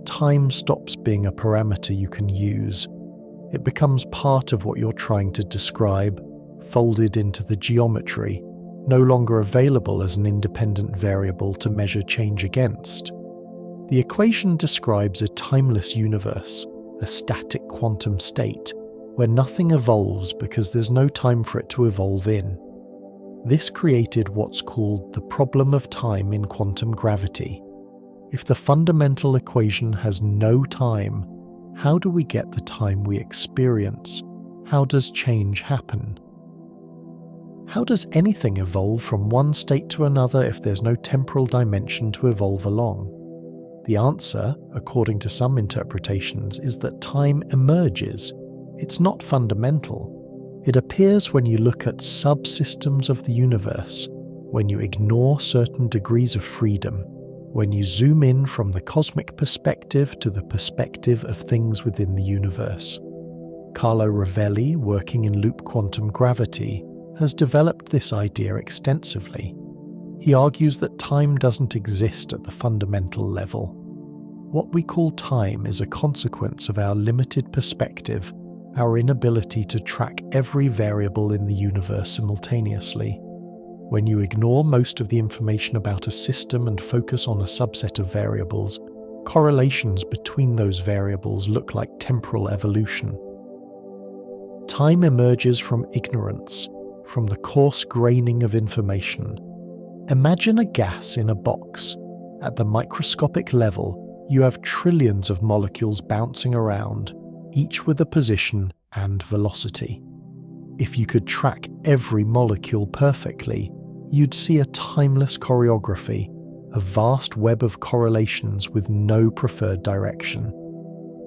time stops being a parameter you can use. It becomes part of what you're trying to describe, folded into the geometry, no longer available as an independent variable to measure change against. The equation describes a timeless universe, a static quantum state, where nothing evolves because there's no time for it to evolve in. This created what's called the problem of time in quantum gravity. If the fundamental equation has no time, how do we get the time we experience? How does change happen? How does anything evolve from one state to another if there's no temporal dimension to evolve along? The answer, according to some interpretations, is that time emerges. It's not fundamental. It appears when you look at subsystems of the universe, when you ignore certain degrees of freedom, when you zoom in from the cosmic perspective to the perspective of things within the universe. Carlo Rovelli, working in loop quantum gravity, has developed this idea extensively. He argues that time doesn't exist at the fundamental level. What we call time is a consequence of our limited perspective, our inability to track every variable in the universe simultaneously. When you ignore most of the information about a system and focus on a subset of variables, correlations between those variables look like temporal evolution. Time emerges from ignorance, from the coarse graining of information. Imagine a gas in a box. At the microscopic level, you have trillions of molecules bouncing around, each with a position and velocity. If you could track every molecule perfectly, you'd see a timeless choreography, a vast web of correlations with no preferred direction.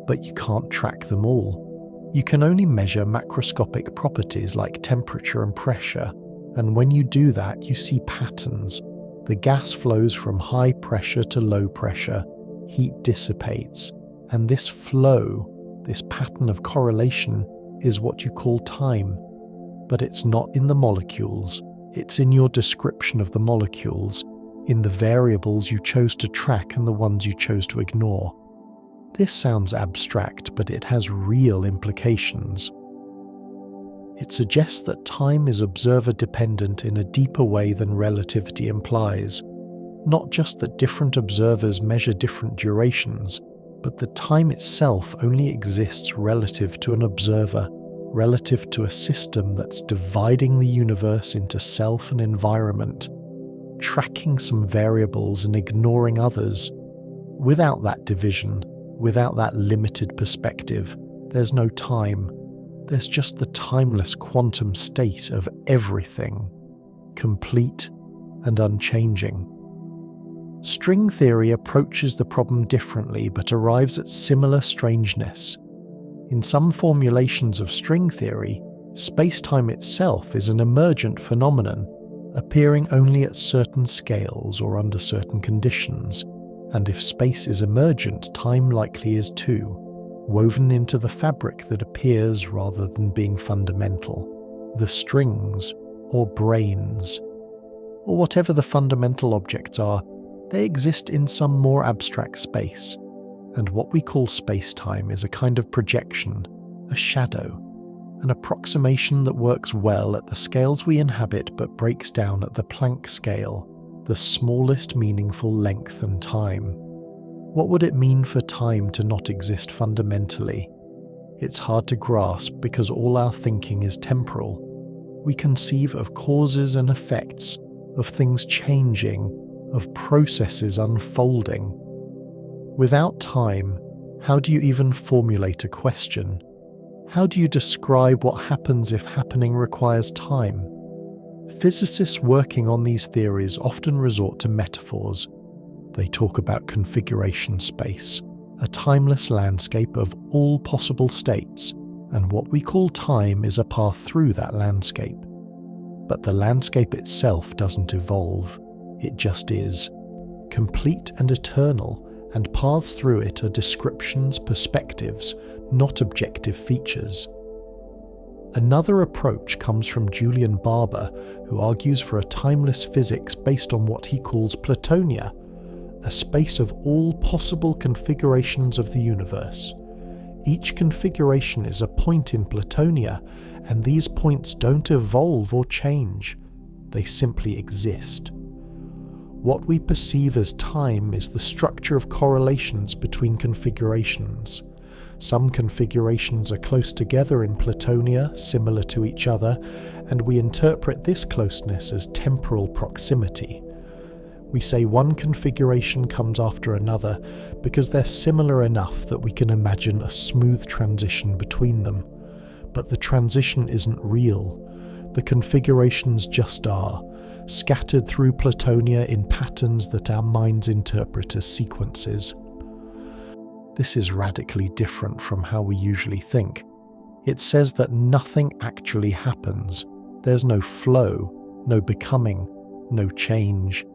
But you can't track them all. You can only measure macroscopic properties like temperature and pressure, and when you do that, you see patterns. The gas flows from high pressure to low pressure, heat dissipates, and this flow, this pattern of correlation, is what you call time. But it's not in the molecules, it's in your description of the molecules, in the variables you chose to track and the ones you chose to ignore. This sounds abstract, but it has real implications. It suggests that time is observer-dependent in a deeper way than relativity implies. Not just that different observers measure different durations, but that time itself only exists relative to an observer, relative to a system that's dividing the universe into self and environment, tracking some variables and ignoring others. Without that division, without that limited perspective, there's no time. There's just the timeless quantum state of everything, complete and unchanging. String theory approaches the problem differently but arrives at similar strangeness. In some formulations of string theory, space-time itself is an emergent phenomenon, appearing only at certain scales or under certain conditions. And if space is emergent, time likely is too, woven into the fabric that appears rather than being fundamental. The strings, or brains, or whatever the fundamental objects are, they exist in some more abstract space, and what we call space-time is a kind of projection, a shadow, an approximation that works well at the scales we inhabit but breaks down at the Planck scale, the smallest meaningful length and time. What would it mean for time to not exist fundamentally? It's hard to grasp because all our thinking is temporal. We conceive of causes and effects, of things changing, of processes unfolding. Without time, how do you even formulate a question? How do you describe what happens if happening requires time? Physicists working on these theories often resort to metaphors. They talk about configuration space, a timeless landscape of all possible states, and what we call time is a path through that landscape. But the landscape itself doesn't evolve, it just is, complete and eternal, and paths through it are descriptions, perspectives, not objective features. Another approach comes from Julian Barber, who argues for a timeless physics based on what he calls Platonia, a space of all possible configurations of the universe. Each configuration is a point in Platonia, and these points don't evolve or change. They simply exist. What we perceive as time is the structure of correlations between configurations. Some configurations are close together in Platonia, similar to each other, and we interpret this closeness as temporal proximity. We say one configuration comes after another because they're similar enough that we can imagine a smooth transition between them. But the transition isn't real. The configurations just are, scattered through Platonia in patterns that our minds interpret as sequences. This is radically different from how we usually think. It says that nothing actually happens. There's no flow, no becoming, no change.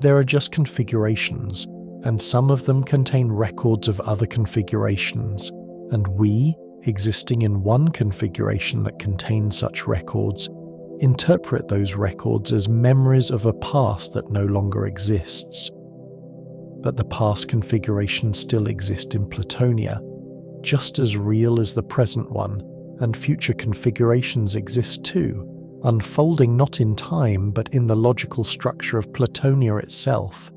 There are just configurations, and some of them contain records of other configurations, and we, existing in one configuration that contains such records, interpret those records as memories of a past that no longer exists. But the past configurations still exist in Platonia, just as real as the present one, and future configurations exist too, unfolding not in time but in the logical structure of Platonia itself.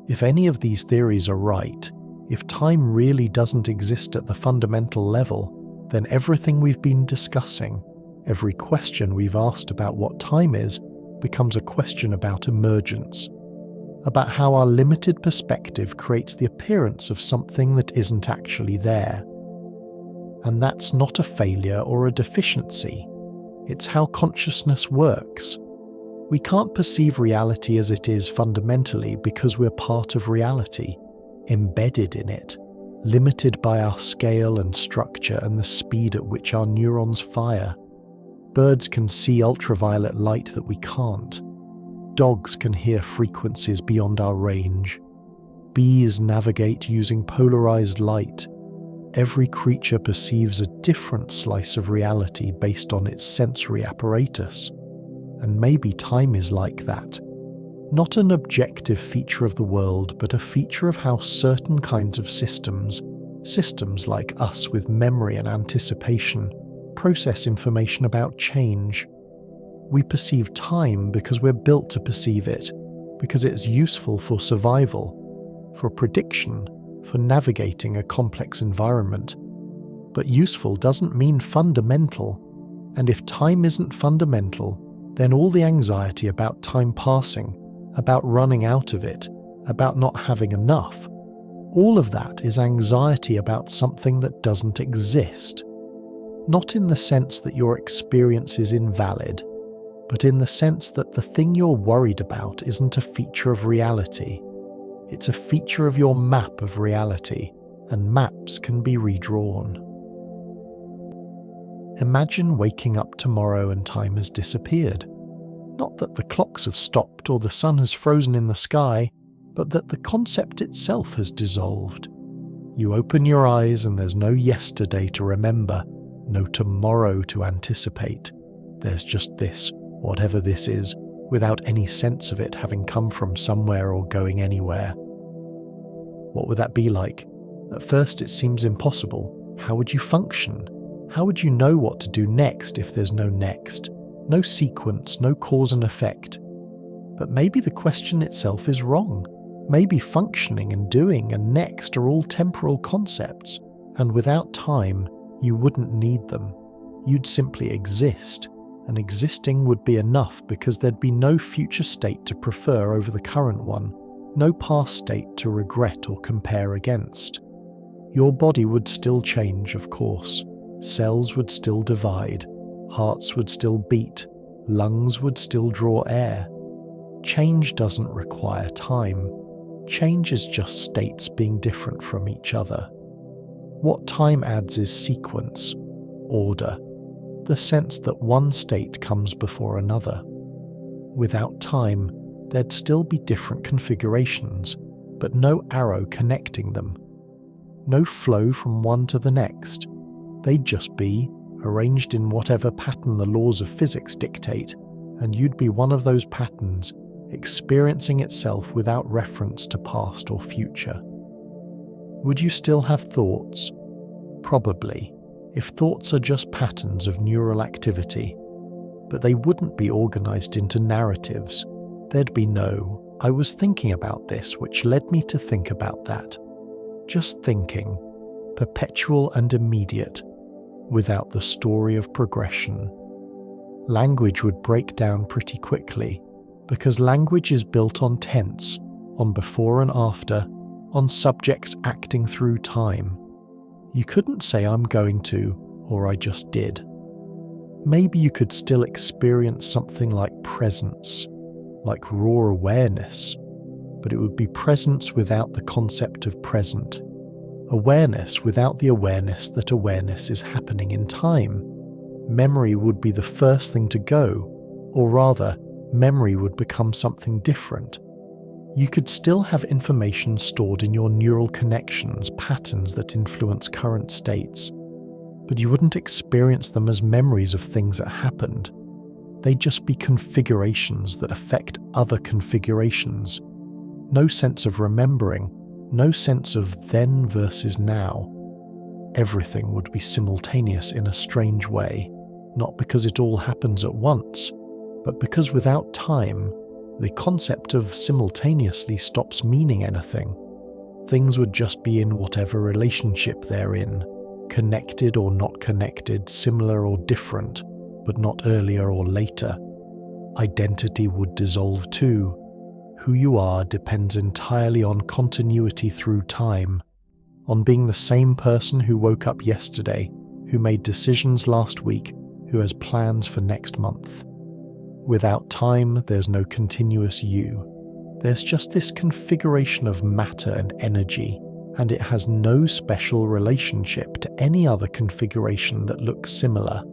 If any of these theories are right, if time really doesn't exist at the fundamental level, then everything we've been discussing, every question we've asked about what time is, becomes a question about emergence, about how our limited perspective creates the appearance of something that isn't actually there. And that's not a failure or a deficiency. It's how consciousness works. We can't perceive reality as it is fundamentally because we're part of reality, embedded in it, limited by our scale and structure and the speed at which our neurons fire. Birds can see ultraviolet light that we can't. Dogs can hear frequencies beyond our range. Bees navigate using polarized light. Every creature perceives a different slice of reality based on its sensory apparatus. And maybe time is like that. Not an objective feature of the world, but a feature of how certain kinds of systems like us with memory and anticipation, process information about change. We perceive time because we're built to perceive it, because it's useful for survival, for prediction, for navigating a complex environment. But useful doesn't mean fundamental, and if time isn't fundamental, then all the anxiety about time passing, about running out of it, about not having enough, all of that is anxiety about something that doesn't exist. Not in the sense that your experience is invalid, but in the sense that the thing you're worried about isn't a feature of reality. It's a feature of your map of reality, and maps can be redrawn. Imagine waking up tomorrow and time has disappeared. Not that the clocks have stopped or the sun has frozen in the sky, but that the concept itself has dissolved. You open your eyes and there's no yesterday to remember, no tomorrow to anticipate. There's just this, whatever this is, without any sense of it having come from somewhere or going anywhere. What would that be like? At first it seems impossible. How would you function? How would you know what to do next if there's no next? No sequence, no cause and effect. But maybe the question itself is wrong. Maybe functioning and doing and next are all temporal concepts, and without time, you wouldn't need them. You'd simply exist, and existing would be enough because there'd be no future state to prefer over the current one, no past state to regret or compare against. Your body would still change, of course. Cells would still divide, hearts would still beat, lungs would still draw air. Change doesn't require time. Change is just states being different from each other. What time adds is sequence, order, the sense that one state comes before another. Without time, there'd still be different configurations, but no arrow connecting them. No flow from one to the next. They'd just be arranged in whatever pattern the laws of physics dictate, and you'd be one of those patterns, experiencing itself without reference to past or future. Would you still have thoughts? Probably, if thoughts are just patterns of neural activity. But they wouldn't be organized into narratives. There'd be no, I was thinking about this, which led me to think about that. Just thinking, perpetual and immediate, without the story of progression. Language would break down pretty quickly, because language is built on tense, on before and after, on subjects acting through time. You couldn't say I'm going to, or I just did. Maybe you could still experience something like presence, like raw awareness, but it would be presence without the concept of present. Awareness without the awareness that awareness is happening in time. Memory would be the first thing to go, or rather, memory would become something different. You could still have information stored in your neural connections, patterns that influence current states, but you wouldn't experience them as memories of things that happened. They'd just be configurations that affect other configurations. No sense of remembering, no sense of then versus now. Everything would be simultaneous in a strange way, not because it all happens at once, but because without time, the concept of simultaneously stops meaning anything. Things would just be in whatever relationship they're in, connected or not connected, similar or different, but not earlier or later. Identity would dissolve too. Who you are depends entirely on continuity through time, on being the same person who woke up yesterday, who made decisions last week, who has plans for next month. Without time, there's no continuous you. There's just this configuration of matter and energy, and it has no special relationship to any other configuration that looks similar.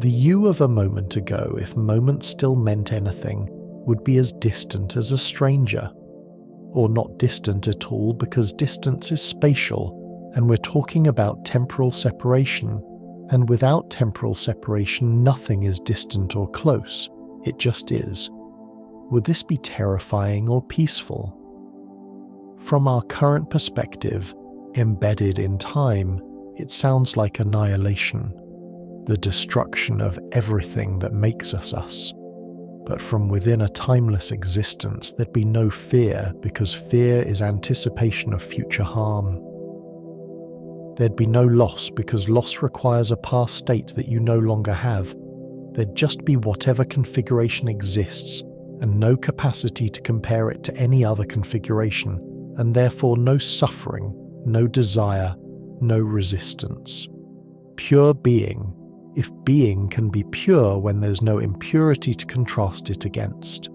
The you of a moment ago, if moment still meant anything, would be as distant as a stranger. Or not distant at all, because distance is spatial, and we're talking about temporal separation, and without temporal separation nothing is distant or close, it just is. Would this be terrifying or peaceful? From our current perspective, embedded in time, it sounds like annihilation, the destruction of everything that makes us us. But from within a timeless existence, there'd be no fear, because fear is anticipation of future harm. There'd be no loss, because loss requires a past state that you no longer have. There'd just be whatever configuration exists, and no capacity to compare it to any other configuration, and therefore no suffering, no desire, no resistance. Pure being, if being can be pure when there's no impurity to contrast it against.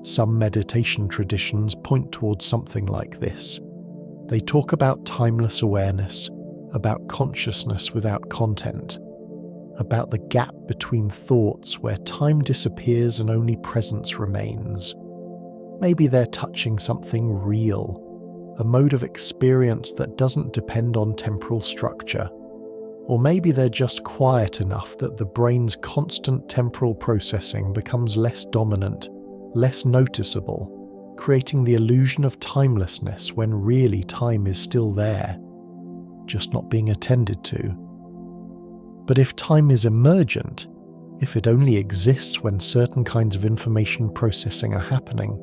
Some meditation traditions point towards something like this. They talk about timeless awareness, about consciousness without content, about the gap between thoughts where time disappears and only presence remains. Maybe they're touching something real, a mode of experience that doesn't depend on temporal structure. Or maybe they're just quiet enough that the brain's constant temporal processing becomes less dominant, less noticeable, creating the illusion of timelessness when really time is still there, just not being attended to. But if time is emergent, if it only exists when certain kinds of information processing are happening,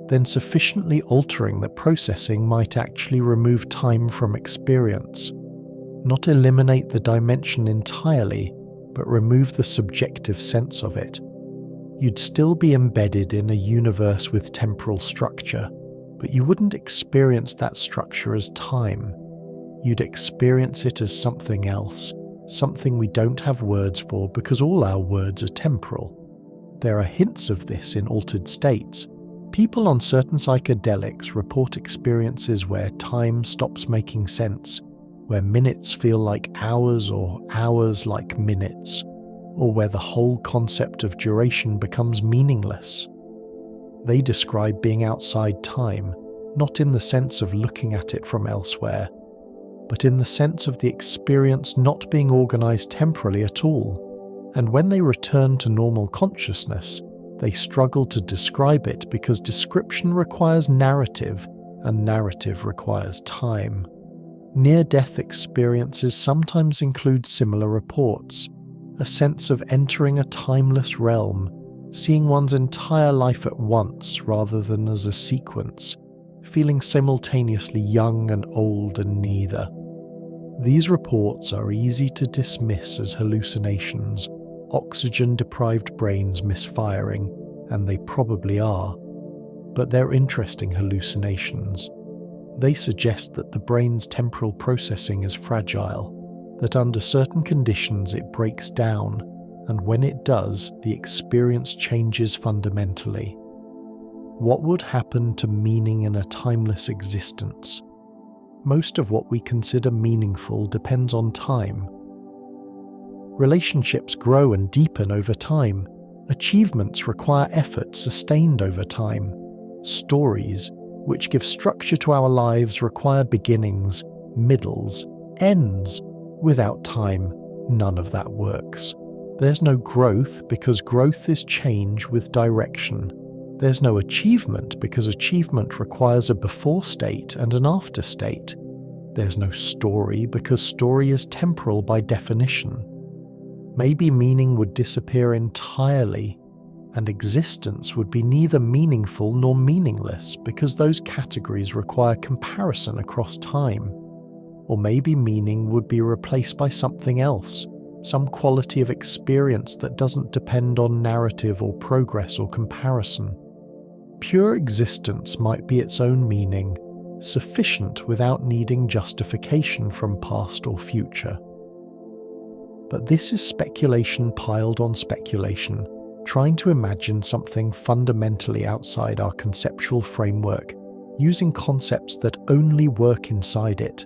then sufficiently altering that processing might actually remove time from experience, not eliminate the dimension entirely, but remove the subjective sense of it. You'd still be embedded in a universe with temporal structure, but you wouldn't experience that structure as time. You'd experience it as something else, something we don't have words for because all our words are temporal. There are hints of this in altered states. People on certain psychedelics report experiences where time stops making sense, where minutes feel like hours or hours like minutes, or where the whole concept of duration becomes meaningless. They describe being outside time, not in the sense of looking at it from elsewhere, but in the sense of the experience not being organized temporally at all. And when they return to normal consciousness, they struggle to describe it because description requires narrative, and narrative requires time. Near-death experiences sometimes include similar reports, a sense of entering a timeless realm, seeing one's entire life at once rather than as a sequence, feeling simultaneously young and old and neither. These reports are easy to dismiss as hallucinations, oxygen-deprived brains misfiring, and they probably are. But they're interesting hallucinations. They suggest that the brain's temporal processing is fragile, that under certain conditions it breaks down, and when it does, the experience changes fundamentally. What would happen to meaning in a timeless existence? Most of what we consider meaningful depends on time. Relationships grow and deepen over time. Achievements require effort sustained over time. Stories, which give structure to our lives, require beginnings, middles, ends. Without time, none of that works. There's no growth because growth is change with direction. There's no achievement because achievement requires a before state and an after state. There's no story because story is temporal by definition. Maybe meaning would disappear entirely, and existence would be neither meaningful nor meaningless because those categories require comparison across time. Or maybe meaning would be replaced by something else, some quality of experience that doesn't depend on narrative or progress or comparison. Pure existence might be its own meaning, sufficient without needing justification from past or future. But this is speculation piled on speculation, trying to imagine something fundamentally outside our conceptual framework, using concepts that only work inside it.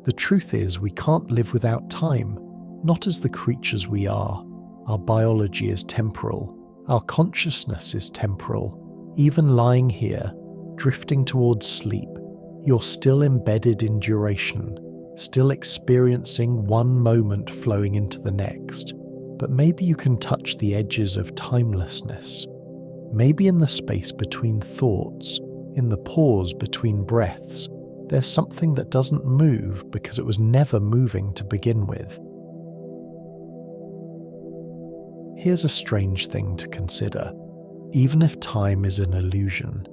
The truth is, we can't live without time, not as the creatures we are. Our biology is temporal, our consciousness is temporal. Even lying here, drifting towards sleep, you're still embedded in duration, still experiencing one moment flowing into the next. But maybe you can touch the edges of timelessness. Maybe in the space between thoughts, in the pause between breaths, there's something that doesn't move because it was never moving to begin with. Here's a strange thing to consider. Even if time is an illusion,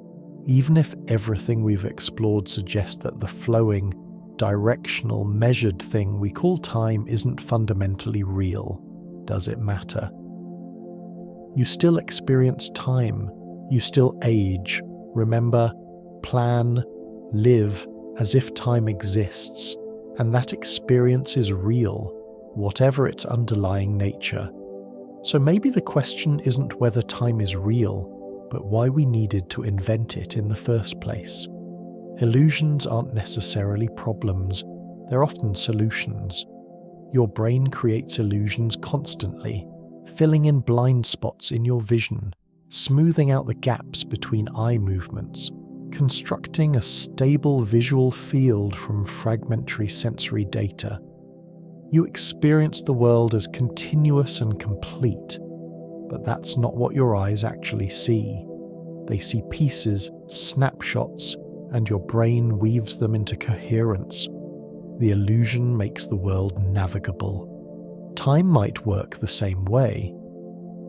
even if everything we've explored suggests that the flowing, directional, measured thing we call time isn't fundamentally real, does it matter? You still experience time, you still age, remember, plan, live as if time exists, and that experience is real, whatever its underlying nature. So maybe the question isn't whether time is real, but why we needed to invent it in the first place. Illusions aren't necessarily problems, they're often solutions. Your brain creates illusions constantly, filling in blind spots in your vision, smoothing out the gaps between eye movements, constructing a stable visual field from fragmentary sensory data. You experience the world as continuous and complete, but that's not what your eyes actually see. They see pieces, snapshots, and your brain weaves them into coherence. The illusion makes the world navigable. Time might work the same way.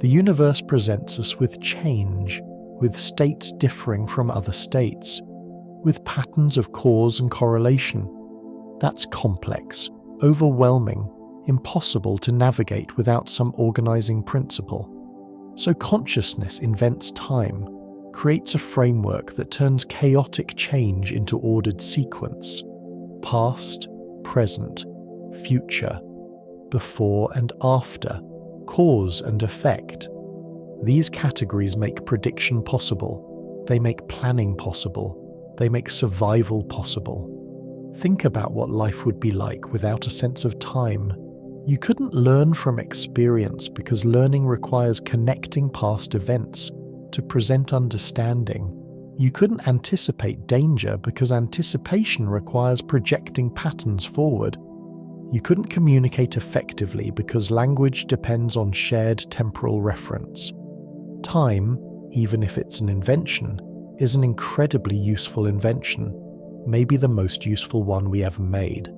The universe presents us with change, with states differing from other states, with patterns of cause and correlation. That's complex, overwhelming, impossible to navigate without some organizing principle. So consciousness invents time, creates a framework that turns chaotic change into ordered sequence. Past, present, future, before and after, cause and effect. These categories make prediction possible. They make planning possible. They make survival possible. Think about what life would be like without a sense of time. You couldn't learn from experience because learning requires connecting past events to present understanding. You couldn't anticipate danger because anticipation requires projecting patterns forward. You couldn't communicate effectively because language depends on shared temporal reference. Time, even if it's an invention, is an incredibly useful invention, maybe the most useful one we ever made.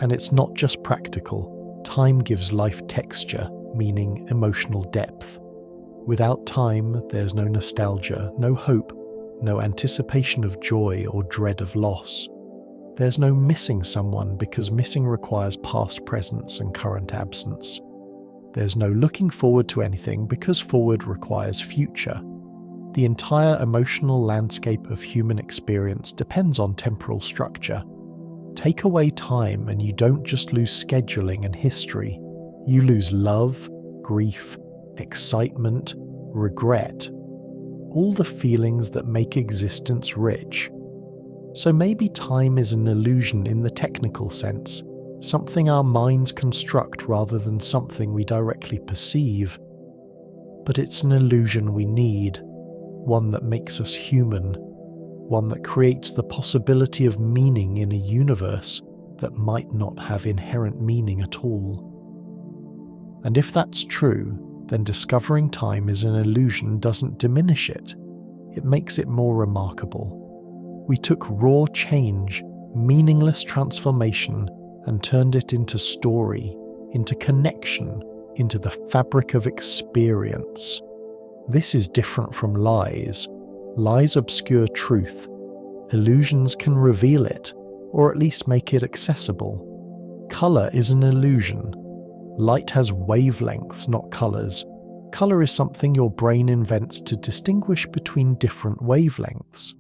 And it's not just practical. Time gives life texture, meaning emotional depth. Without time, there's no nostalgia, no hope, no anticipation of joy or dread of loss. There's no missing someone because missing requires past presence and current absence. There's no looking forward to anything because forward requires future. The entire emotional landscape of human experience depends on temporal structure. Take away time and you don't just lose scheduling and history. You lose love, grief, excitement, regret, all the feelings that make existence rich. So maybe time is an illusion in the technical sense, something our minds construct rather than something we directly perceive. But it's an illusion we need, one that makes us human, one that creates the possibility of meaning in a universe that might not have inherent meaning at all. And if that's true, then discovering time is an illusion doesn't diminish it. It makes it more remarkable. We took raw change, meaningless transformation, and turned it into story, into connection, into the fabric of experience. This is different from lies. Lies obscure truth. Illusions can reveal it, or at least make it accessible. Color is an illusion. Light has wavelengths, not colors. Color is something your brain invents to distinguish between different wavelengths.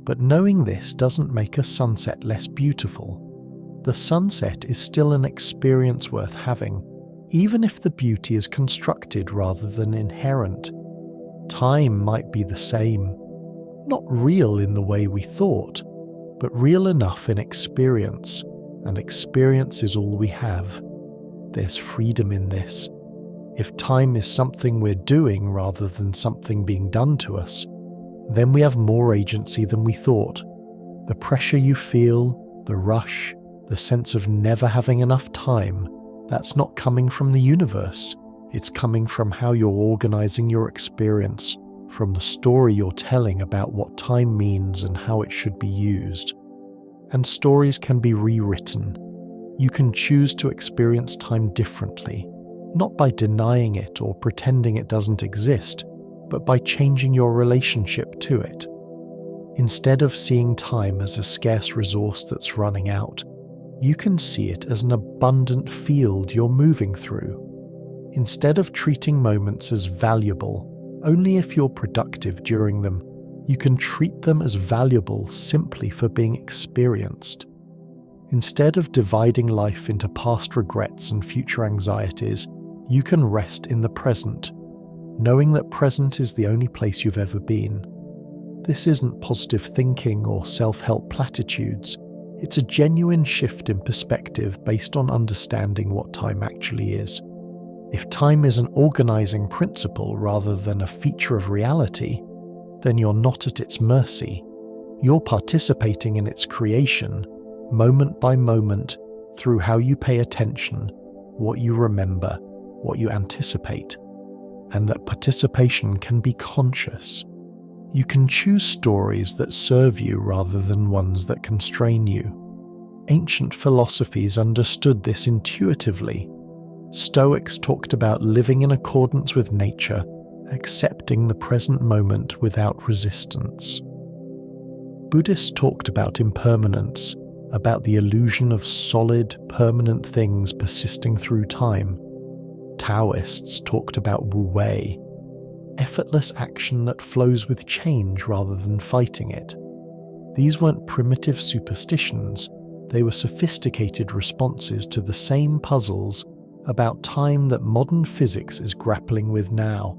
But knowing this doesn't make a sunset less beautiful. The sunset is still an experience worth having, even if the beauty is constructed rather than inherent. Time might be the same. Not real in the way we thought, but real enough in experience, and experience is all we have. There's freedom in this. If time is something we're doing rather than something being done to us, then we have more agency than we thought. The pressure you feel, the rush, the sense of never having enough time, that's not coming from the universe. It's coming from how you're organizing your experience, from the story you're telling about what time means and how it should be used. And stories can be rewritten. You can choose to experience time differently, not by denying it or pretending it doesn't exist, but by changing your relationship to it. Instead of seeing time as a scarce resource that's running out, you can see it as an abundant field you're moving through. Instead of treating moments as valuable only if you're productive during them, you can treat them as valuable simply for being experienced. Instead of dividing life into past regrets and future anxieties, you can rest in the present, knowing that present is the only place you've ever been. This isn't positive thinking or self-help platitudes. It's a genuine shift in perspective based on understanding what time actually is. If time is an organizing principle rather than a feature of reality, then you're not at its mercy. You're participating in its creation, moment by moment, through how you pay attention, what you remember, what you anticipate, and that participation can be conscious. You can choose stories that serve you rather than ones that constrain you. Ancient philosophies understood this intuitively. Stoics talked about living in accordance with nature, accepting the present moment without resistance. Buddhists talked about impermanence, about the illusion of solid, permanent things persisting through time. Taoists talked about wu wei, effortless action that flows with change rather than fighting it. These weren't primitive superstitions, they were sophisticated responses to the same puzzles about time that modern physics is grappling with now.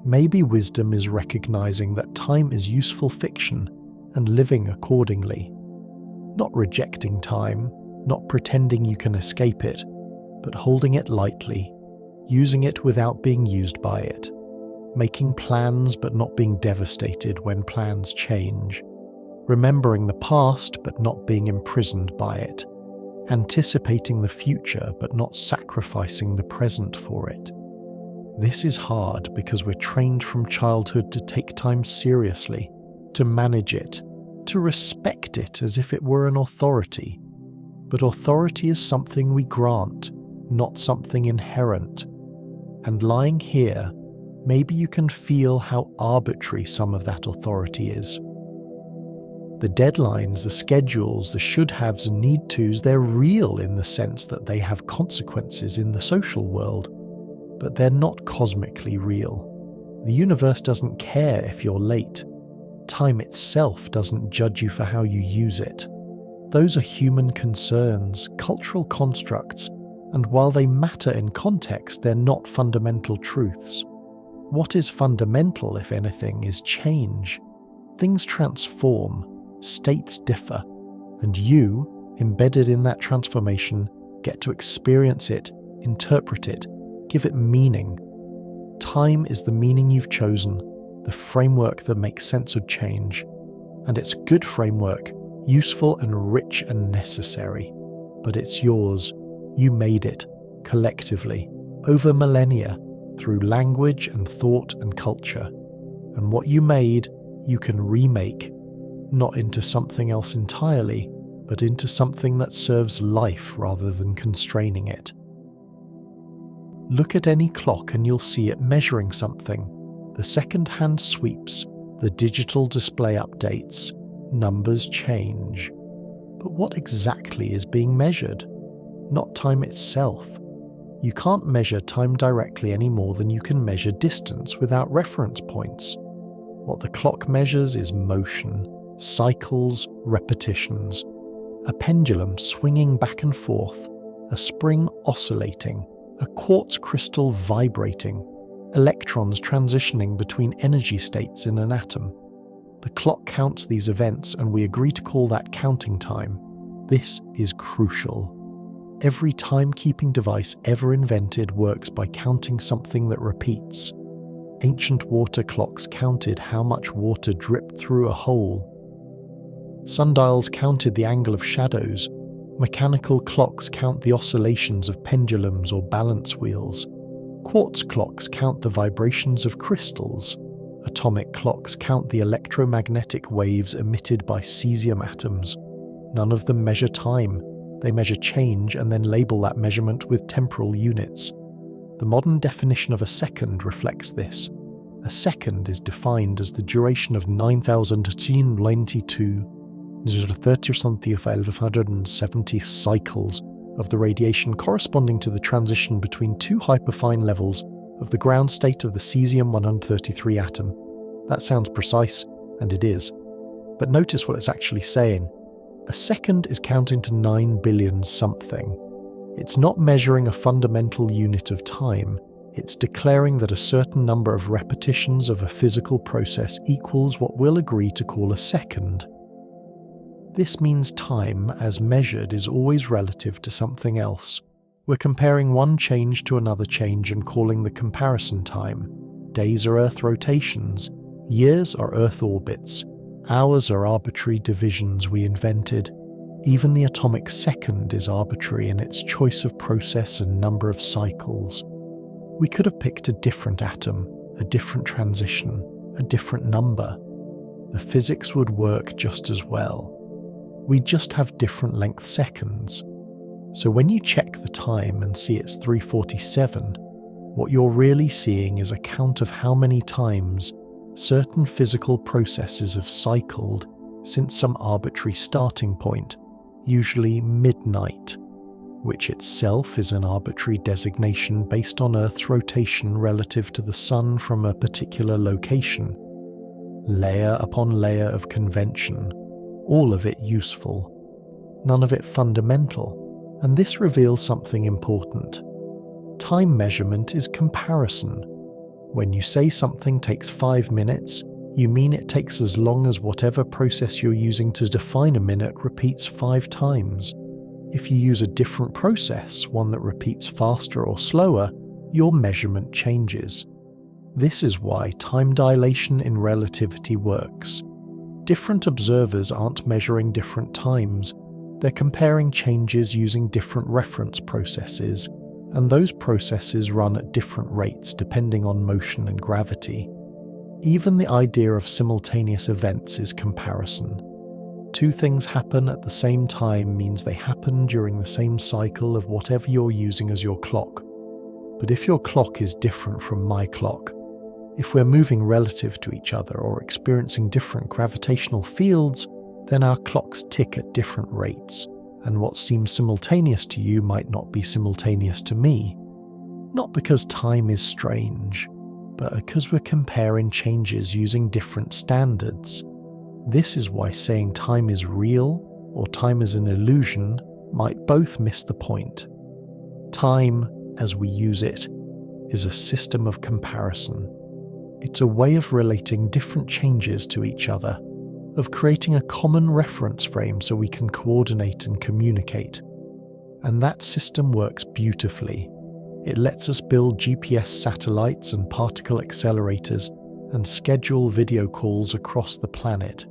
Maybe wisdom is recognizing that time is useful fiction and living accordingly. Not rejecting time, not pretending you can escape it, but holding it lightly, using it without being used by it, making plans but not being devastated when plans change, remembering the past but not being imprisoned by it, anticipating the future but not sacrificing the present for it. This is hard because we're trained from childhood to take time seriously, to manage it, to respect it as if it were an authority. But authority is something we grant, not something inherent. And lying here, maybe you can feel how arbitrary some of that authority is. The deadlines, the schedules, the should-haves and need-tos, they're real in the sense that they have consequences in the social world, but they're not cosmically real. The universe doesn't care if you're late. Time itself doesn't judge you for how you use it. Those are human concerns, cultural constructs, and while they matter in context, they're not fundamental truths. What is fundamental, if anything, is change. Things transform, states differ, and you, embedded in that transformation, get to experience it, interpret it, give it meaning. Time is the meaning you've chosen, the framework that makes sense of change. And it's a good framework, useful and rich and necessary. But it's yours. You made it, collectively, over millennia, through language and thought and culture. And what you made, you can remake, not into something else entirely, but into something that serves life rather than constraining it. Look at any clock and you'll see it measuring something. The second-hand sweeps, the digital display updates, numbers change. But what exactly is being measured? Not time itself. You can't measure time directly any more than you can measure distance without reference points. What the clock measures is motion, cycles, repetitions. A pendulum swinging back and forth, a spring oscillating, a quartz crystal vibrating, electrons transitioning between energy states in an atom. The clock counts these events and we agree to call that counting time. This is crucial. Every timekeeping device ever invented works by counting something that repeats. Ancient water clocks counted how much water dripped through a hole. Sundials counted the angle of shadows. Mechanical clocks count the oscillations of pendulums or balance wheels. Quartz clocks count the vibrations of crystals. Atomic clocks count the electromagnetic waves emitted by cesium atoms. None of them measure time. They measure change and then label that measurement with temporal units. The modern definition of a second reflects this. A second is defined as the duration of 9,092 570 cycles of the radiation corresponding to the transition between two hyperfine levels of the ground state of the cesium-133 atom. That sounds precise, and it is. But notice what it's actually saying. A second is counting to 9 billion something. It's not measuring a fundamental unit of time. It's declaring that a certain number of repetitions of a physical process equals what we'll agree to call a second. This means time, as measured, is always relative to something else. We're comparing one change to another change and calling the comparison time. Days are Earth rotations. Years are Earth orbits. Hours are arbitrary divisions we invented. Even the atomic second is arbitrary in its choice of process and number of cycles. We could have picked a different atom, a different transition, a different number. The physics would work just as well. We just have different length seconds. So when you check the time and see it's 3:47, what you're really seeing is a count of how many times certain physical processes have cycled since some arbitrary starting point, usually midnight, which itself is an arbitrary designation based on Earth's rotation relative to the Sun from a particular location. Layer upon layer of convention, all of it useful, none of it fundamental, and this reveals something important. Time measurement is comparison. When you say something takes 5 minutes, you mean it takes as long as whatever process you're using to define a minute repeats 5 times. If you use a different process, one that repeats faster or slower, your measurement changes. This is why time dilation in relativity works. Different observers aren't measuring different times, they're comparing changes using different reference processes, and those processes run at different rates depending on motion and gravity. Even the idea of simultaneous events is comparison. Two things happen at the same time means they happen during the same cycle of whatever you're using as your clock. But if your clock is different from my clock, if we're moving relative to each other or experiencing different gravitational fields, then our clocks tick at different rates, and what seems simultaneous to you might not be simultaneous to me. Not because time is strange, but because we're comparing changes using different standards. This is why saying time is real or time is an illusion might both miss the point. Time, as we use it, is a system of comparison. It's a way of relating different changes to each other, of creating a common reference frame so we can coordinate and communicate. And that system works beautifully. It lets us build GPS satellites and particle accelerators and schedule video calls across the planet.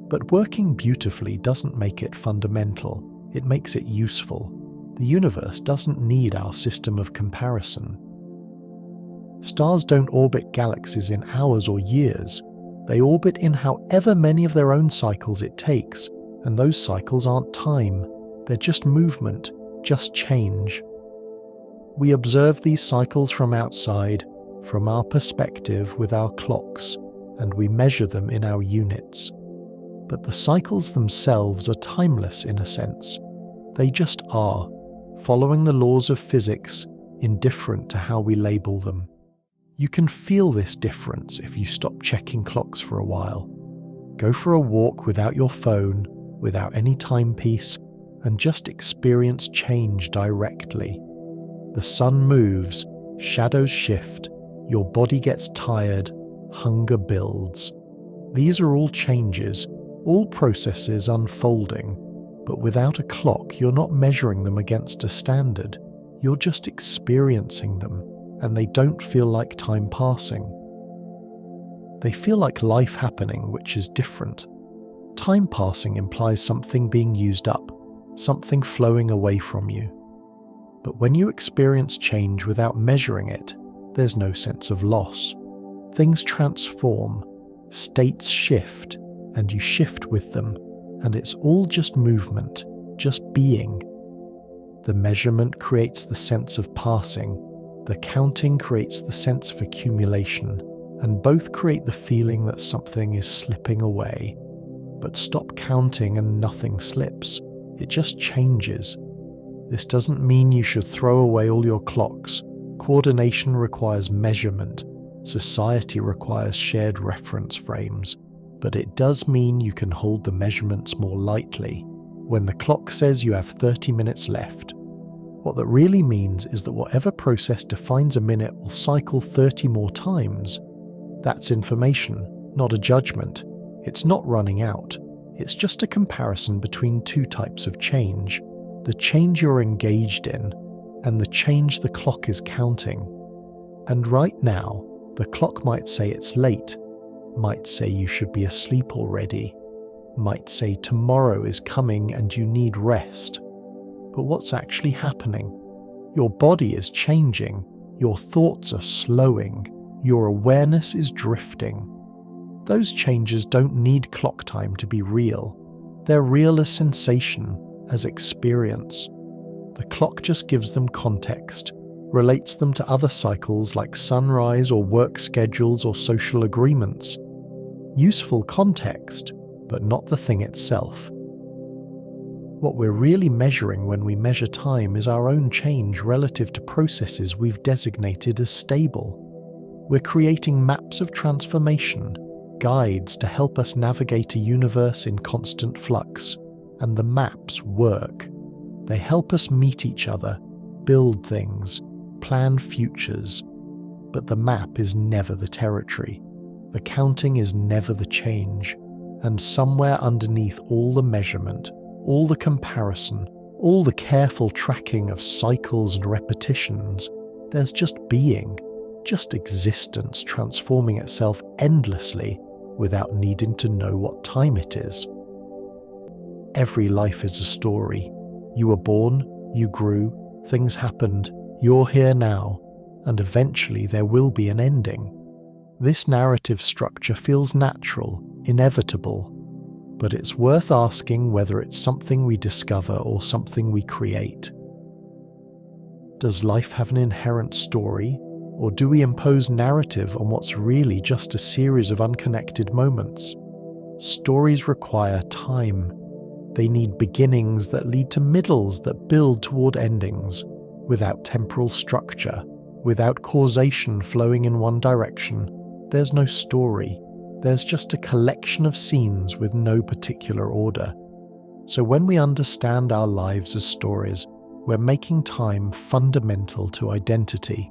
But working beautifully doesn't make it fundamental, it makes it useful. The universe doesn't need our system of comparison. Stars don't orbit galaxies in hours or years. They orbit in however many of their own cycles it takes, and those cycles aren't time. They're just movement, just change. We observe these cycles from outside, from our perspective with our clocks, and we measure them in our units. But the cycles themselves are timeless in a sense. They just are, following the laws of physics, indifferent to how we label them. You can feel this difference if you stop checking clocks for a while. Go for a walk without your phone, without any timepiece, and just experience change directly. The sun moves, shadows shift, your body gets tired, hunger builds. These are all changes, all processes unfolding, but without a clock you're not measuring them against a standard, you're just experiencing them, and they don't feel like time passing. They feel like life happening, which is different. Time passing implies something being used up, something flowing away from you. But when you experience change without measuring it, there's no sense of loss. Things transform, states shift, and you shift with them, and it's all just movement, just being. The measurement creates the sense of passing, the counting creates the sense of accumulation, and both create the feeling that something is slipping away. But stop counting and nothing slips, it just changes. This doesn't mean you should throw away all your clocks. Coordination requires measurement, society requires shared reference frames, but it does mean you can hold the measurements more lightly. When the clock says you have 30 minutes left, what that really means is that whatever process defines a minute will cycle 30 more times. That's information, not a judgment. It's not running out. It's just a comparison between two types of change. The change you're engaged in, and the change the clock is counting. And right now, the clock might say it's late, might say you should be asleep already, might say tomorrow is coming and you need rest. But what's actually happening? Your body is changing, your thoughts are slowing, your awareness is drifting. Those changes don't need clock time to be real. They're real as sensation, as experience. The clock just gives them context, relates them to other cycles like sunrise or work schedules or social agreements. Useful context, but not the thing itself. What we're really measuring when we measure time is our own change relative to processes we've designated as stable. We're creating maps of transformation, guides to help us navigate a universe in constant flux, and the maps work. They help us meet each other, build things, plan futures. But the map is never the territory. The counting is never the change. And somewhere underneath all the measurement, all the comparison, all the careful tracking of cycles and repetitions, there's just being, just existence transforming itself endlessly without needing to know what time it is. Every life is a story. You were born, you grew, things happened, you're here now, and eventually there will be an ending. This narrative structure feels natural, inevitable, but it's worth asking whether it's something we discover or something we create. Does life have an inherent story, or do we impose narrative on what's really just a series of unconnected moments? Stories require time. They need beginnings that lead to middles that build toward endings, without temporal structure, without causation flowing in one direction. There's no story. There's just a collection of scenes with no particular order. So when we understand our lives as stories, we're making time fundamental to identity.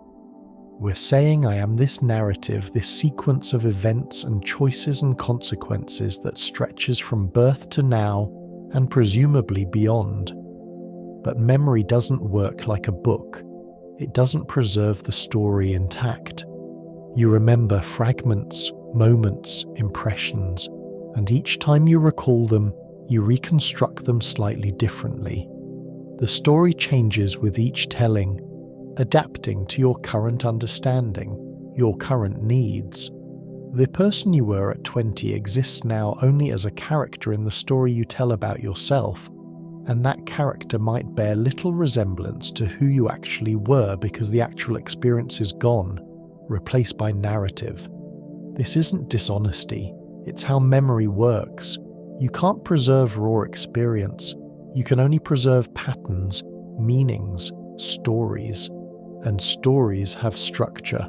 We're saying I am this narrative, this sequence of events and choices and consequences that stretches from birth to now and presumably beyond. But memory doesn't work like a book. It doesn't preserve the story intact. You remember fragments, moments, impressions, and each time you recall them, you reconstruct them slightly differently. The story changes with each telling, adapting to your current understanding, your current needs. The person you were at 20 exists now only as a character in the story you tell about yourself, and that character might bear little resemblance to who you actually were because the actual experience is gone, replaced by narrative. This isn't dishonesty, it's how memory works. You can't preserve raw experience. You can only preserve patterns, meanings, stories. And stories have structure.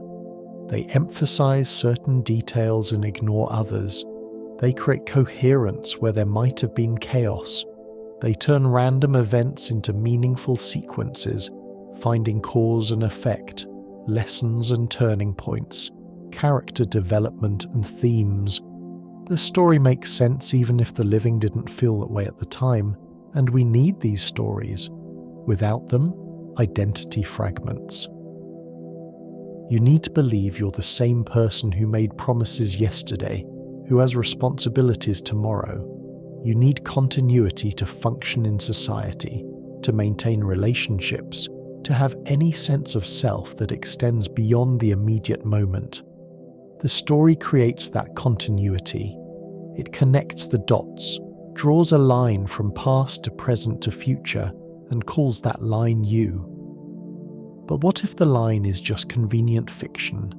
They emphasize certain details and ignore others. They create coherence where there might have been chaos. They turn random events into meaningful sequences, finding cause and effect, lessons and turning points, character development and themes. The story makes sense even if the living didn't feel that way at the time, and we need these stories. Without them, identity fragments. You need to believe you're the same person who made promises yesterday, who has responsibilities tomorrow. You need continuity to function in society, to maintain relationships, to have any sense of self that extends beyond the immediate moment. The story creates that continuity. It connects the dots, draws a line from past to present to future, and calls that line you. But what if the line is just convenient fiction?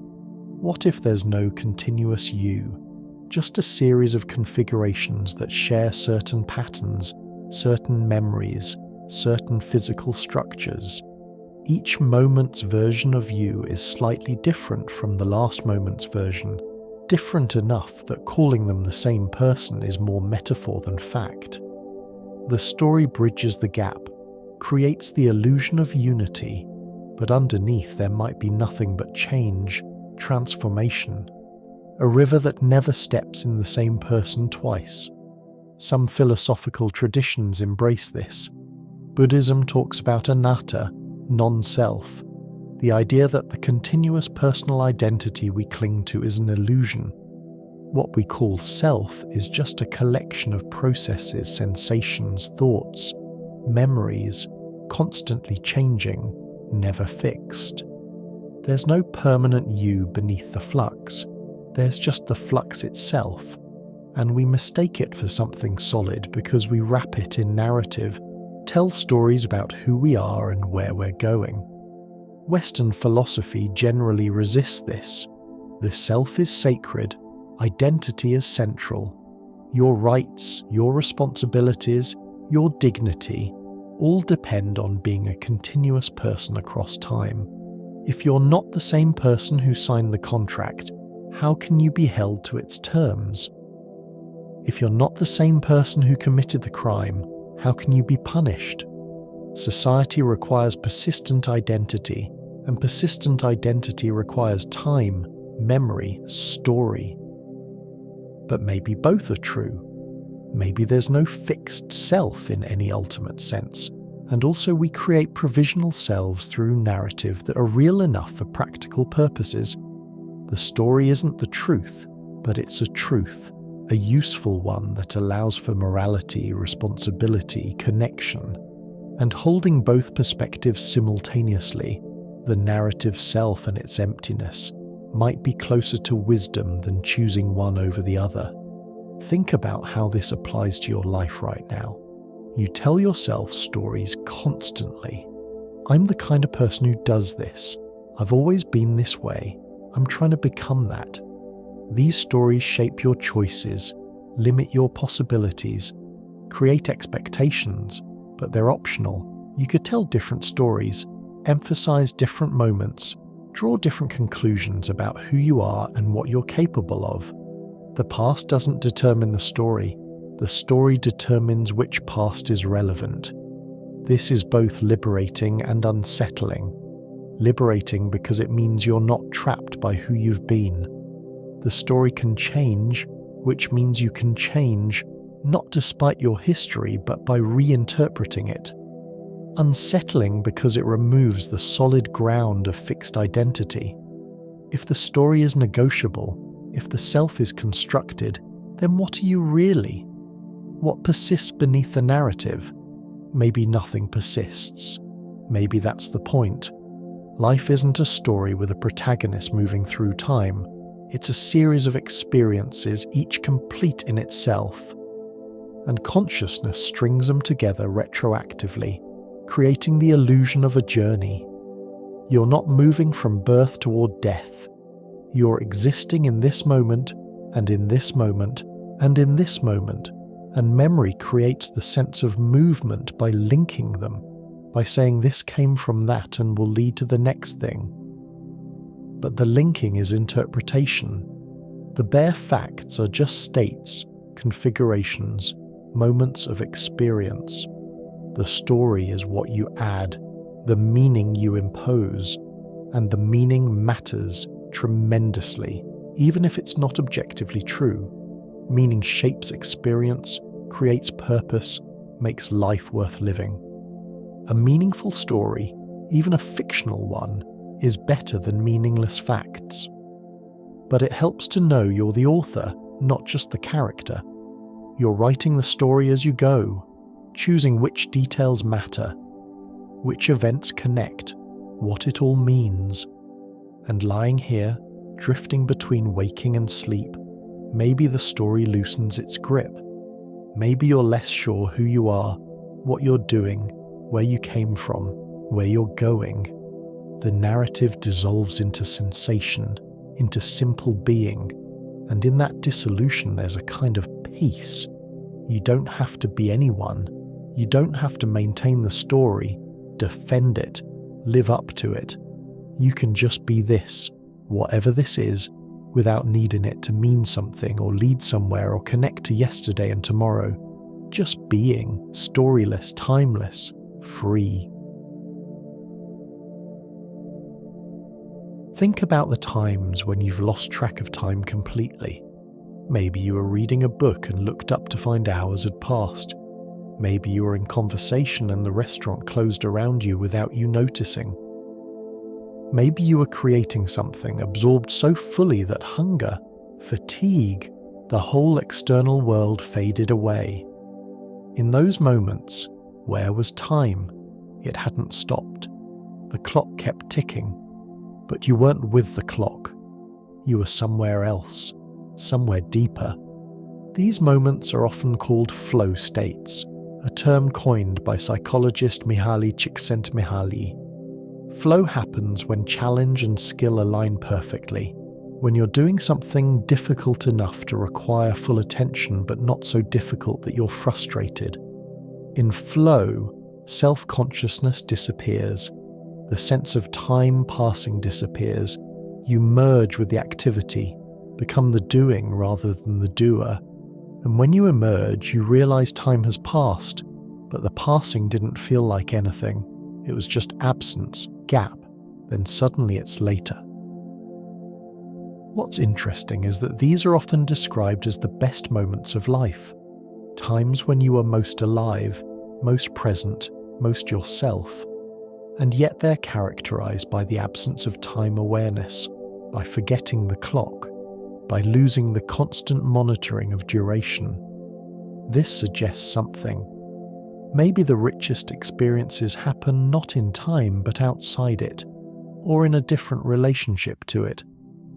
What if there's no continuous you? Just a series of configurations that share certain patterns, certain memories, certain physical structures. Each moment's version of you is slightly different from the last moment's version, different enough that calling them the same person is more metaphor than fact. The story bridges the gap, creates the illusion of unity, but underneath there might be nothing but change, transformation. A river that never steps in the same person twice. Some philosophical traditions embrace this. Buddhism talks about anatta, non-self, the idea that the continuous personal identity we cling to is an illusion. What we call self is just a collection of processes, sensations, thoughts, memories, constantly changing, never fixed. There's no permanent you beneath the flux. There's just the flux itself, and we mistake it for something solid because we wrap it in narrative, tell stories about who we are and where we're going. Western philosophy generally resists this. The self is sacred, identity is central. Your rights, your responsibilities, your dignity all depend on being a continuous person across time. If you're not the same person who signed the contract, how can you be held to its terms? If you're not the same person who committed the crime, how can you be punished? Society requires persistent identity, and persistent identity requires time, memory, story. But maybe both are true. Maybe there's no fixed self in any ultimate sense, and also we create provisional selves through narrative that are real enough for practical purposes. The story isn't the truth, but it's a truth, a useful one that allows for morality, responsibility, connection. And holding both perspectives simultaneously, the narrative self and its emptiness, might be closer to wisdom than choosing one over the other. Think about how this applies to your life right now. You tell yourself stories constantly. I'm the kind of person who does this. I've always been this way. I'm trying to become that. These stories shape your choices, limit your possibilities, create expectations, but they're optional. You could tell different stories, emphasize different moments, draw different conclusions about who you are and what you're capable of. The past doesn't determine the story determines which past is relevant. This is both liberating and unsettling. Liberating because it means you're not trapped by who you've been. The story can change, which means you can change, not despite your history, but by reinterpreting it. Unsettling because it removes the solid ground of fixed identity. If the story is negotiable, if the self is constructed, then what are you really? What persists beneath the narrative? Maybe nothing persists. Maybe that's the point. Life isn't a story with a protagonist moving through time. It's a series of experiences, each complete in itself. And consciousness strings them together retroactively, creating the illusion of a journey. You're not moving from birth toward death. You're existing in this moment, and in this moment, and in this moment, and memory creates the sense of movement by linking them, by saying this came from that and will lead to the next thing. But the linking is interpretation. The bare facts are just states, configurations, moments of experience. The story is what you add, the meaning you impose, and the meaning matters tremendously, even if it's not objectively true. Meaning shapes experience, creates purpose, makes life worth living. A meaningful story, even a fictional one, is better than meaningless facts. But it helps to know you're the author, not just the character. You're writing the story as you go, choosing which details matter, which events connect, what it all means. And lying here, drifting between waking and sleep, maybe the story loosens its grip. Maybe you're less sure who you are, what you're doing, where you came from, where you're going. The narrative dissolves into sensation, into simple being, and in that dissolution there's a kind of peace. You don't have to be anyone. You don't have to maintain the story, defend it, live up to it. You can just be this, whatever this is, without needing it to mean something or lead somewhere or connect to yesterday and tomorrow. Just being, storyless, timeless, free. Think about the times when you've lost track of time completely. Maybe you were reading a book and looked up to find hours had passed. Maybe you were in conversation and the restaurant closed around you without you noticing. Maybe you were creating something, absorbed so fully that hunger, fatigue, the whole external world faded away. In those moments, where was time? It hadn't stopped. The clock kept ticking, but you weren't with the clock. You were somewhere else, somewhere deeper. These moments are often called flow states. a term coined by psychologist Mihaly Csikszentmihalyi. Flow happens when challenge and skill align perfectly, when you're doing something difficult enough to require full attention but not so difficult that you're frustrated. In flow, self-consciousness disappears, the sense of time passing disappears, you merge with the activity, become the doing rather than the doer, and when you emerge you realise time has passed, but the passing didn't feel like anything, it was just absence, gap, then suddenly it's later. What's interesting is that these are often described as the best moments of life, times when you are most alive, most present, most yourself, and yet they're characterized by the absence of time awareness, by forgetting the clock, by losing the constant monitoring of duration. This suggests something. Maybe the richest experiences happen not in time but outside it, or in a different relationship to it,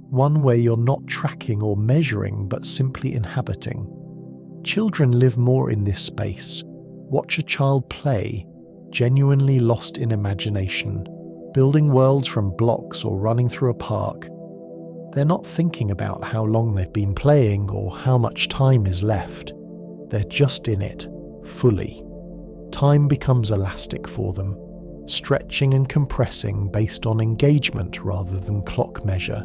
one where you're not tracking or measuring but simply inhabiting. Children live more in this space. Watch a child play, genuinely lost in imagination, building worlds from blocks or running through a park. They're not thinking about how long they've been playing or how much time is left. They're just in it, fully. Time becomes elastic for them, stretching and compressing based on engagement rather than clock measure.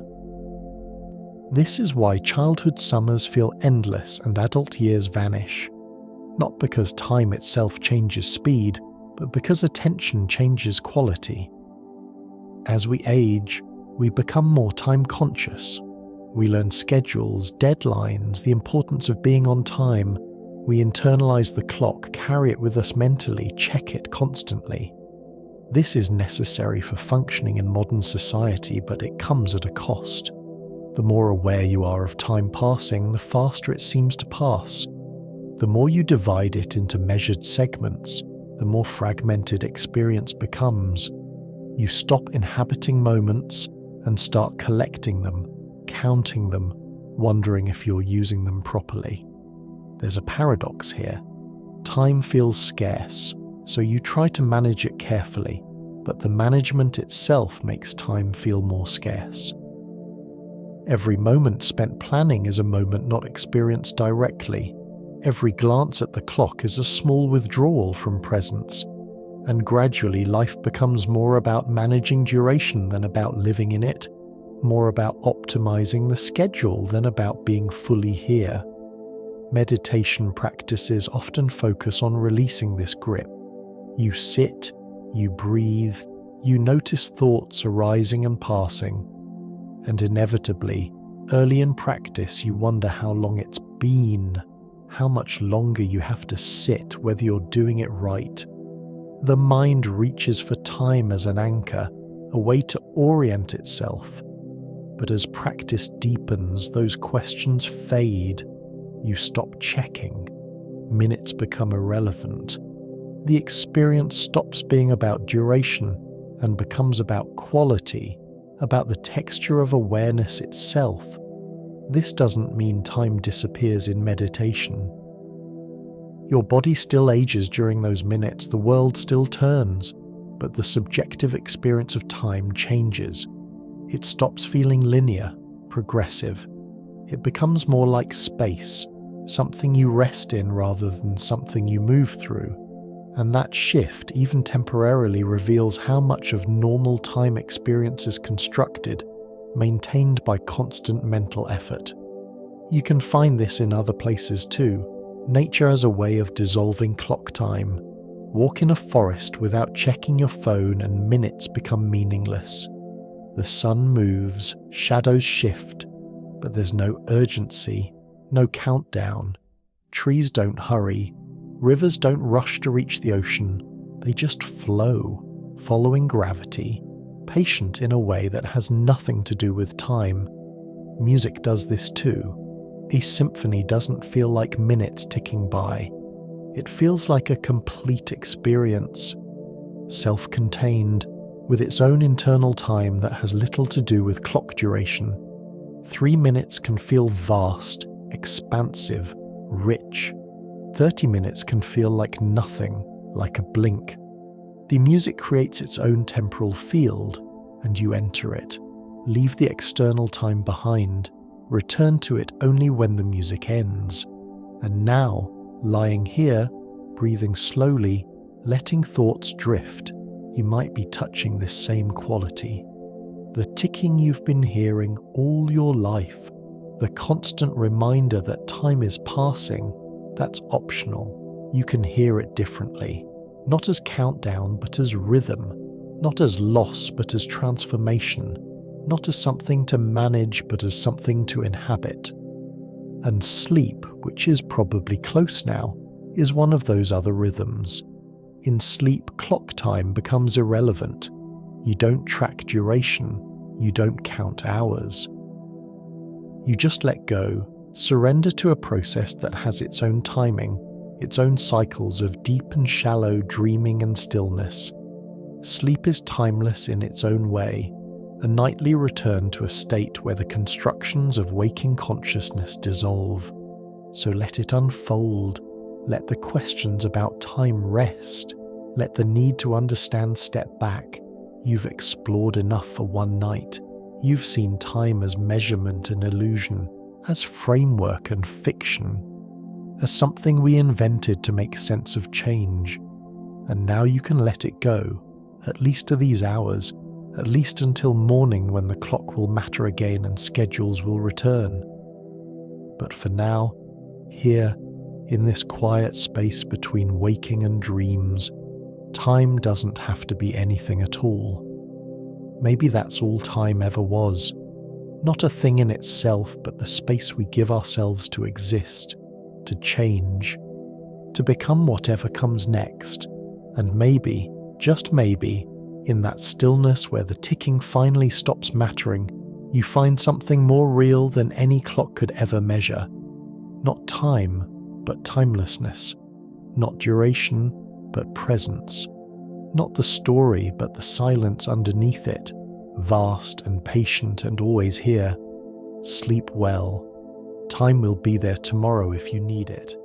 This is why childhood summers feel endless and adult years vanish. Not because time itself changes speed, but because attention changes quality. As we age, we become more time conscious. We learn schedules, deadlines, the importance of being on time. We internalize the clock, carry it with us mentally, check it constantly. This is necessary for functioning in modern society, but it comes at a cost. The more aware you are of time passing, the faster it seems to pass. The more you divide it into measured segments, the more fragmented experience becomes. You stop inhabiting moments and start collecting them, counting them, wondering if you're using them properly. There's a paradox here. Time feels scarce, so you try to manage it carefully, but the management itself makes time feel more scarce. Every moment spent planning is a moment not experienced directly. Every glance at the clock is a small withdrawal from presence. And gradually life becomes more about managing duration than about living in it, more about optimizing the schedule than about being fully here. Meditation practices often focus on releasing this grip. You sit, you breathe, you notice thoughts arising and passing, and inevitably, early in practice you wonder how long it's been, how much longer you have to sit, whether you're doing it right. The mind reaches for time as an anchor, a way to orient itself. But as practice deepens, those questions fade. You stop checking. Minutes become irrelevant. The experience stops being about duration and becomes about quality, about the texture of awareness itself. This doesn't mean time disappears in meditation. Your body still ages during those minutes, the world still turns, but the subjective experience of time changes. It stops feeling linear, progressive. It becomes more like space, something you rest in rather than something you move through. And that shift, even temporarily, reveals how much of normal time experience is constructed, maintained by constant mental effort. You can find this in other places too. Nature has a way of dissolving clock time. Walk in a forest without checking your phone and minutes become meaningless. The sun moves, shadows shift, but there's no urgency, no countdown. Trees don't hurry. Rivers don't rush to reach the ocean. They just flow, following gravity, patient in a way that has nothing to do with time. Music does this too. A symphony doesn't feel like minutes ticking by. It feels like a complete experience, self-contained, with its own internal time that has little to do with clock duration. 3 minutes can feel vast, expansive, rich. 30 minutes can feel like nothing, like a blink. The music creates its own temporal field, and you enter it. Leave the external time behind, return to it only when the music ends. And now, lying here, breathing slowly, letting thoughts drift, you might be touching this same quality. The ticking you've been hearing all your life, the constant reminder that time is passing, that's optional. You can hear it differently. Not as countdown, but as rhythm. Not as loss, but as transformation. Not as something to manage, but as something to inhabit. And sleep, which is probably close now, is one of those other rhythms. In sleep, clock time becomes irrelevant. You don't track duration. You don't count hours. You just let go, surrender to a process that has its own timing, its own cycles of deep and shallow dreaming and stillness. Sleep is timeless in its own way, a nightly return to a state where the constructions of waking consciousness dissolve. So let it unfold, let the questions about time rest, let the need to understand step back. You've explored enough for one night. You've seen time as measurement and illusion, as framework and fiction, as something we invented to make sense of change. And now you can let it go, at least to these hours, at least until morning when the clock will matter again and schedules will return. But for now, here, in this quiet space between waking and dreams, time doesn't have to be anything at all. Maybe that's all time ever was. Not a thing in itself, but the space we give ourselves to exist, to change, to become whatever comes next. And maybe, just maybe, in that stillness where the ticking finally stops mattering, you find something more real than any clock could ever measure. Not time, but timelessness. Not duration, but presence. Not the story, but the silence underneath it, vast and patient and always here. Sleep well. Time will be there tomorrow if you need it.